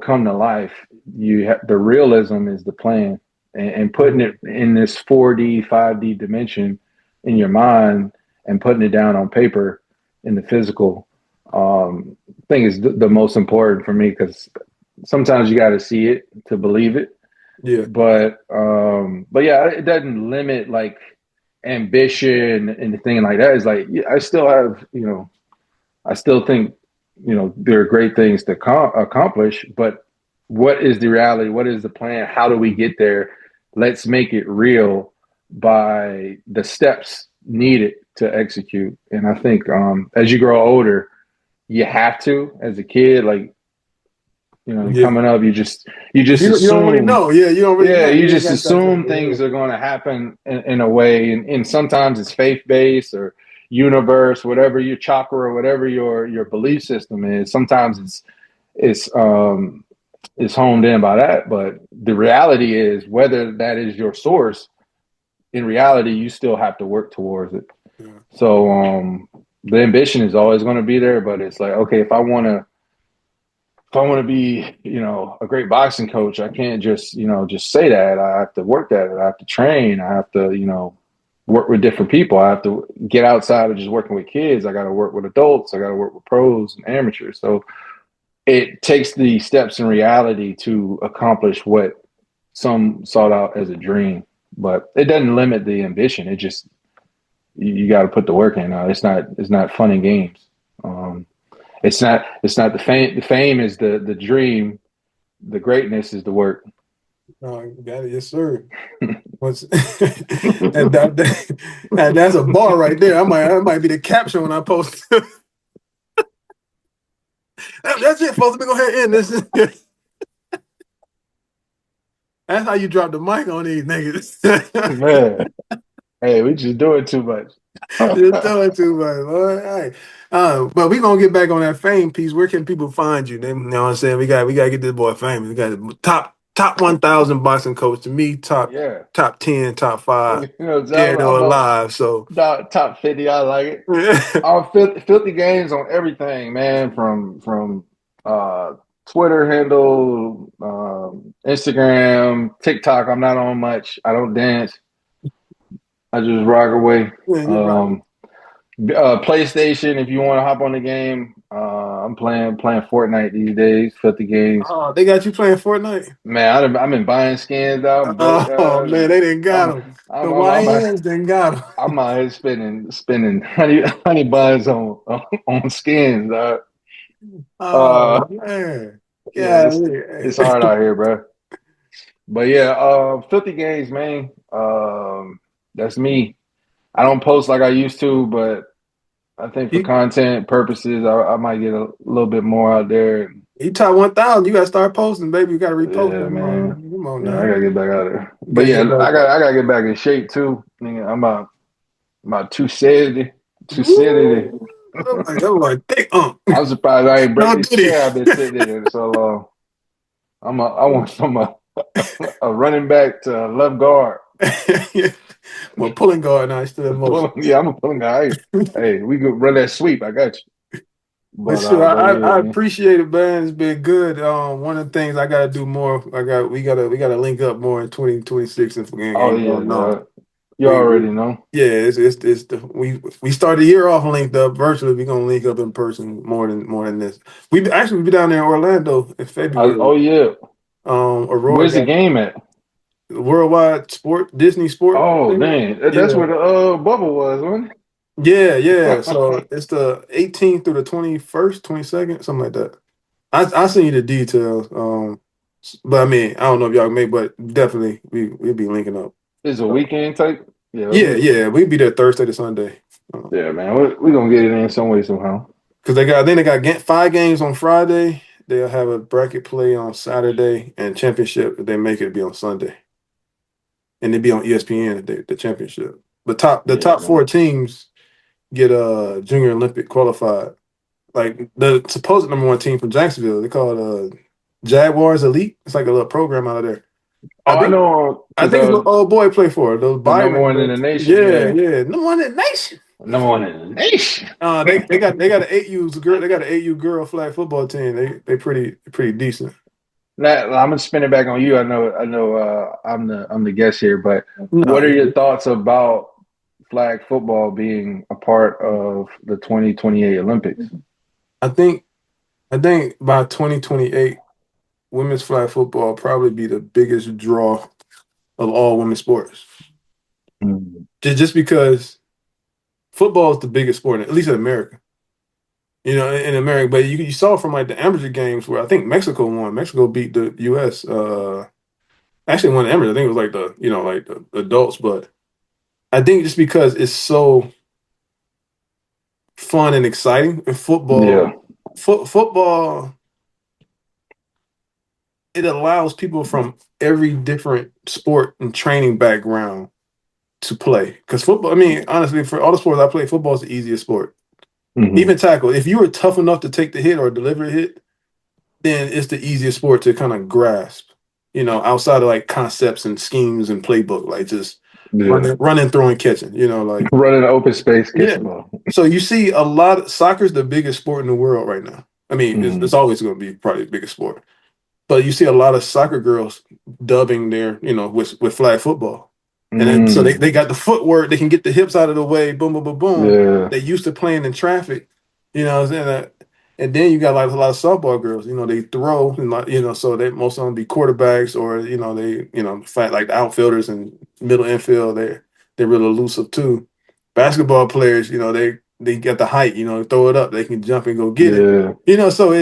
come to life. The realism is the plan, and putting mm, it in this 4D, 5D dimension in your mind and putting it down on paper in the physical thing is the most important for me because sometimes you got to see it to believe it. yeah, But yeah, it doesn't limit like ambition and the thing like that. Is like I still have I still think there are great things to accomplish, but what is the reality? What is the plan? How do we get there? Let's make it real by the steps needed to execute. And I think as you grow older, you have to. As a kid, like yeah. coming up, you just You don't really assume. know. Yeah, you don't really Yeah, know. you You ain't just got that type assume of things are going to happen in a way, and sometimes it's faith based or universe, whatever your chakra or whatever your belief system is. Sometimes it's honed in by that, but the reality is whether that is your source. In reality, you still have to work towards it. yeah, So the ambition is always going to be there, but it's like okay, if I want to if I want to be, a great boxing coach, I can't just, just say that. I have to work at it. I have to train. I have to, work with different people. I have to get outside of just working with kids. I got to work with adults. I got to work with pros and amateurs. So it takes the steps in reality to accomplish what some sought out as a dream. But it doesn't limit the ambition. It just you got to put the work in. It's not fun and games. Um, it's not the fame. The fame is the dream. The greatness is the work. Oh, got it, yes, sir. What's that's a bar right there. That might be the caption when I post. That's it, folks. Let me go ahead and end this. That's how you drop the mic on these niggas. Man, hey, we just doing too much. Just doing too much. All right. But we gonna get back on that fame piece. Where can people find you? You know what I'm saying? We gotta get this boy famous. We got the top 1,000 boxing coach to me, Yeah, top 10, top five, you know, I'm, dead I'm or about alive. So top 50. I like it. yeah, All 50 games on everything, man. From uh, Twitter handle, Instagram, TikTok. I'm not on much. I don't dance. I just rock away. you're right. Um, PlayStation, if you want to hop on the game, I'm playing Fortnite these days. 50 games. Oh, they got you playing Fortnite. Man, I've been buying skins out, Oh man, they didn't got I'm him. The I'm I'm I'm out, YNs didn't got him. I'm out here spending honey buns on skins. Oh Uh, man, yeah, yeah. it's hard out here, bro. But yeah, 50 games, man. That's me. I don't post like I used to, but I think for You content purposes, I might get a little bit more out there. you top 1,000. You gotta start posting, baby. You gotta repost Yeah, them. Man. man. Come on Yeah, I now. gotta get back out there. You But gotta yeah, get back. I gotta get back in shape too. Nigga, I'm about 270, 270. Woo! That was like thick. I'm surprised I ain't break No this diddy. chair. I've been sitting in it so long. I went from a running back to a left guard. Well, pulling guard now. He's still in motion. Yeah, I'm a pulling guy. Hey, we could run that sweep. I got you. But sure, But yeah, I man. appreciate it, man. It's been good. One of the things I gotta do more. We gotta link up more in 2026 if we Oh ain't yeah, going on. dog. You already know. Yeah, it's the we started the year off linked up virtually. We're gonna link up in person more than this. We'll be down there in Orlando in February. Oh yeah. Aurora Where's the got game at? worldwide sport Disney sport Oh thing. dang, that's Yeah, where the bubble was, wasn't yeah. it? So it's the 18th through the 21st, 22nd, something like that. I send you the details. But I mean, I don't know if y'all may, but definitely we'll be linking up. It's a So weekend type. Yeah, yeah, we'll be there Thursday to Sunday. yeah, man. We gonna get it in some way somehow. Because I think they got 5 games on Friday. They'll have a bracket play on Saturday and championship. If they make it, be on Sunday, and it'd be on ESPN the championship. The Yeah, top man. four teams get Junior Olympic qualified. Like the supposed number one team from Jacksonville, they call it Jaguars Elite. It's like a little program out of there. I Oh, I think know I because think it's what old boy play for those the number Byron. one in But the nation. yeah, Yeah, yeah, number one in the nation. number one in the nation. They got an AU girl. They got an AU girl flag football team. They pretty decent. Now, I'm gonna spin it back on you. I know. I'm the guest here, but No, what are your thoughts about flag football being a part of the 2028 Olympics? I think I think by 2028, women's flag football will probably be the biggest draw of all women's sports. Mm. Just because football is the biggest sport, at least in America. In America, but you saw from like the amateur games where I think Mexico won. Mexico beat the U.S. Actually won the amateur. I think it was like like the adults, but I think just because it's so fun and exciting in Yeah. football it allows people from every different sport and training background to play. Because football, I mean, honestly, for all the sports I play, football is the easiest sport. Hmm. Even tackle, if you were tough enough to take the hit or deliver a hit, then it's the easiest sport to kind of grasp. Outside of like concepts and schemes and playbook, like just Yeah. running, throwing, catching. Running an open space, Yeah. catching ball. So you see a lot. Soccer's the biggest sport in the world right now. I mean, it's Mm. always going to be probably the biggest sport. But you see a lot of soccer girls dubbing their, with flag football. And then, so Mm. they got the footwork, they can get the hips out of the way, boom, boom, boom, boom. Yeah. They used to playing in traffic, what I'm saying? And then you got like a lot of softball girls, they throw and like, so they most of them be quarterbacks or, fight like the outfielders and middle infield, they're real elusive too. Basketball players, they got the height, throw it up, they can jump and go get it. Yeah. So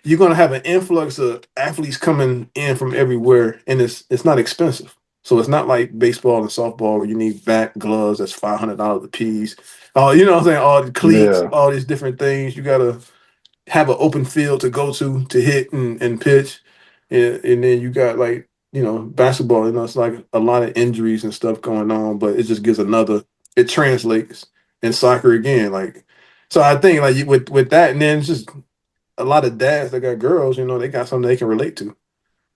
you're gonna have an influx of athletes coming in from everywhere, and it's not expensive. So it's not like baseball and softball where you need bat gloves that's $500 a piece. Oh, you know what I'm saying? All the cleats, Yeah. all these different things. You gotta have an open field to go to hit and pitch, and then you got like basketball. It's like a lot of injuries and stuff going on, but it just gives another. It translates in soccer again, like. So I think like with that, and then it's just a lot of dads that got girls, they got something they can relate to.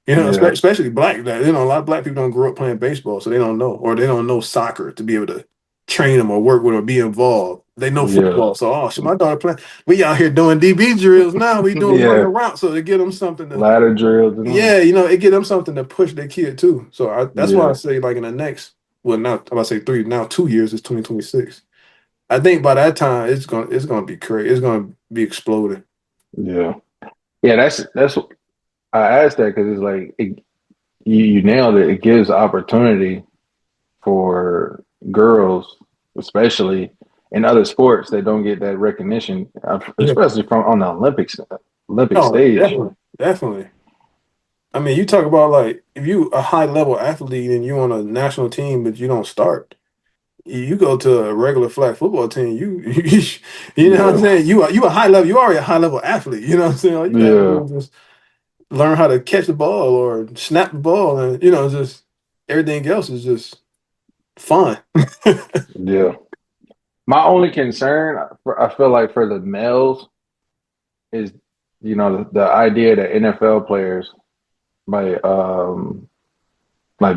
Yeah. Especially black that a lot of black people don't grow up playing baseball, so they don't know, or they don't know soccer to be able to train them or work with or be involved. They know Yeah. football, so shit, my daughter playing. We out here doing DB drills now. We doing running Yeah. around, so to get them something to, Ladder drills and all. yeah, it get them something to push their kid too. So that's why I Yeah. say like in the next, well, now I'm about to say 3, now 2 years is 2026. I think by that time it's gonna be crazy. It's gonna be exploding. Yeah. Yeah. That's I asked that because it's like you nailed it. It gives opportunity for girls, especially in other sports that don't get that recognition, Yeah. especially from on the Olympic Oh, stage. definitely, definitely. I mean, you talk about like if you a high level athlete and you on a national team, but you don't start. You go to a regular flag football team. You know what I'm Yeah. saying. You a high level. You already a high level athlete. You know what I'm saying. All you gotta Yeah. do is just learn how to catch the ball or snap the ball, and just everything else is just fun. Yeah. My only concern, I feel like for the males, is the idea that NFL players might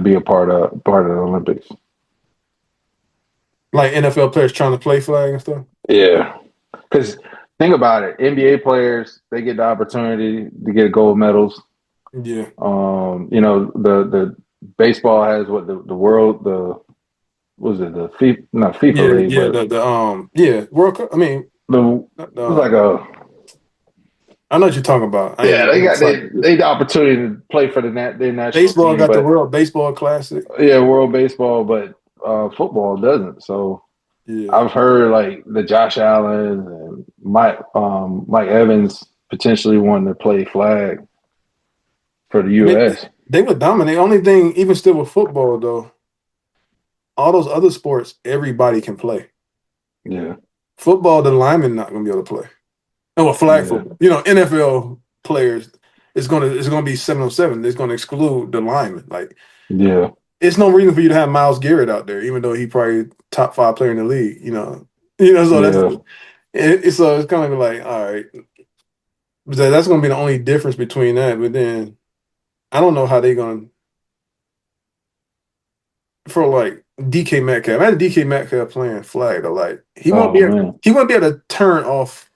be a part of the Olympics. Like NFL players trying to play flag and stuff. Yeah, because think about it, NBA players they get the opportunity to get gold medals. Yeah, The baseball has the world the what was it the FIFA not FIFA yeah, league yeah. but Yeah, World Cup. I mean, the it's like a I know what you're talking about. I yeah ain't they got it's like they the opportunity to play for their national baseball team, got the but World Baseball Classic. yeah, World Baseball, but football doesn't. So Yeah. I've heard like the Josh Allen and Mike Evans potentially wanting to play flag for the I mean, U.S. they would dominate. Only thing, even still with football though, all those other sports, everybody can play. Yeah, Football, the lineman not gonna be able to play. Oh, flag yeah, football. NFL players, it's gonna be 7-on-7. It's gonna exclude the lineman. Like, yeah, it's no reason for you to have Myles Garrett out there, even though he probably top 5 player in the league. So yeah, so it's kind of like, all right, but that's gonna be the only difference between that. But then I don't know how they gonna for like DK Metcalf. Imagine DK Metcalf playing flag though. Like oh man, he won't be able to turn off.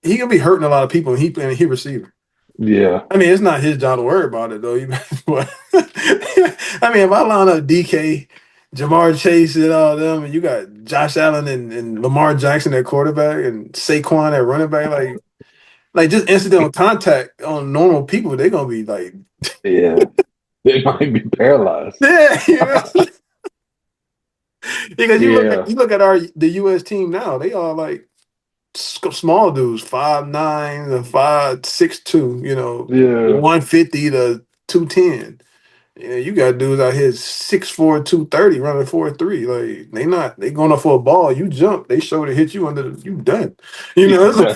He gonna be hurting a lot of people, and he playing he receiver. yeah, I mean, it's not his job to worry about it though. But I mean, if I line up DK, Jamar Chase, and all them, and you got Josh Allen and Lamar Jackson at quarterback, and Saquon at running back, like just incidental contact on normal people, they're gonna be like, yeah, they might be paralyzed. yeah, because Yeah, you look at the U.S. team now, they are like small dudes, 5'9" to 5'6'2", yeah, 150 to 210. Yeah, you got dudes out here 6'4", 230, running 4'3". Like they going up for a ball. You jump, they show to hit you you done. yeah,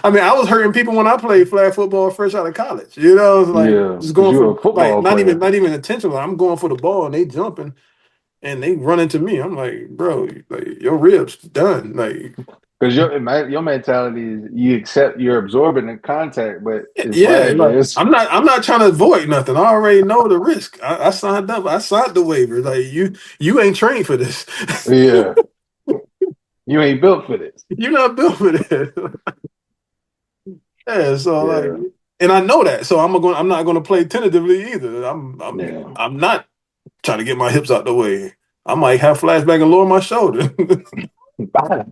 I mean, I was hurting people when I played flag football fresh out of college. It's like yeah. just Because going you're for a like football player. not even intentional. I'm going for the ball and they jumping and they run into me. I'm like, bro, like your ribs done. Like, Because your mentality is you accept you're absorbing the contact, but in yeah, flag like is I'm not trying to avoid nothing. I already know the risk. I signed up. I signed the waiver. Like you ain't trained for this. yeah, You ain't built for this. You're not built for that. Yeah, so like, Yeah, and I know that, so I'm not gonna play tentatively either. yeah. I'm not trying to get my hips out the way. I might have flashback and lower my shoulder. Bye.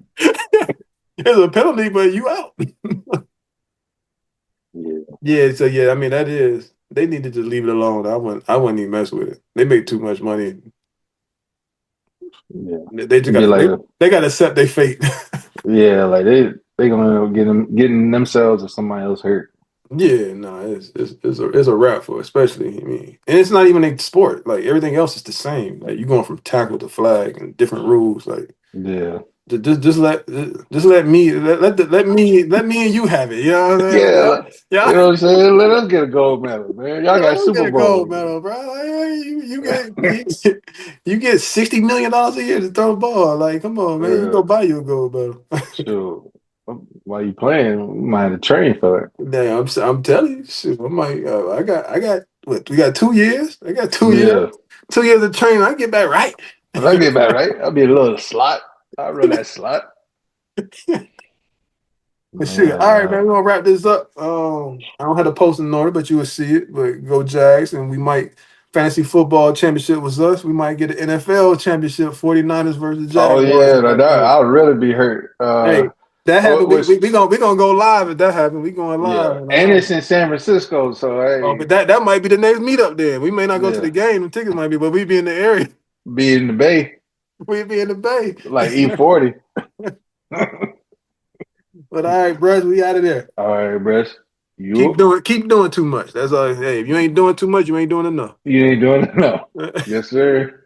There's a penalty, but you out. Yeah, Yeah, so yeah, I mean that is they need to just leave it alone. I wouldn't even mess with it. They make too much money. yeah. They just Be got like, they got to accept their fate. yeah, like they gonna getting themselves or somebody else hurt. Yeah, no, it's a wrap for especially. I mean, and it's not even a sport. Like everything else is the same. Like you're going from tackle to flag and different rules. Like Yeah, just let me and you have it. You know what I'm saying? yeah. Yeah, You know what I'm saying? Let us get a gold medal, man. Y'all let got us get Super a gold Bowl. medal, bro. Like, you get $60 million a year to throw the ball. Like, come on, man, you go Yeah, buy you a gold medal. sure. While you playing, we might have to train for it. Damn, I'm telling you, shit, I might. I got what? We got 2 years. I got 2 years. Yeah. 2 years of training. I get back right. If I get back right, I'll be a little slot. I'll run that slot. But shit. Man, All right, man. We're gonna wrap this up. I don't have the post in order, but you will see it. But go Jags, and we might fantasy football championship was us. We might get an NFL championship, 49ers versus oh Jaguars. yeah, And I'll really be hurt. hey, that happened. We, Which we, we gonna we gonna go live if that happened. We going live. yeah, And, and it's in San Francisco, so oh, hey, but that might be the next meetup. Then we may not go to yeah, the game. The tickets might be, but we be in the area. be in the Bay We be in the Bay. like E40. But all right, bros, we out of there. All right, Bruce. Keep You doing keep doing too much. That's all. Hey, if you ain't doing too much, you ain't doing enough. you ain't doing it no. Yes, sir.